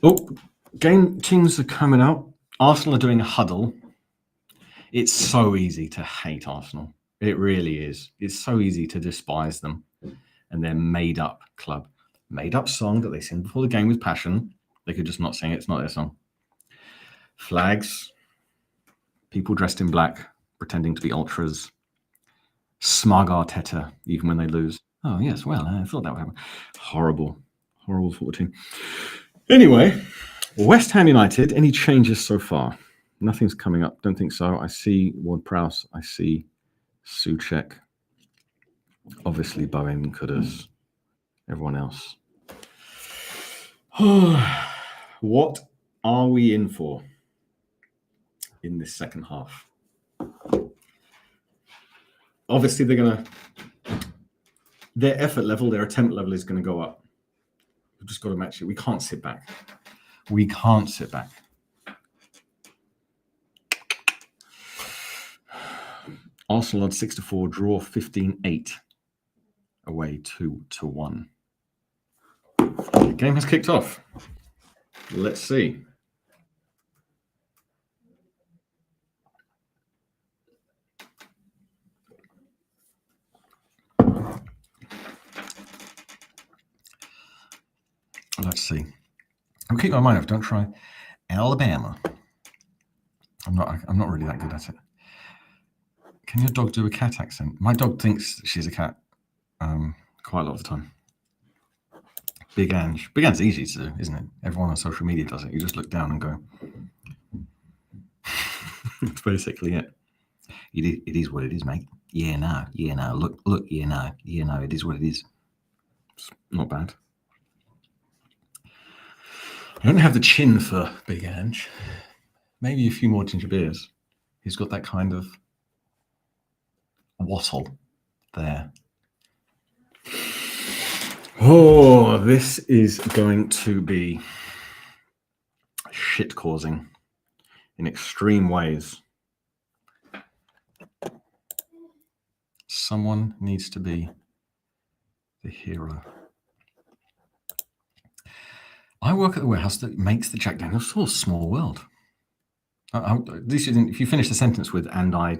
Oh, game teams are coming out. Arsenal are doing a huddle. It's so easy to hate Arsenal. It really is. It's so easy to despise them and their made-up club. Made-up song that they sing before the game with passion. They could just not sing it. It's not their song. Flags. People dressed in black, pretending to be ultras. Smug Arteta, even when they lose. Oh, yes, well, I thought that would happen. Horrible. Horrible football team. Anyway, West Ham United, any changes so far? Nothing's coming up. Don't think so. I see Ward-Prowse. I see Souček. Obviously, Bowen, Kudus. Everyone else. What are we in for in this second half? Obviously, their effort level, their attempt level is going to go up. We've just got to match it. We can't sit back. We can't sit back. Arsenal on 6-4, draw 15-8, away 2-1. The game has kicked off. Let's see. Let's see. I'll keep my mind off. Don't try Alabama. I'm not really that good at it. Can your dog do a cat accent? My dog thinks she's a cat quite a lot of the time. Big Ange. Big Ange's easy to do, isn't it? Everyone on social media does it. You just look down and go. That's basically it. It is what it is, mate. Yeah, no. Look, yeah, no. It is what it is. It's not bad. I don't have the chin for Big Ange. Maybe a few more ginger beers. He's got that kind of wattle there. Oh, this is going to be shit causing in extreme ways. Someone needs to be the hero. I work at the warehouse that makes the Jack Daniels sauce. Small world. At least if you finish the sentence with "and I,"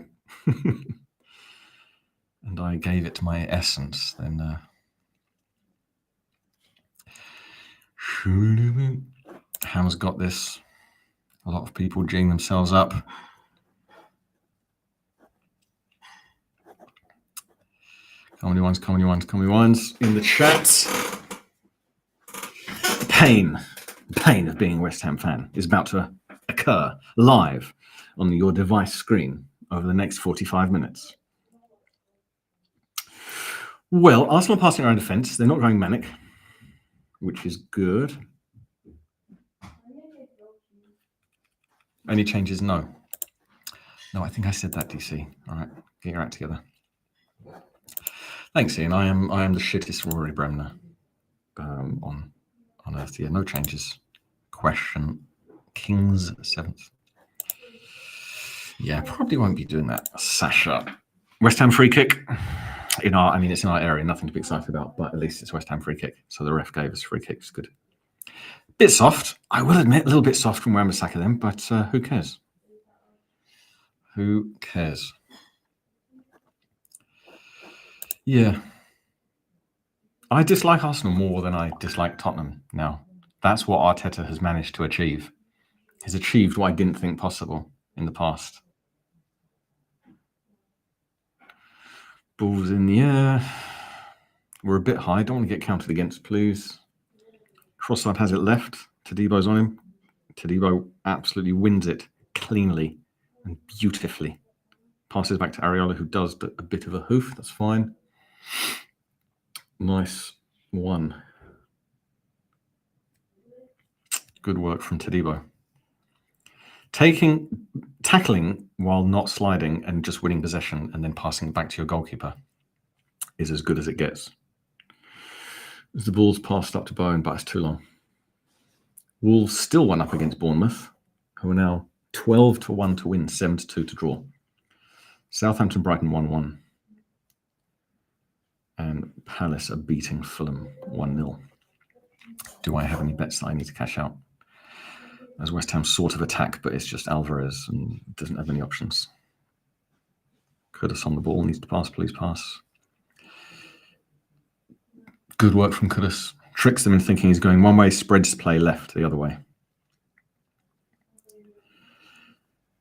and I gave it my essence, then Ham's got this. A lot of people geeing themselves up. Comedy ones in the chat. Pain of being a West Ham fan is about to occur live on your device screen over the next 45 minutes. Well, Arsenal passing around defence. They're not going manic, which is good. Any changes? No. No, I think I said that, DC. All right, get your act together. Thanks, Ian. I am the shittest Rory Bremner on earth. Yeah, no changes. Question. Kings 7th. Yeah, probably won't be doing that. Sasha. West Ham free kick. It's in our area, nothing to be excited about, but at least it's West Ham free kick. So the ref gave us free kick. It's good. Bit soft, I will admit, a little bit soft from Wan-Bissaka then, but who cares? Who cares? Yeah. I dislike Arsenal more than I dislike Tottenham now. That's what Arteta has managed to achieve. He's achieved what I didn't think possible in the past. Balls in the air. We're a bit high. Don't want to get counted against, please. Trossard has it left. Tadebo's on him. Tadebo absolutely wins it cleanly and beautifully. Passes back to Areola, who does a bit of a hoof. That's fine. Nice one. Good work from Tadebo. Tackling while not sliding and just winning possession and then passing it back to your goalkeeper is as good as it gets. The ball's passed up to Bowen, but it's too long. Wolves still won up against Bournemouth, who are now 12-1 to win, 7-2 to draw. Southampton, Brighton 1-1. And Palace are beating Fulham 1-0. Do I have any bets that I need to cash out? As West Ham sort of attack, but it's just Alvarez and doesn't have any options. Kudus on the ball, needs to pass, please pass. Good work from Kudus. Tricks them in thinking he's going one way, spreads play left the other way.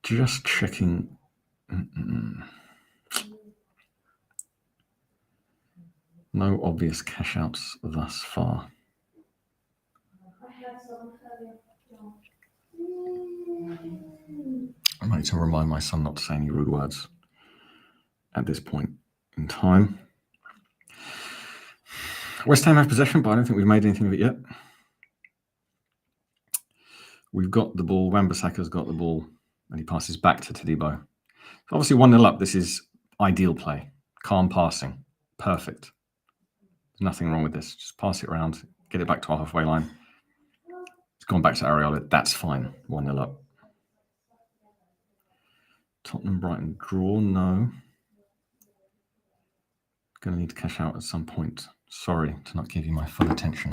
Just checking. No obvious cash outs thus far. I might need to remind my son not to say any rude words at this point in time. West Ham have possession, but I don't think we've made anything of it yet. We've got the ball. Wan-Bissaka's got the ball, and he passes back to Tadebo. So obviously 1-0 up. This is ideal play. Calm passing. Perfect. There's nothing wrong with this. Just pass it around, get it back to our halfway line. It's gone back to Areola. That's fine. 1-0 up. Tottenham Brighton draw. No. Going to need to cash out at some point. Sorry to not give you my full attention.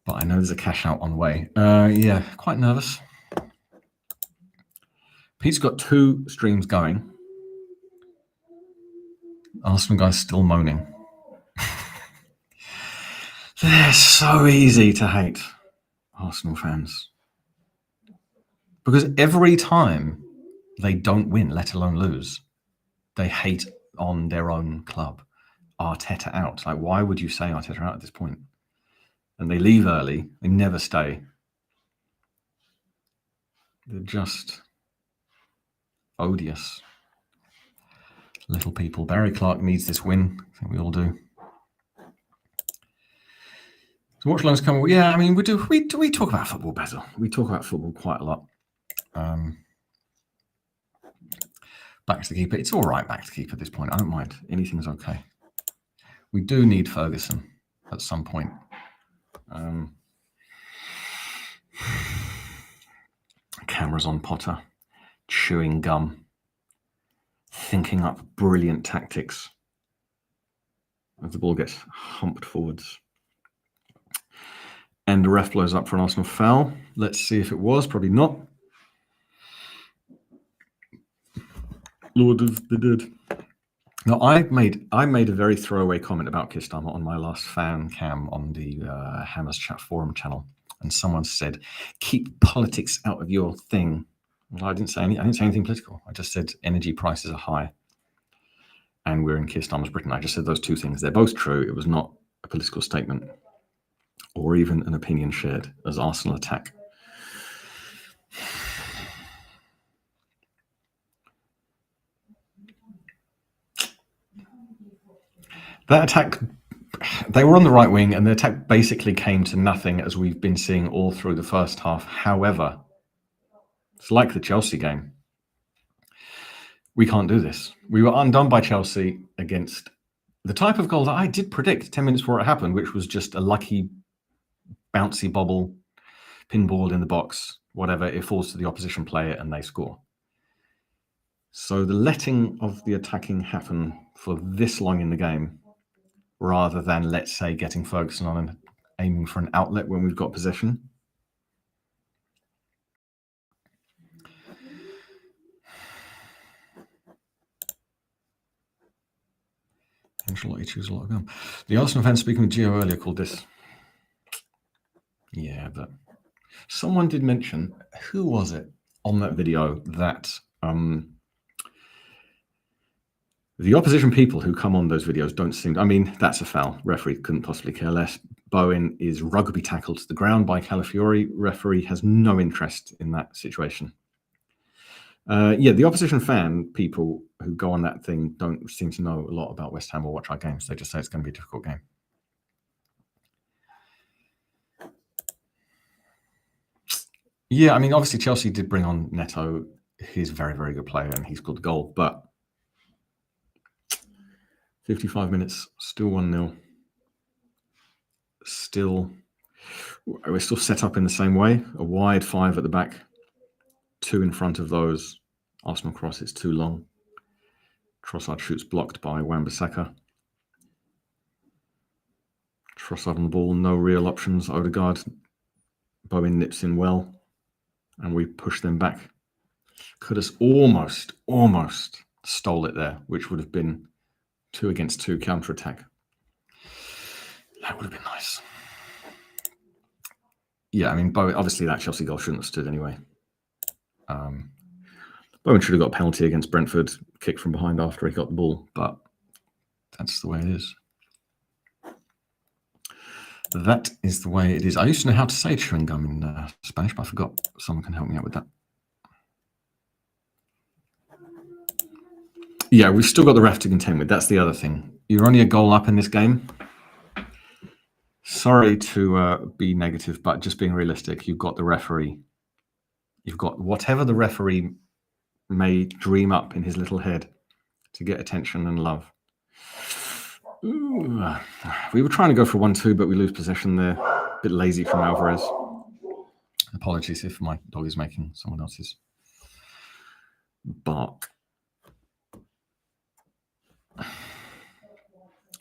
But I know there's a cash out on the way. Yeah, quite nervous. Pete's got 2 streams going. Arsenal guys still moaning. They're so easy to hate, Arsenal fans. Because every time they don't win, let alone lose, they hate on their own club. Arteta out. Like, why would you say Arteta out at this point? And they leave early. They never stay. They're just odious little people. Barry Clark needs this win. I think we all do. So watch loans come. Yeah, I mean, we talk about football better. We talk about football quite a lot. Back to the keeper. It's all right back to the keeper at this point. I don't mind. Anything's okay. We do need Ferguson at some point. Cameras on Potter, chewing gum, thinking up brilliant tactics as the ball gets humped forwards. And the ref blows up for an Arsenal foul. Let's see if it was. Probably not. Lord of the Dead. No, I made a very throwaway comment about Kistarmer on my last fan cam on the Hammers Chat forum channel, and someone said, "Keep politics out of your thing." Well, I didn't say anything political. I just said energy prices are high, and we're in Kistarmer's Britain. I just said those two things. They're both true. It was not a political statement or even an opinion shared as Arsenal attack. That attack, they were on the right wing, and the attack basically came to nothing, as we've been seeing all through the first half. However, it's like the Chelsea game. We can't do this. We were undone by Chelsea against the type of goal that I did predict 10 minutes before it happened, which was just a lucky, bouncy bobble, pinball in the box, whatever. It falls to the opposition player and they score. So the letting of the attacking happen for this long in the game, rather than, let's say, getting Ferguson on and aiming for an outlet when we've got possession. Ancelotti choose a lot of them. The Arsenal fan speaking with Gio earlier called this. Yeah, but someone did mention, who was it on that video, that the opposition people who come on those videos don't seem... I mean, that's a foul. Referee couldn't possibly care less. Bowen is rugby tackled to the ground by Calafiori. Referee has no interest in that situation. Yeah, the opposition fan people who go on that thing don't seem to know a lot about West Ham or watch our games. They just say it's going to be a difficult game. Yeah, I mean, obviously Chelsea did bring on Neto. He's a very, very good player and he scored the goal. But 55 minutes, still 1-0. We're still set up in the same way. A wide five at the back. Two in front of those. Arsenal cross, it's too long. Trossard shoots blocked by Wan-Bissaka. Trossard on the ball, no real options. Odegaard. Bowen nips in well. And we push them back. Kudus almost stole it there, which would have been 2 against 2 counter-attack. That would have been nice. Yeah, I mean, Bowen, obviously that Chelsea goal shouldn't have stood anyway. Bowen should have got a penalty against Brentford, kick from behind after he got the ball, but that's the way it is. That is the way it is. I used to know how to say chewing gum in Spanish, but I forgot. Someone can help me out with that. Yeah, we've still got the ref to contend with. That's the other thing. You're only a goal up in this game. Sorry to be negative, but just being realistic, you've got the referee. You've got whatever the referee may dream up in his little head to get attention and love. Ooh. We were trying to go for 1-2, but we lose possession there. A bit lazy from Alvarez. Apologies if my dog is making someone else's bark.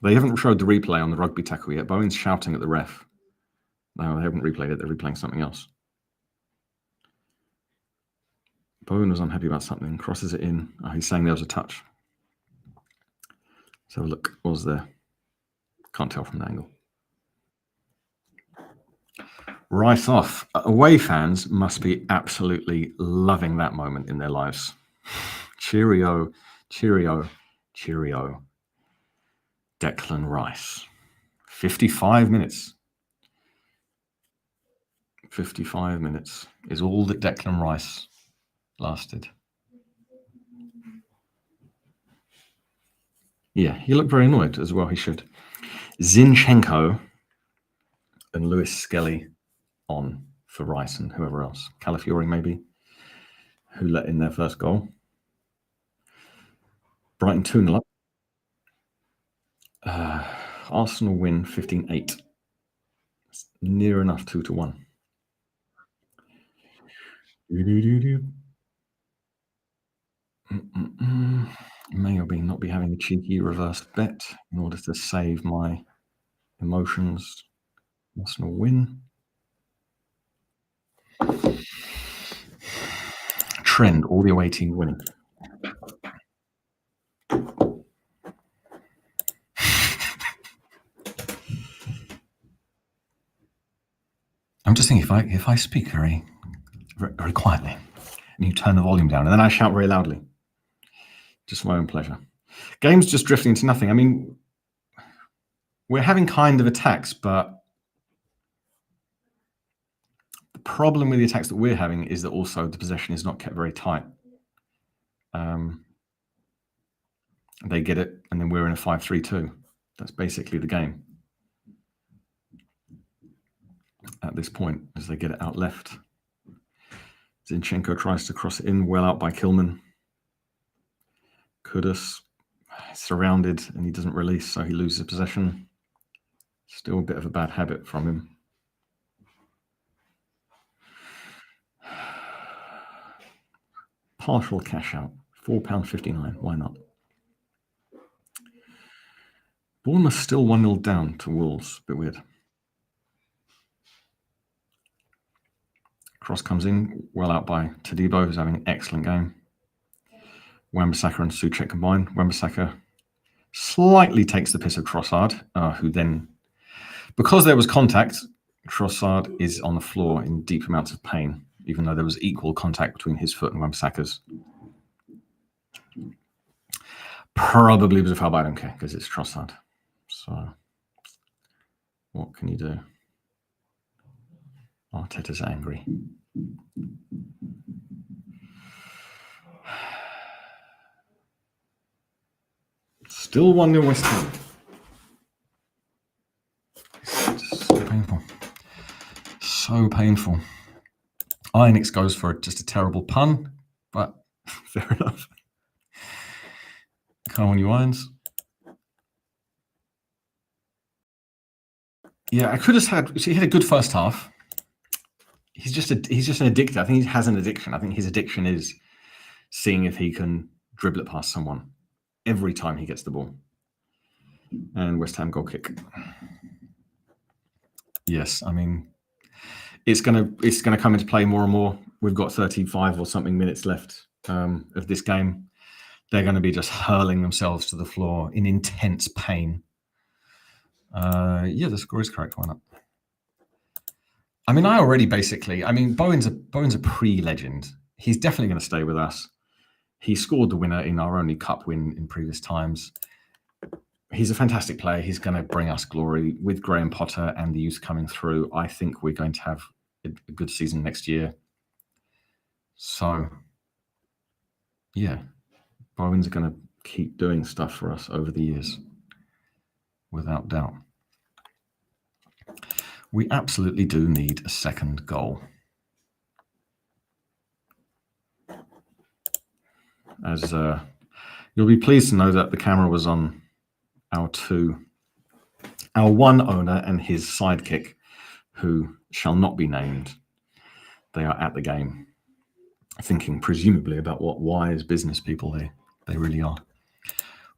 They haven't showed the replay on the rugby tackle yet. Bowen's shouting at the ref. No, they haven't replayed it. They're replaying something else. Bowen was unhappy about something. Crosses it in. Oh, he's saying there was a touch. Let's have a look. What was there? Can't tell from the angle. Right off. Away fans must be absolutely loving that moment in their lives. Cheerio, cheerio, cheerio. Declan Rice. 55 minutes. 55 minutes is all that Declan Rice lasted. Yeah, he looked very annoyed as well. He should. Zinchenko and Lewis Skelly on for Rice and whoever else. Calafiori maybe, who let in their first goal. Brighton 2-0 up. Arsenal win 15-8. It's near enough 2-1. May or may not be having a cheeky reverse bet in order to save my emotions. Arsenal win. Trend, all the away team winning. I'm just thinking if I speak very, very quietly and you turn the volume down and then I shout very loudly, just for my own pleasure. Game's just drifting into nothing. I mean, we're having kind of attacks, but the problem with the attacks that we're having is that also the possession is not kept very tight. They get it, and then we're in a 5-3-2. That's basically the game at this point, as they get it out left. Zinchenko tries to cross it in, well out by Kilman. Kudus surrounded, and he doesn't release, so he loses possession. Still a bit of a bad habit from him. Partial cash out, £4.59. Why not? Bournemouth still 1-0 down to Wolves. Bit weird. Cross comes in, well out by Todibo, who's having an excellent game. Wan-Bissaka and Souček combined. Wan-Bissaka slightly takes the piss of Trossard, who then, because there was contact, Trossard is on the floor in deep amounts of pain, even though there was equal contact between his foot and Wan-Bissaka's. Probably was a foul, but I don't care because it's Trossard. So, what can you do? Arteta's angry. Still 1-0 West Ham. It's so painful. So painful. Ionix goes for just a terrible pun, but fair enough. Come on, you Irons. Yeah, I could have had. He had a good first half. He's just an addicted. I think he has an addiction. I think his addiction is seeing if he can dribble it past someone every time he gets the ball. And West Ham goal kick. Yes, I mean it's gonna come into play more and more. We've got 35 or something minutes left of this game. They're going to be just hurling themselves to the floor in intense pain. Yeah, the score is correct. Why not? I mean, Bowen's a pre-legend. He's definitely going to stay with us. He scored the winner in our only cup win in previous times. He's a fantastic player. He's going to bring us glory with Graham Potter and the youth coming through. I think we're going to have a good season next year. So, yeah, Bowen's going to keep doing stuff for us over the years, without doubt. We absolutely do need a second goal. As you'll be pleased to know that the camera was on our one owner and his sidekick, who shall not be named. They are at the game, thinking presumably about what wise business people they really are.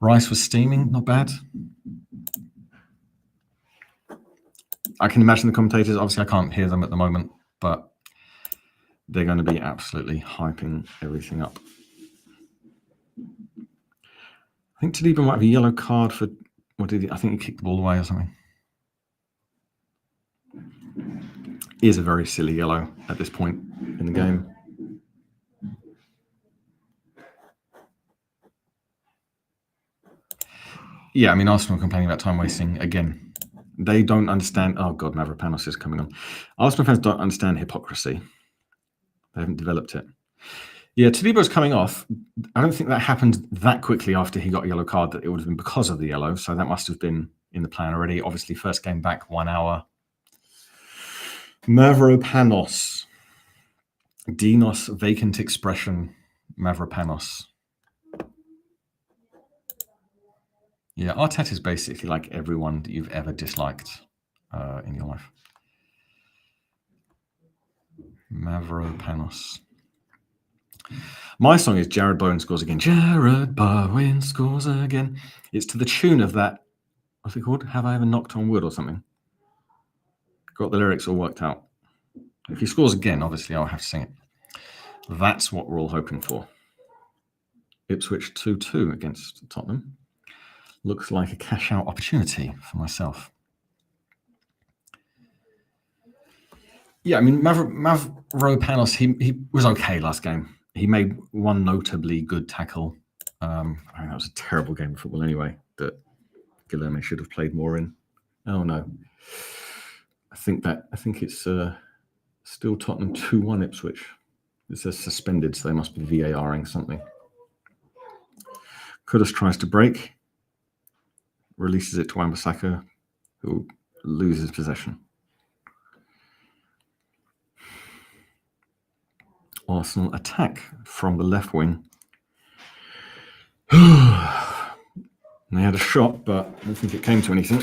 Rice was steaming, not bad. I can imagine the commentators, obviously I can't hear them at the moment, but they're going to be absolutely hyping everything up. I think Todibo might have a yellow card for, what did he, I think he kicked the ball away or something. It is a very silly yellow at this point in the game. Yeah, I mean, Arsenal complaining about time wasting again. They don't understand. Oh, God, Mavropanos is coming on. Arsenal fans don't understand hypocrisy. They haven't developed it. Yeah, Todibo's coming off. I don't think that happened that quickly after he got a yellow card that it would have been because of the yellow. So that must have been in the plan already. Obviously, first game back, 1 hour. Mavropanos. Dinos, vacant expression, Mavropanos. Yeah, Arteta is basically like everyone that you've ever disliked in your life. Mavropanos. My song is Jared Bowen Scores Again. Jared Bowen Scores Again. It's to the tune of that, what's it called? Have I Ever Knocked on Wood or something? Got the lyrics all worked out. If he scores again, obviously I'll have to sing it. That's what we're all hoping for. Ipswich 2-2 against Tottenham. Looks like a cash-out opportunity for myself. Yeah, I mean, Mavropanos, he was okay last game. He made one notably good tackle. I mean, that was a terrible game of football anyway, that Guilherme should have played more in. Oh, no. I think it's still Tottenham 2-1 Ipswich. It says suspended, so they must be VARing something. Kudus tries to break, releases it to Wan-Bissaka, who loses possession. Arsenal attack from the left wing. They had a shot, but I don't think it came to anything.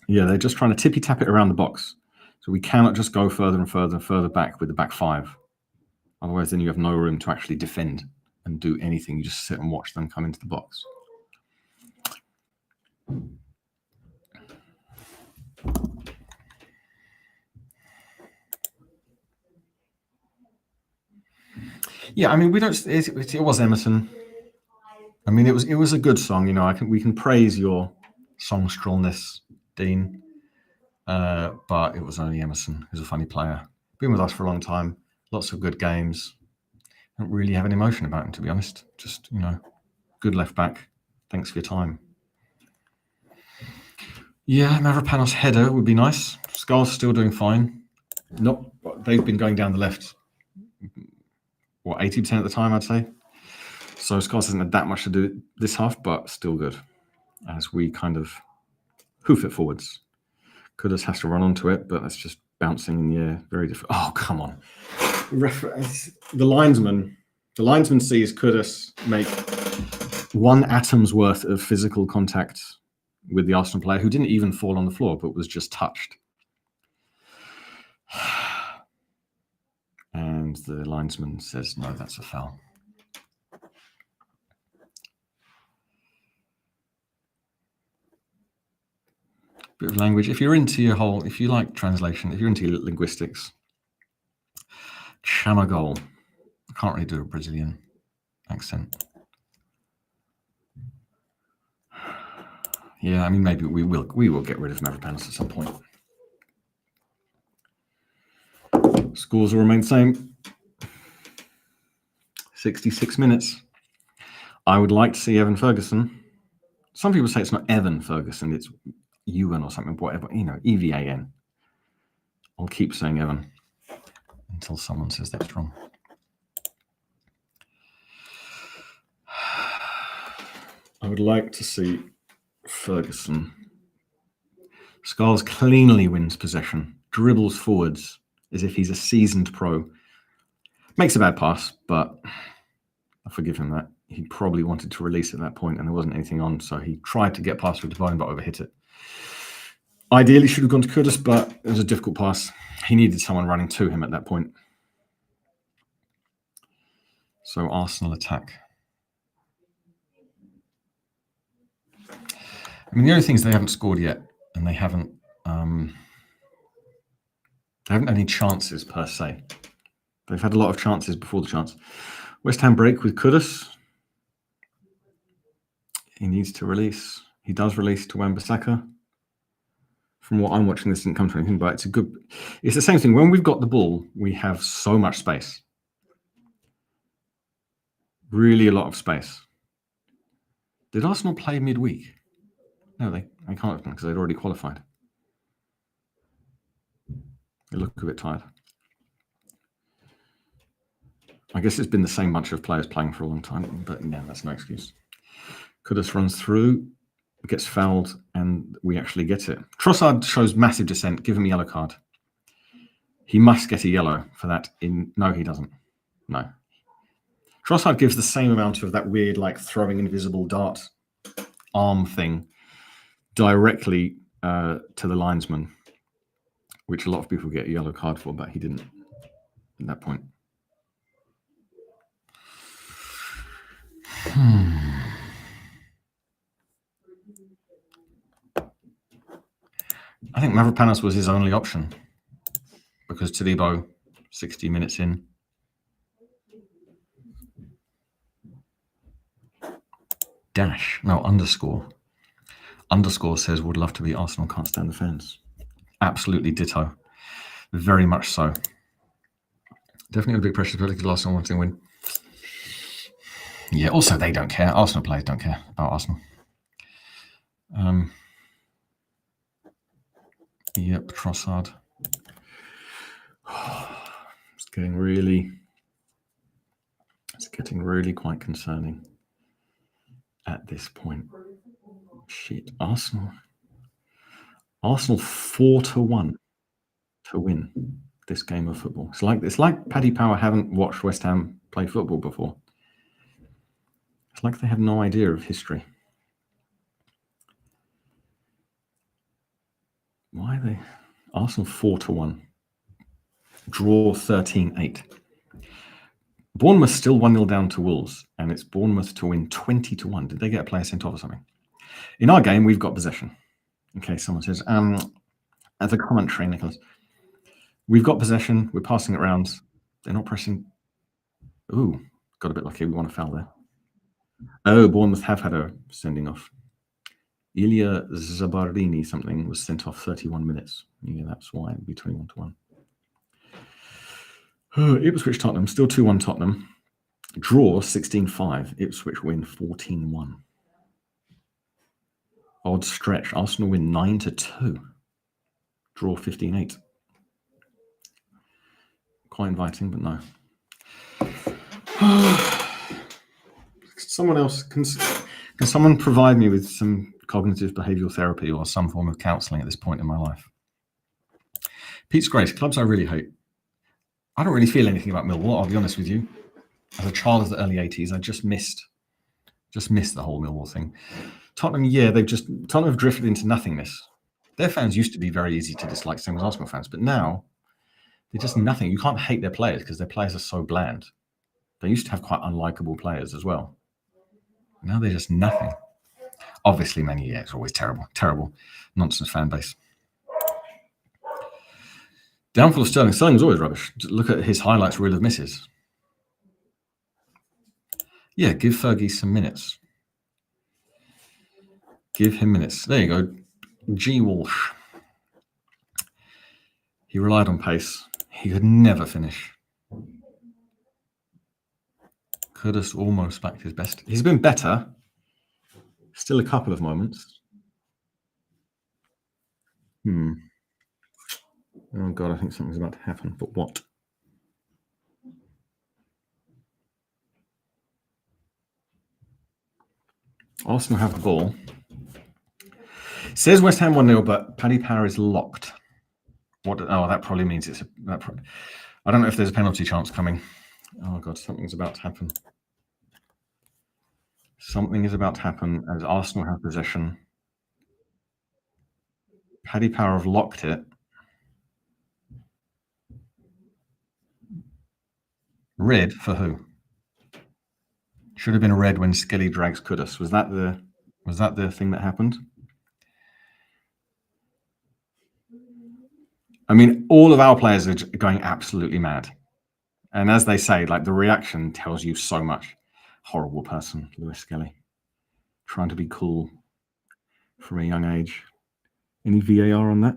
Yeah, they're just trying to tippy-tap it around the box. So we cannot just go further and further and further back with the back five. Otherwise, then you have no room to actually defend and do anything. You just sit and watch them come into the box. Yeah, I mean, we don't. It was Emerson. I mean, it was a good song. You know, we can praise your songstrelness, Dean. But it was only Emerson, who's a funny player. Been with us for a long time. Lots of good games. Don't really have any emotion about him, to be honest. Just, you know, good left back. Thanks for your time. Yeah, Mavropanos' header would be nice. Scar's still doing fine. They've been going down the left. 80% of the time, I'd say. So Scars hasn't had that much to do this half, but still good. As we kind of hoof it forwards. Kudus has to run onto it, but that's just bouncing in the air. Very different. Oh, come on. The linesman sees Kudus make one atom's worth of physical contact with the Arsenal player who didn't even fall on the floor, but was just touched. And the linesman says, no, that's a foul. Bit of language. If you're into if you like translation, if you're into linguistics, chamagol. I can't really do a Brazilian accent. Yeah, I mean, maybe we will get rid of Mavropanos at some point. Scores will remain the same. 66 minutes. I would like to see Evan Ferguson. Some people say it's not Evan Ferguson, it's Ewan or something, whatever, you know, EVAN. I'll keep saying Evan until someone says that's wrong. I would like to see Ferguson. Scars cleanly wins possession, dribbles forwards as if he's a seasoned pro. Makes a bad pass, but I forgive him that. He probably wanted to release at that point and there wasn't anything on, so he tried to get past with the bone but overhit it. Ideally should have gone to Kudus, but it was a difficult pass. He needed someone running to him at that point. So Arsenal attack. I mean, the only thing is they haven't scored yet, and they haven't any chances per se. They've had a lot of chances before the chance. West Ham break with Kudus. He needs to release. He does release to Wan-Bissaka. From what I'm watching, this didn't come to anything, but it's the same thing. When we've got the ball, we have so much space. Really a lot of space. Did Arsenal play midweek? No, they can't have done because they'd already qualified. They look a bit tired. I guess it's been the same bunch of players playing for a long time, but yeah, that's no excuse. Kudus runs through, gets fouled, and we actually get it. Trossard shows massive dissent. Give him a yellow card. He must get a yellow for that. No, he doesn't. No. Trossard gives the same amount of that weird, like throwing invisible dart arm thing directly to the linesman, which a lot of people get a yellow card for, but he didn't at that point. I think Mavropanos was his only option because Todibo, 60 minutes in. Underscore. Underscore says, would love to be Arsenal, can't stand the fans. Absolutely ditto. Very much so. Definitely a big pressure, particularly last time wanting to win. Yeah, also they don't care. Arsenal players don't care about Arsenal. Yep, Trossard. It's getting really quite concerning at this point. Shit, Arsenal 4-1 to win this game of football. It's like Paddy Power haven't watched West Ham play football before. It's like they have no idea of history. Why are they? Arsenal 4-1. Draw 13-8. Bournemouth still 1-0 down to Wolves, and it's Bournemouth to win 20-1. Did they get a player sent off or something? In our game, we've got possession. Okay, someone says, as a commentary, Nicholas, we've got possession. We're passing it around. They're not pressing. Ooh, got a bit lucky. We want a foul there. Oh, Bournemouth have had a sending off. Ilya Zabarini something was sent off 31 minutes. Yeah, that's why it would be 21-1. Ipswich Tottenham, still 2-1 Tottenham. Draw 16-5. Ipswich win 14-1. Odd stretch. Arsenal win 9-2. Draw 15-8. Quite inviting, but no. Someone else can someone provide me with some cognitive behavioral therapy or some form of counselling at this point in my life? Pete's Grace, clubs I really hate. I don't really feel anything about Millwall, I'll be honest with you. As a child of the early 80s, I just missed the whole Millwall thing. Tottenham, yeah, Tottenham have drifted into nothingness. Their fans used to be very easy to dislike, same as Arsenal fans, but now they're just nothing. You can't hate their players because their players are so bland. They used to have quite unlikable players as well. Now they're just nothing. Obviously, many years always terrible nonsense fan base. Downfall of Sterling. Sterling was always rubbish. Look at his highlights reel of misses. Yeah, give Fergie some minutes. Give him minutes. There you go. G. Walsh. He relied on pace. He could never finish. Kudus almost back his best. He's been better. Still a couple of moments. Oh, God, I think something's about to happen. But what? Arsenal have the ball. Says West Ham 1-0, but Paddy Power is locked. What? Oh, that probably means it's I don't know if there's a penalty chance coming. Oh, God, something's about to happen. Something is about to happen as Arsenal have possession. Paddy Power have locked it. Red for who? Should have been a red when Skelly drags Kudus. Was that the thing that happened? I mean, all of our players are going absolutely mad. And as they say, like, the reaction tells you so much. Horrible person, Lewis Skelly. Trying to be cool from a young age. Any VAR on that?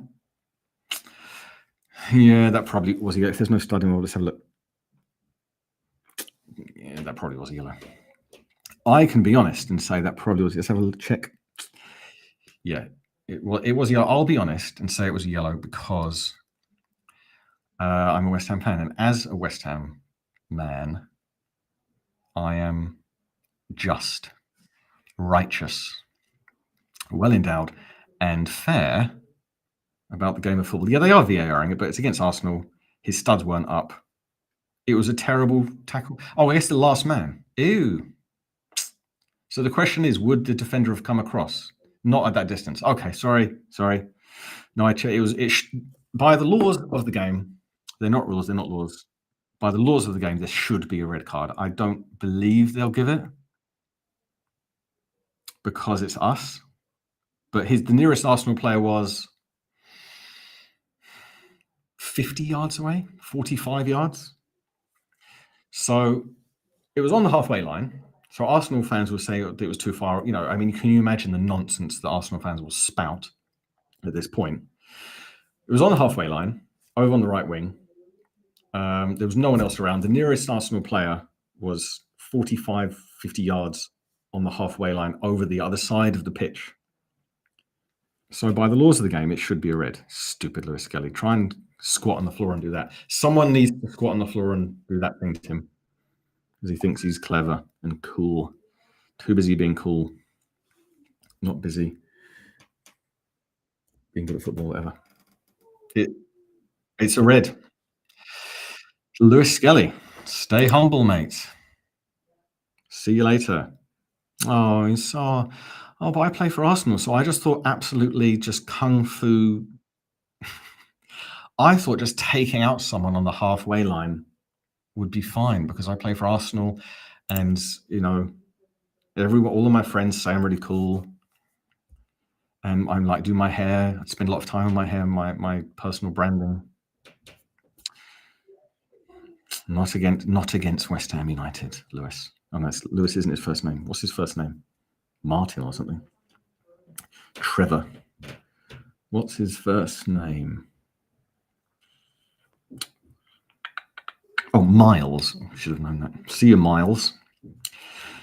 Yeah, that probably was a yellow. If there's no studying, we'll just have a look. Yeah, that probably was a yellow. I can be honest and say that probably was. Let's have a check. Yeah, it was yellow. I'll be honest and say it was a yellow because I'm a West Ham fan. And as a West Ham man, I am just, righteous, well endowed, and fair about the game of football. Yeah, they are VARing it, but it's against Arsenal. His studs weren't up. It was a terrible tackle. Oh, I guess the last man. Ew. So the question is, would the defender have come across? Not at that distance. Okay, sorry. No, by the laws of the game, they're not rules, they're not laws. By the laws of the game, there should be a red card. I don't believe they'll give it because it's us. But the nearest Arsenal player was 50 yards away, 45 yards. So it was on the halfway line. So Arsenal fans will say it was too far. You know, I mean, can you imagine the nonsense that Arsenal fans will spout at this point? It was on the halfway line. over on the right wing. There was no one else around. The nearest Arsenal player was 45, 50 yards on the halfway line over the other side of the pitch. So by the laws of the game, it should be a red. Stupid Lewis Skelly. Try and squat on the floor and do that. Someone needs to squat on the floor and do that thing to him because he thinks he's clever and cool. Too busy being cool. Not busy being good at football, whatever. It's a red. Lewis Skelly, stay humble, mate. See you later. Oh, he saw. Oh, but I play for Arsenal, so I just thought absolutely just kung fu. I thought just taking out someone on the halfway line would be fine because I play for Arsenal, and you know, all of my friends say I'm really cool, and I'm like do my hair. I spend a lot of time on my hair, my personal branding. Not against West Ham United, Lewis. Oh, no, Lewis isn't his first name. What's his first name? Martin or something. Trevor. What's his first name? Oh, Miles. I should have known that. See you, Miles.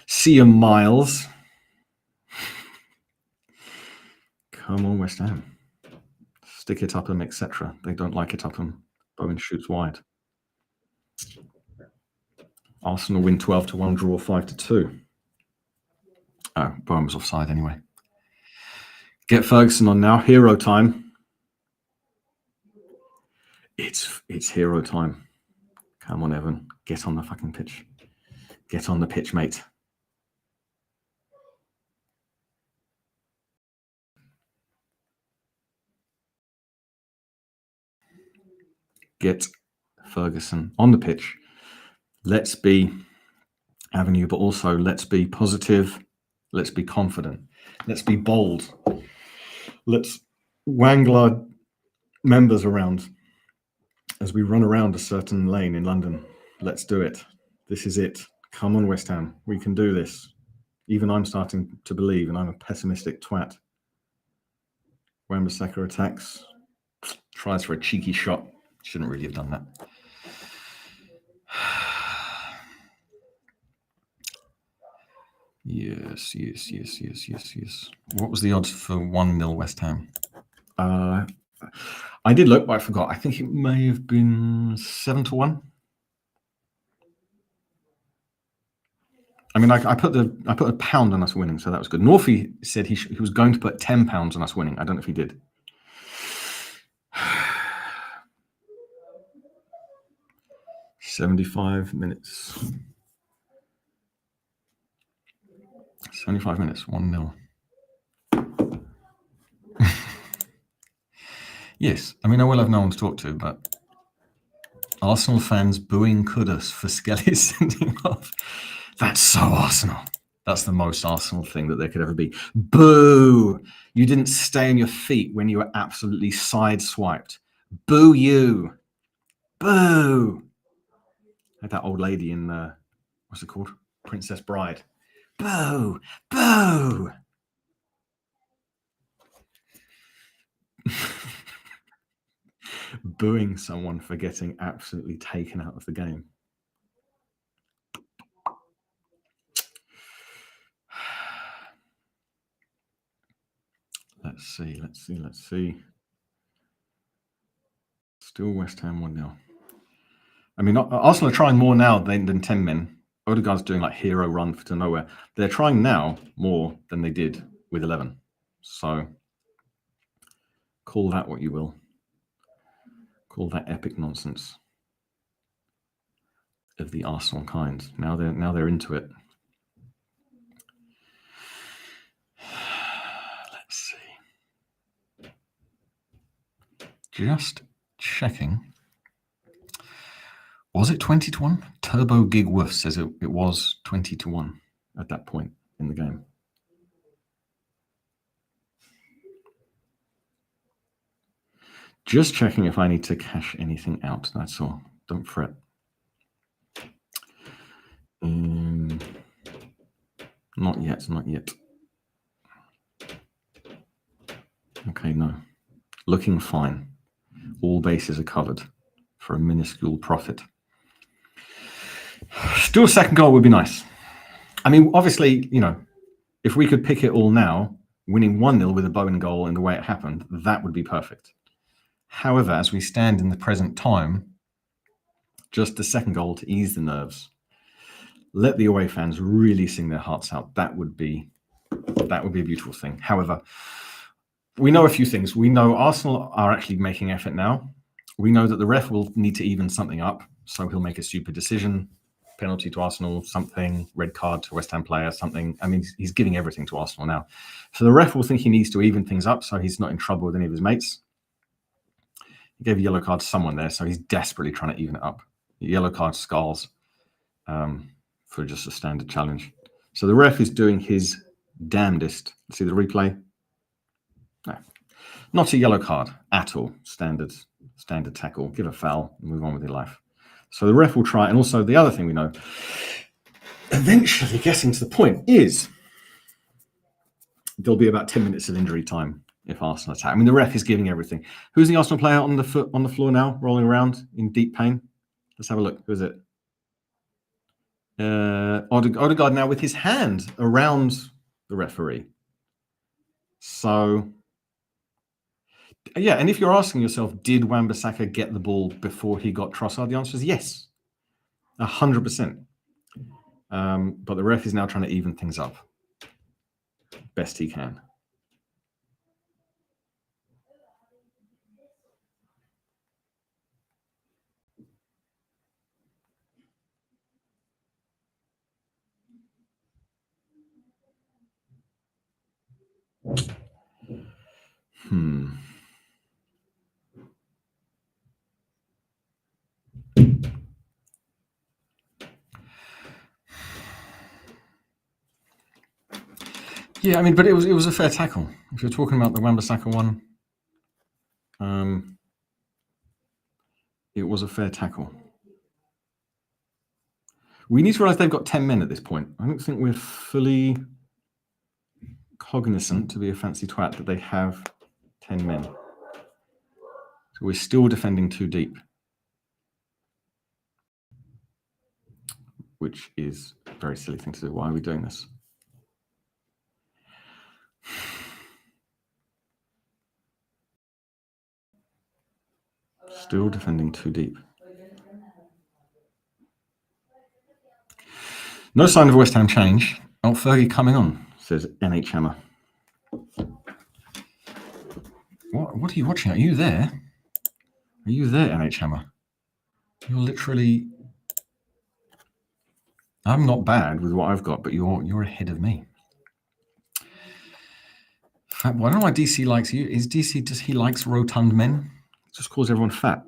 See you, Miles. Come on, West Ham. Stick it up them, etc. They don't like it up them. Bowen shoots wide. Arsenal win 12-1, draw 5-2. Oh, Bowen was offside anyway. Get Ferguson on now. Hero time. It's hero time. Come on, Evan. Get on the fucking pitch. Get on the pitch, mate. Get Ferguson on the pitch. Let's be ARSWHU, but also let's be positive. Let's be confident. Let's be bold. Let's wangle our members around as we run around a certain lane in London. Let's do it. This is it. Come on, West Ham. We can do this. Even I'm starting to believe, and I'm a pessimistic twat. Wan-Bissaka attacks. Tries for a cheeky shot. Shouldn't really have done that. Yes. What was the odds for 1-0 West Ham? I did look, but I forgot. I think it may have been 7-1. I mean, I put a pound on us winning, so that was good. Northie said he was going to put £10 on us winning. I don't know if he did. 75 minutes. 75 minutes, 1-0. Yes, I mean, I will have no one to talk to, but Arsenal fans booing Kudus for Skelly sending off. That's so Arsenal. That's the most Arsenal thing that there could ever be. Boo! You didn't stay on your feet when you were absolutely sideswiped. Boo you! Boo! Like that old lady in, what's it called? Princess Bride. Boo! Boo! Booing someone for getting absolutely taken out of the game. Let's see. Still West Ham 1-0. I mean, Arsenal are trying more now than 10 men. Odegaard's doing like hero run to nowhere. They're trying now more than they did with 11. So call that what you will. Call that epic nonsense of the Arsenal kind. Now they're into it. Let's see. Just checking. Was it 20-1? Turbo Gig Woof says it was 20-1 at that point in the game. Just checking if I need to cash anything out. That's all. Don't fret. Not yet. Okay, no. Looking fine. All bases are covered for a minuscule profit. Still, a second goal would be nice. I mean, obviously, you know, if we could pick it all now, winning 1-0 with a Bowen goal and the way it happened, that would be perfect. However, as we stand in the present time, just the second goal to ease the nerves, let the away fans really sing their hearts out. That would be a beautiful thing. However, we know a few things. We know Arsenal are actually making effort now. We know that the ref will need to even something up, so he'll make a stupid decision, penalty to Arsenal, something, red card to West Ham player, something. I mean, he's giving everything to Arsenal now. So the ref will think he needs to even things up so he's not in trouble with any of his mates. He gave a yellow card to someone there, so he's desperately trying to even it up. Yellow card Skulls for just a standard challenge. So the ref is doing his damnedest. See the replay? No, not a yellow card at all. Standard tackle. Give a foul and move on with your life. So the ref will try. And also the other thing we know, eventually getting to the point is there'll be about 10 minutes of injury time if Arsenal attack. I mean, the ref is giving everything. Who's the Arsenal player on the floor now, rolling around in deep pain? Let's have a look. Who is it? Odegaard now with his hand around the referee. So, yeah, and if you're asking yourself, did Wan-Bissaka get the ball before he got Trossard? The answer is yes, 100%. But the ref is now trying to even things up best he can. Yeah, I mean, but it was a fair tackle. If you're talking about the Wan-Bissaka one, it was a fair tackle. We need to realize they've got 10 men at this point. I don't think we're fully cognizant, to be a fancy twat, that they have 10 men. So we're still defending too deep, which is a very silly thing to do. Why are we doing this? Still defending too deep. No sign of West Ham change. Oh, Fergie coming on, says NH Hammer. What are you watching? Are you there? Are you there, NH Hammer? You're literally... I'm not bad with what I've got, but you're ahead of me. Fat boy. I don't know why DC likes you. Is DC, does he likes rotund men? Just calls everyone fat.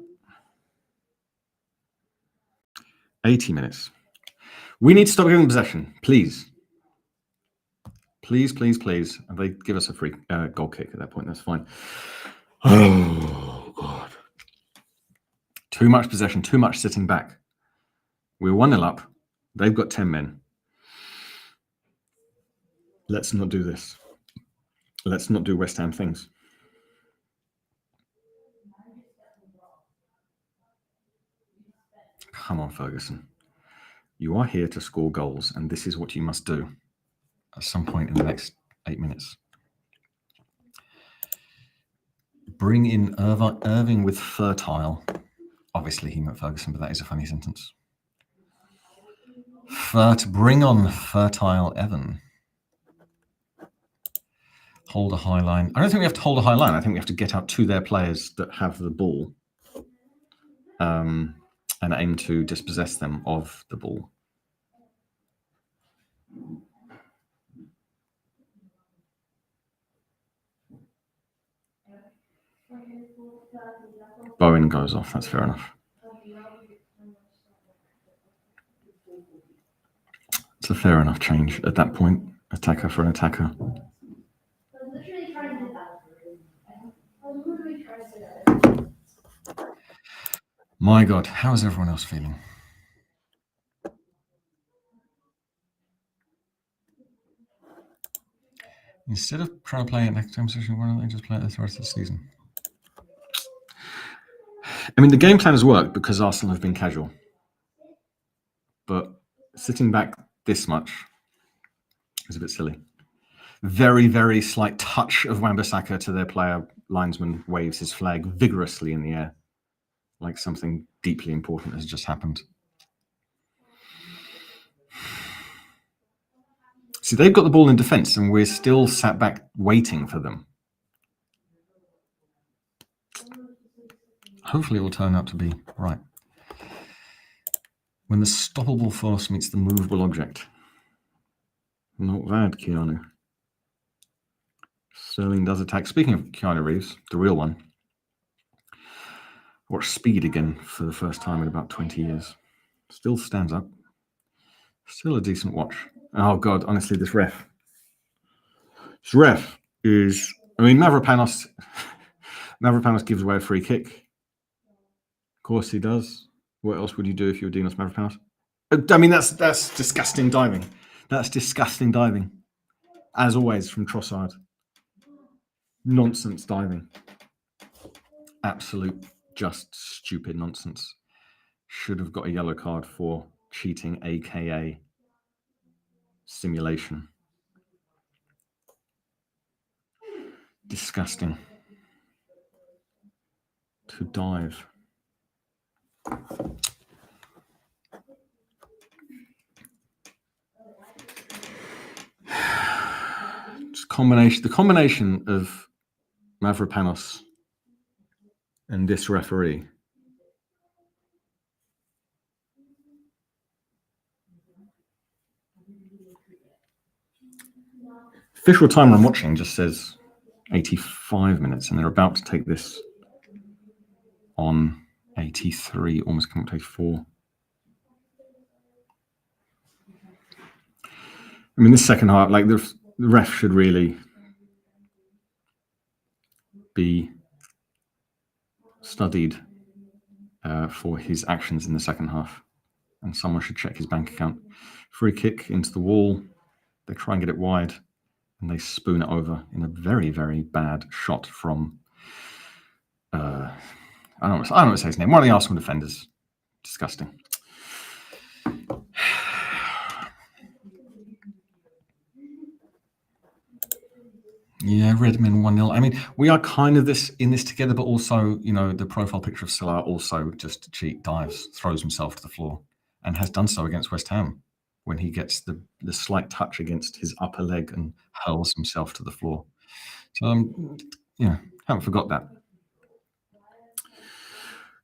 80 minutes. We need to stop giving possession, please. Please, please, please. And they give us a free goal kick at that point. That's fine. Oh, God. Too much possession, too much sitting back. We're 1-0 up. They've got 10 men. Let's not do this. Let's not do West Ham things. Come on, Ferguson. You are here to score goals, and this is what you must do at some point in the next 8 minutes. Bring in Irving with fertile. Obviously, he meant Ferguson, but that is a funny sentence. Bring on fertile Evan. Hold a high line. I don't think we have to hold a high line. I think we have to get out to their players that have the ball and aim to dispossess them of the ball. Bowen goes off. That's fair enough. It's a fair enough change at that point. Attacker for an attacker. My God, how is everyone else feeling? Instead of trying to play at next time session, why don't they just play it the rest of the season? I mean, the game plan has worked because Arsenal have been casual. But sitting back this much is a bit silly. Very, very slight touch of Wan-Bissaka to their player. Linesman waves his flag vigorously in the air, like something deeply important has just happened. See, they've got the ball in defence, and we're still sat back waiting for them. Hopefully it will turn out to be right. When the stoppable force meets the movable object. Not bad, Keanu. Sterling does attack. Speaking of Keanu Reeves, the real one. Watch Speed again for the first time in about 20 years. Still stands up. Still a decent watch. Oh, God, honestly, this ref. This ref is... I mean, Mavropanos gives away a free kick. Of course he does. What else would you do if you were Dinos Mavropanos? I mean, that's disgusting diving. That's disgusting diving. As always, from Trossard. Nonsense diving. Absolute, just stupid nonsense. Should have got a yellow card for cheating, aka simulation. Disgusting. To dive. The combination of Mavropanos and this referee official timer I'm watching just says 85 minutes, and they're about to take this on 83, almost coming to 84. I mean, this second half, like the ref should really be studied for his actions in the second half, and someone should check his bank account. Free kick into the wall. They try and get it wide, and they spoon it over in a very, very bad shot from I don't know what to say his name. One of the Arsenal defenders. Disgusting. Yeah, Redmond 1-0. I mean, we are kind of in this together, but also, you know, the profile picture of Salah also just cheat dives, throws himself to the floor, and has done so against West Ham when he gets the slight touch against his upper leg and hurls himself to the floor. So, yeah, haven't forgot that.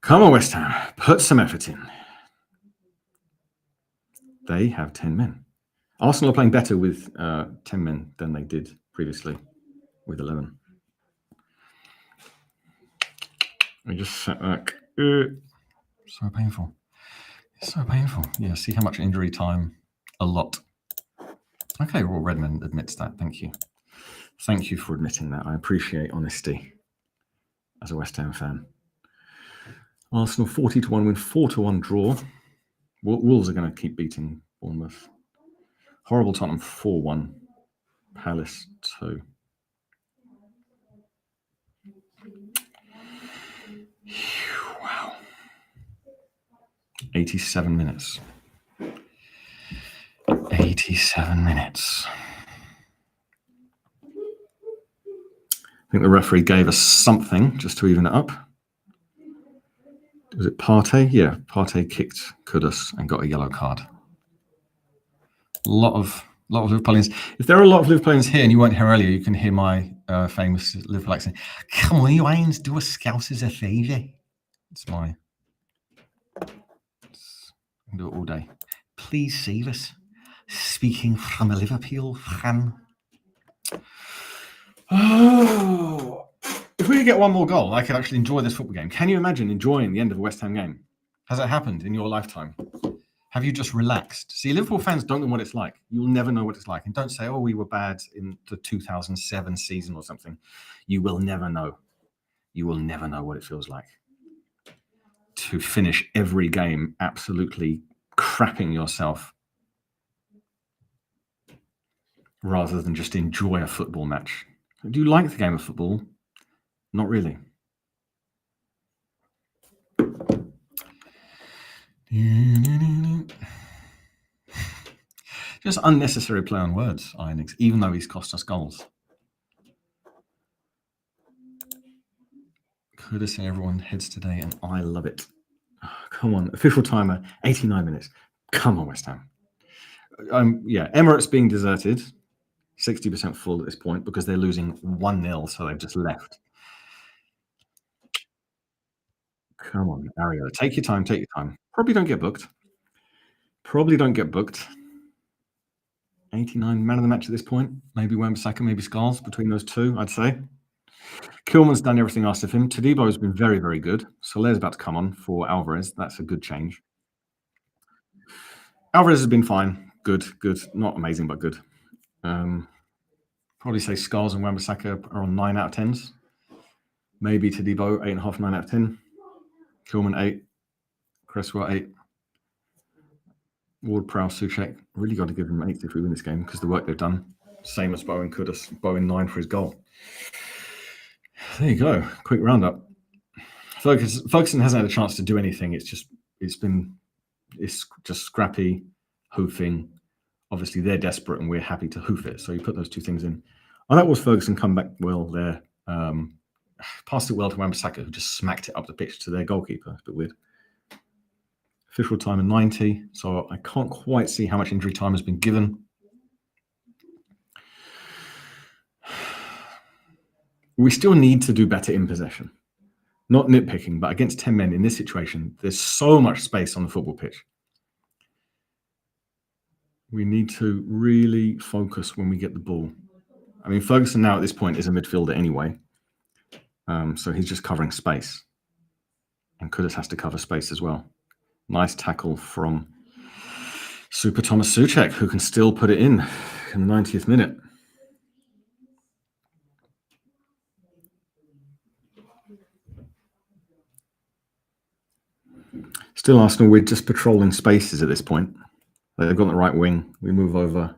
Come on, West Ham, put some effort in. They have 10 men. Arsenal are playing better with 10 men than they did previously with 11. We just sat back. So painful. It's so painful. Yeah, see how much injury time? A lot. Okay, well, Redmond admits that. Thank you. Thank you for admitting that. I appreciate honesty as a West Ham fan. Arsenal 40-1 win, 4-1 draw. Wolves are going to keep beating Bournemouth. Horrible Tottenham 4-1. Palace 2. Wow. 87 minutes. 87 minutes. I think the referee gave us something just to even it up. Was it Partey? Yeah, Partey kicked Kudus and got a yellow card. A lot of Liverpoolians. If there are a lot of Liverpoolians here and you weren't here earlier, you can hear my famous Liverpool accent. Come on, you Irons, do a Scousers a favour. It's my... I can do it all day. Please save us. Speaking from a Liverpool fan. Oh, if we could get one more goal, I could actually enjoy this football game. Can you imagine enjoying the end of a West Ham game? Has it happened in your lifetime? Have you just relaxed? See, Liverpool fans don't know what it's like. You'll never know what it's like. And don't say, oh, we were bad in the 2007 season or something. You will never know. You will never know what it feels like to finish every game absolutely crapping yourself rather than just enjoy a football match. Do you like the game of football? Not really. Just unnecessary play on words, Ionix, even though he's cost us goals. Courtesy everyone heads today, and I love it. Oh, come on, official timer, 89 minutes. Come on, West Ham. Yeah, Emirates being deserted, 60% full at this point because they're losing 1-0, so they've just left. Come on, Ario, take your time, take your time. Probably don't get booked. 89 man of the match at this point. Maybe Wan-Bissaka, maybe Skulls between those two, I'd say. Kilman's done everything asked of him. Todibo has been very, very good. Soler's about to come on for Alvarez. That's a good change. Alvarez has been fine. Good. Not amazing, but good. Probably say Skulls and Wan-Bissaka are on 9 out of 10s. Maybe Todibo, 8.5, 9 out of 10. Kilman, 8. Cresswell, 8. Ward-Prowse, Souček. Really got to give them 8 if we win this game because the work they've done. Same as Bowen could have. Bowen 9 for his goal. There you go. Quick roundup. Ferguson hasn't had a chance to do anything. It's just scrappy, hoofing. Obviously, they're desperate and we're happy to hoof it. So you put those two things in. Oh, that was Ferguson come back well there. Passed it well to Wan-Bissaka, who just smacked it up the pitch to their goalkeeper. It's a bit weird. Official time in 90. So I can't quite see how much injury time has been given. We still need to do better in possession. Not nitpicking, but against 10 men in this situation, there's so much space on the football pitch. We need to really focus when we get the ball. I mean, Ferguson now at this point is a midfielder anyway. So he's just covering space. And Kudus has to cover space as well. Nice tackle from Super Thomas Souček, who can still put it in the 90th minute. Still Arsenal, we're just patrolling spaces at this point. They've got the right wing. We move over.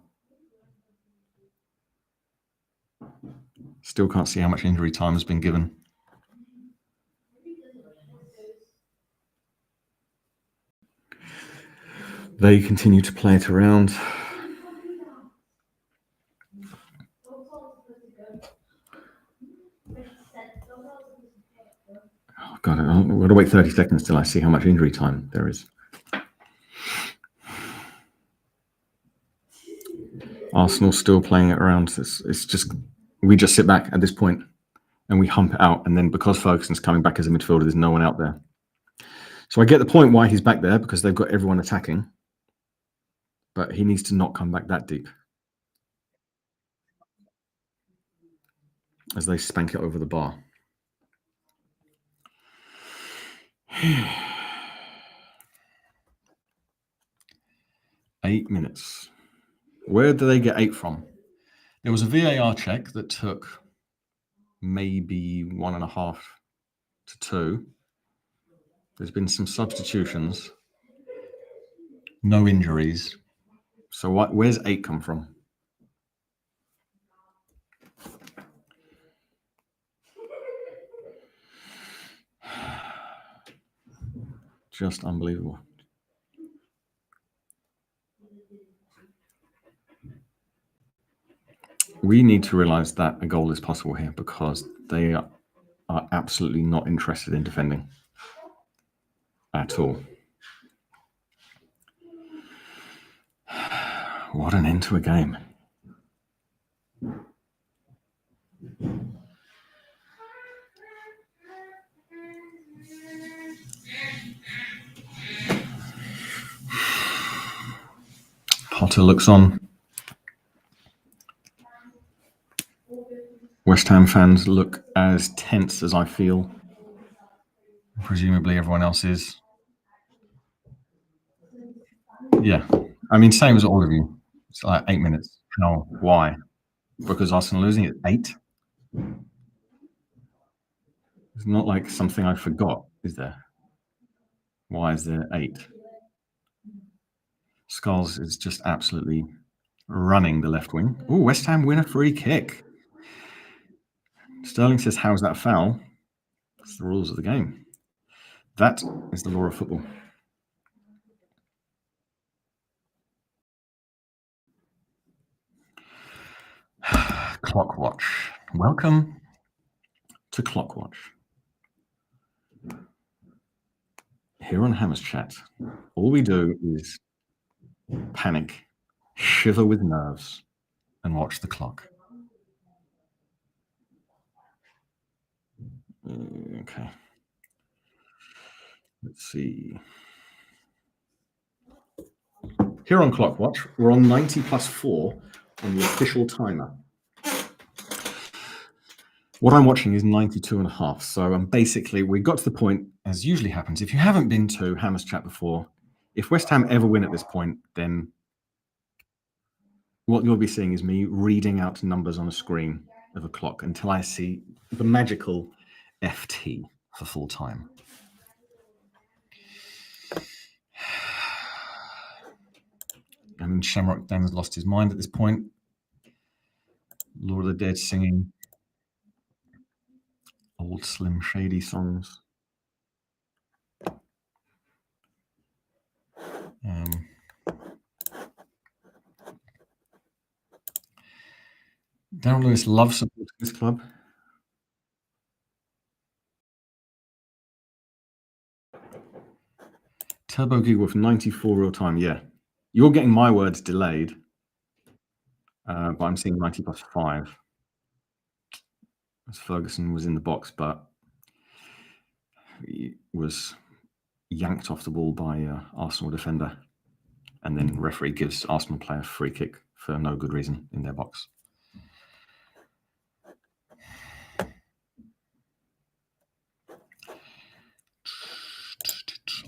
Still can't see how much injury time has been given. They continue to play it around. Oh, God, I've got to wait 30 seconds till I see how much injury time there is. Arsenal still playing it around. It's just, we just sit back at this point and we hump it out. And then because Ferguson's coming back as a midfielder, there's no one out there. So I get the point why he's back there because they've got everyone attacking. But he needs to not come back that deep. As they spank it over the bar. Eight minutes. Where do they get 8 from? There was a VAR check that took maybe 1.5 to 2. There's been some substitutions. No injuries. So where's 8 come from? Just unbelievable. We need to realize that a goal is possible here because they are absolutely not interested in defending at all. What an end to a game. Potter looks on. West Ham fans look as tense as I feel. Presumably everyone else is. Yeah. I mean, same as all of you. It's like 8 minutes. How? Why? Because Arsenal losing at 8? It's not like something I forgot, is there? Why is there 8? Skulls is just absolutely running the left wing. Oh, West Ham win a free kick. Sterling says, how's that foul? That's the rules of the game. That is the law of football. Clockwatch. Welcome to Clockwatch. Here on Hammers Chat, all we do is panic, shiver with nerves, and watch the clock. Okay. Let's see. Here on Clockwatch, we're on 90 plus 4 on the official timer. What I'm watching is 92 and a half. So basically, we got to the point, as usually happens, if you haven't been to Hammers Chat before, if West Ham ever win at this point, then what you'll be seeing is me reading out numbers on a screen of a clock until I see the magical FT for full time. I mean, Shamrock Dan has lost his mind at this point. Lord of the Dead singing old Slim Shady songs. Darren Lewis loves supporting this club. Turbo Gig with 94 real time. Yeah, you're getting my words delayed, but I'm seeing 90 plus 5. As Ferguson was in the box, but he was yanked off the ball by Arsenal defender, and then referee gives Arsenal player a free kick for no good reason in their box.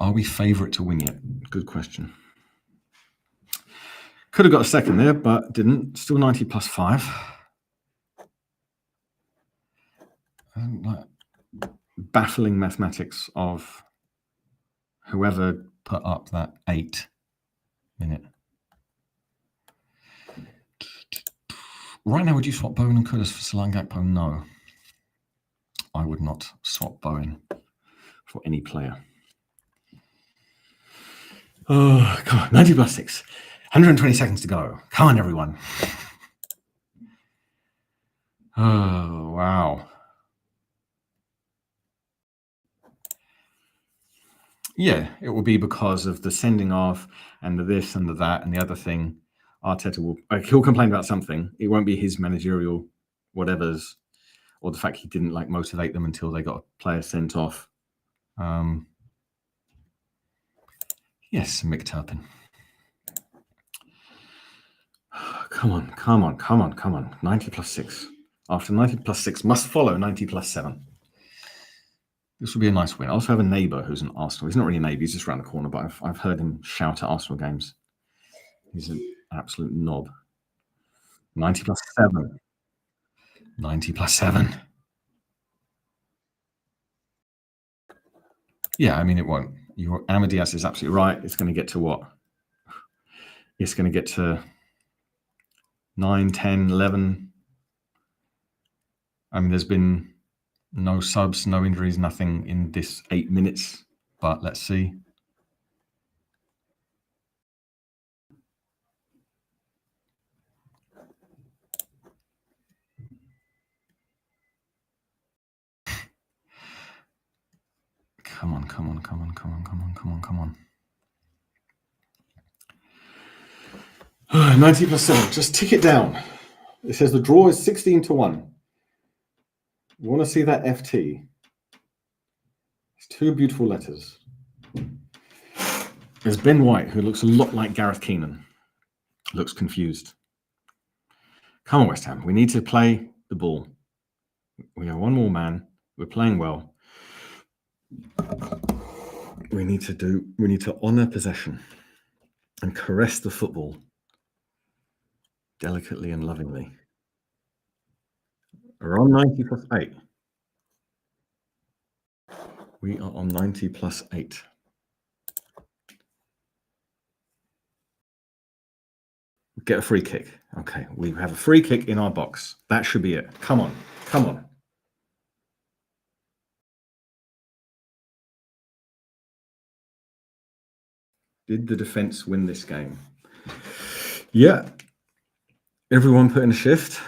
Are we favourite to win yet? Good question. Could have got a second there, but didn't. Still 90 plus 5. Baffling mathematics of whoever put up that 8-minute. Right now, would you swap Bowen and Kudus for Solan Gakpo? No. I would not swap Bowen for any player. Oh, come on. 90 plus 6. 120 seconds to go. Come on, everyone. Oh, wow. Yeah, it will be because of the sending off and the this and the that and the other thing. Arteta will, he'll complain about something. It won't be his managerial whatever's, or the fact he didn't motivate them until they got a player sent off. Yes, Mick Turpin. Come on. 90 plus 6. After 90 plus 6 must follow 90 plus 7. This will be a nice win. I also have a neighbour who's an Arsenal. He's not really a neighbour, he's just around the corner, but I've heard him shout at Arsenal games. He's an absolute knob. 90 plus 7. 90 plus 7. Yeah, I mean, it won't. Amadeus is absolutely right. It's going to get to what? It's going to get to 9, 10, 11. I mean, there's been no subs, no injuries, nothing in this 8 minutes, but let's see. Come on. 90 plus 7. Just tick it down. It says the draw is 16-1. You want to see that FT? It's 2 beautiful letters. There's Ben White, who looks a lot like Gareth Keenan. Looks confused. Come on, West Ham. We need to play the ball. We are one more man. We're playing well. We need to honour possession and caress the football delicately and lovingly. We're on 90 plus 8. We are on 90 plus 8. Get a free kick. Okay, we have a free kick in our box. That should be it. Come on. Did the defense win this game? Yeah. Everyone put in a shift.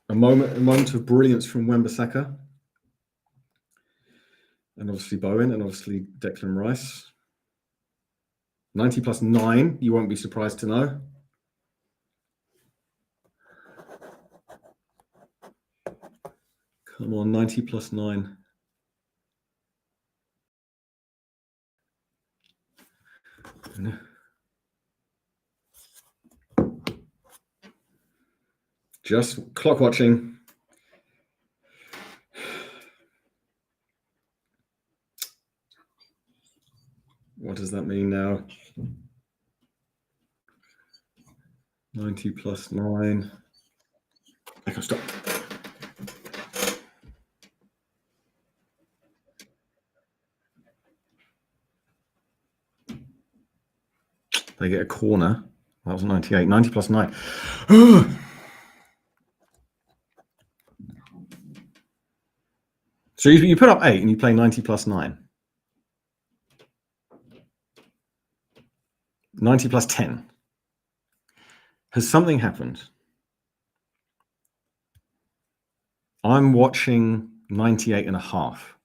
A moment of brilliance from Wan-Bissaka. And obviously Bowen, and obviously Declan Rice. 90 plus 9, you won't be surprised to know. Come on, 90 plus 9. Just clock watching. What does that mean now? 90 plus 9. Okay, stop. They get a corner. That was 98. 90 plus 9. So you put up 8 and you play 90 plus 9. 90 plus 10. Has something happened? I'm watching 98 and a half.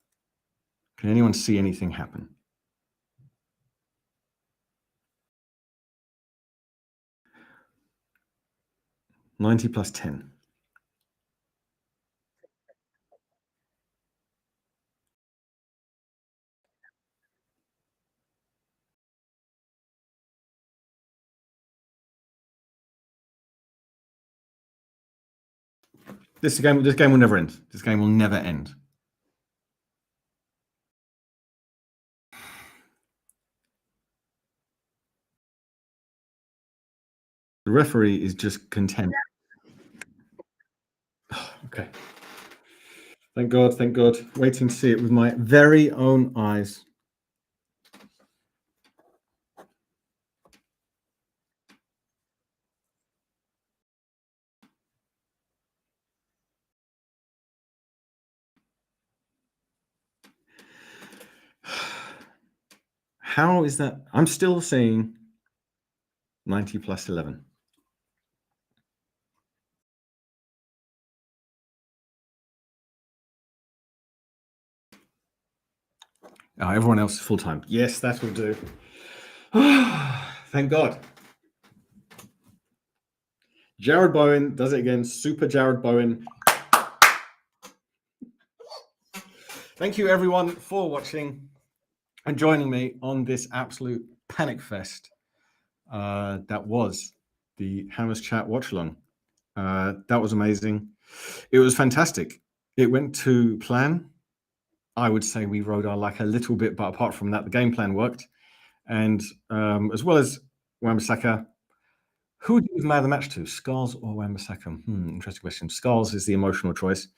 Can anyone see anything happen? $90 plus 10. This game will never end. This game will never end. The referee is just content. Okay. Thank God, thank God. Waiting to see it with my very own eyes. How is that? I'm still seeing 90 plus 11. Oh, everyone else is full time. Yes, that will do. Thank God. Jared Bowen does it again. Super Jared Bowen. Thank you, everyone, for watching and joining me on this absolute panic fest that was the Hammers Chat watch along. That was amazing. It was fantastic. It went to plan. I would say we rode our luck a little bit, but apart from that, the game plan worked. And as well as Wan-Bissaka, who would you give man of the match to, Skulls or Wan-Bissaka? Interesting question. Skulls is the emotional choice.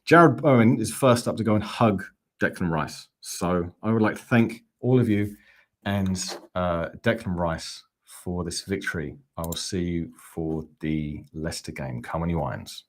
Jared Bowen is first up to go and hug Declan Rice. So I would like to thank all of you and Declan Rice for this victory. I will see you for the Leicester game. Come on, you irons.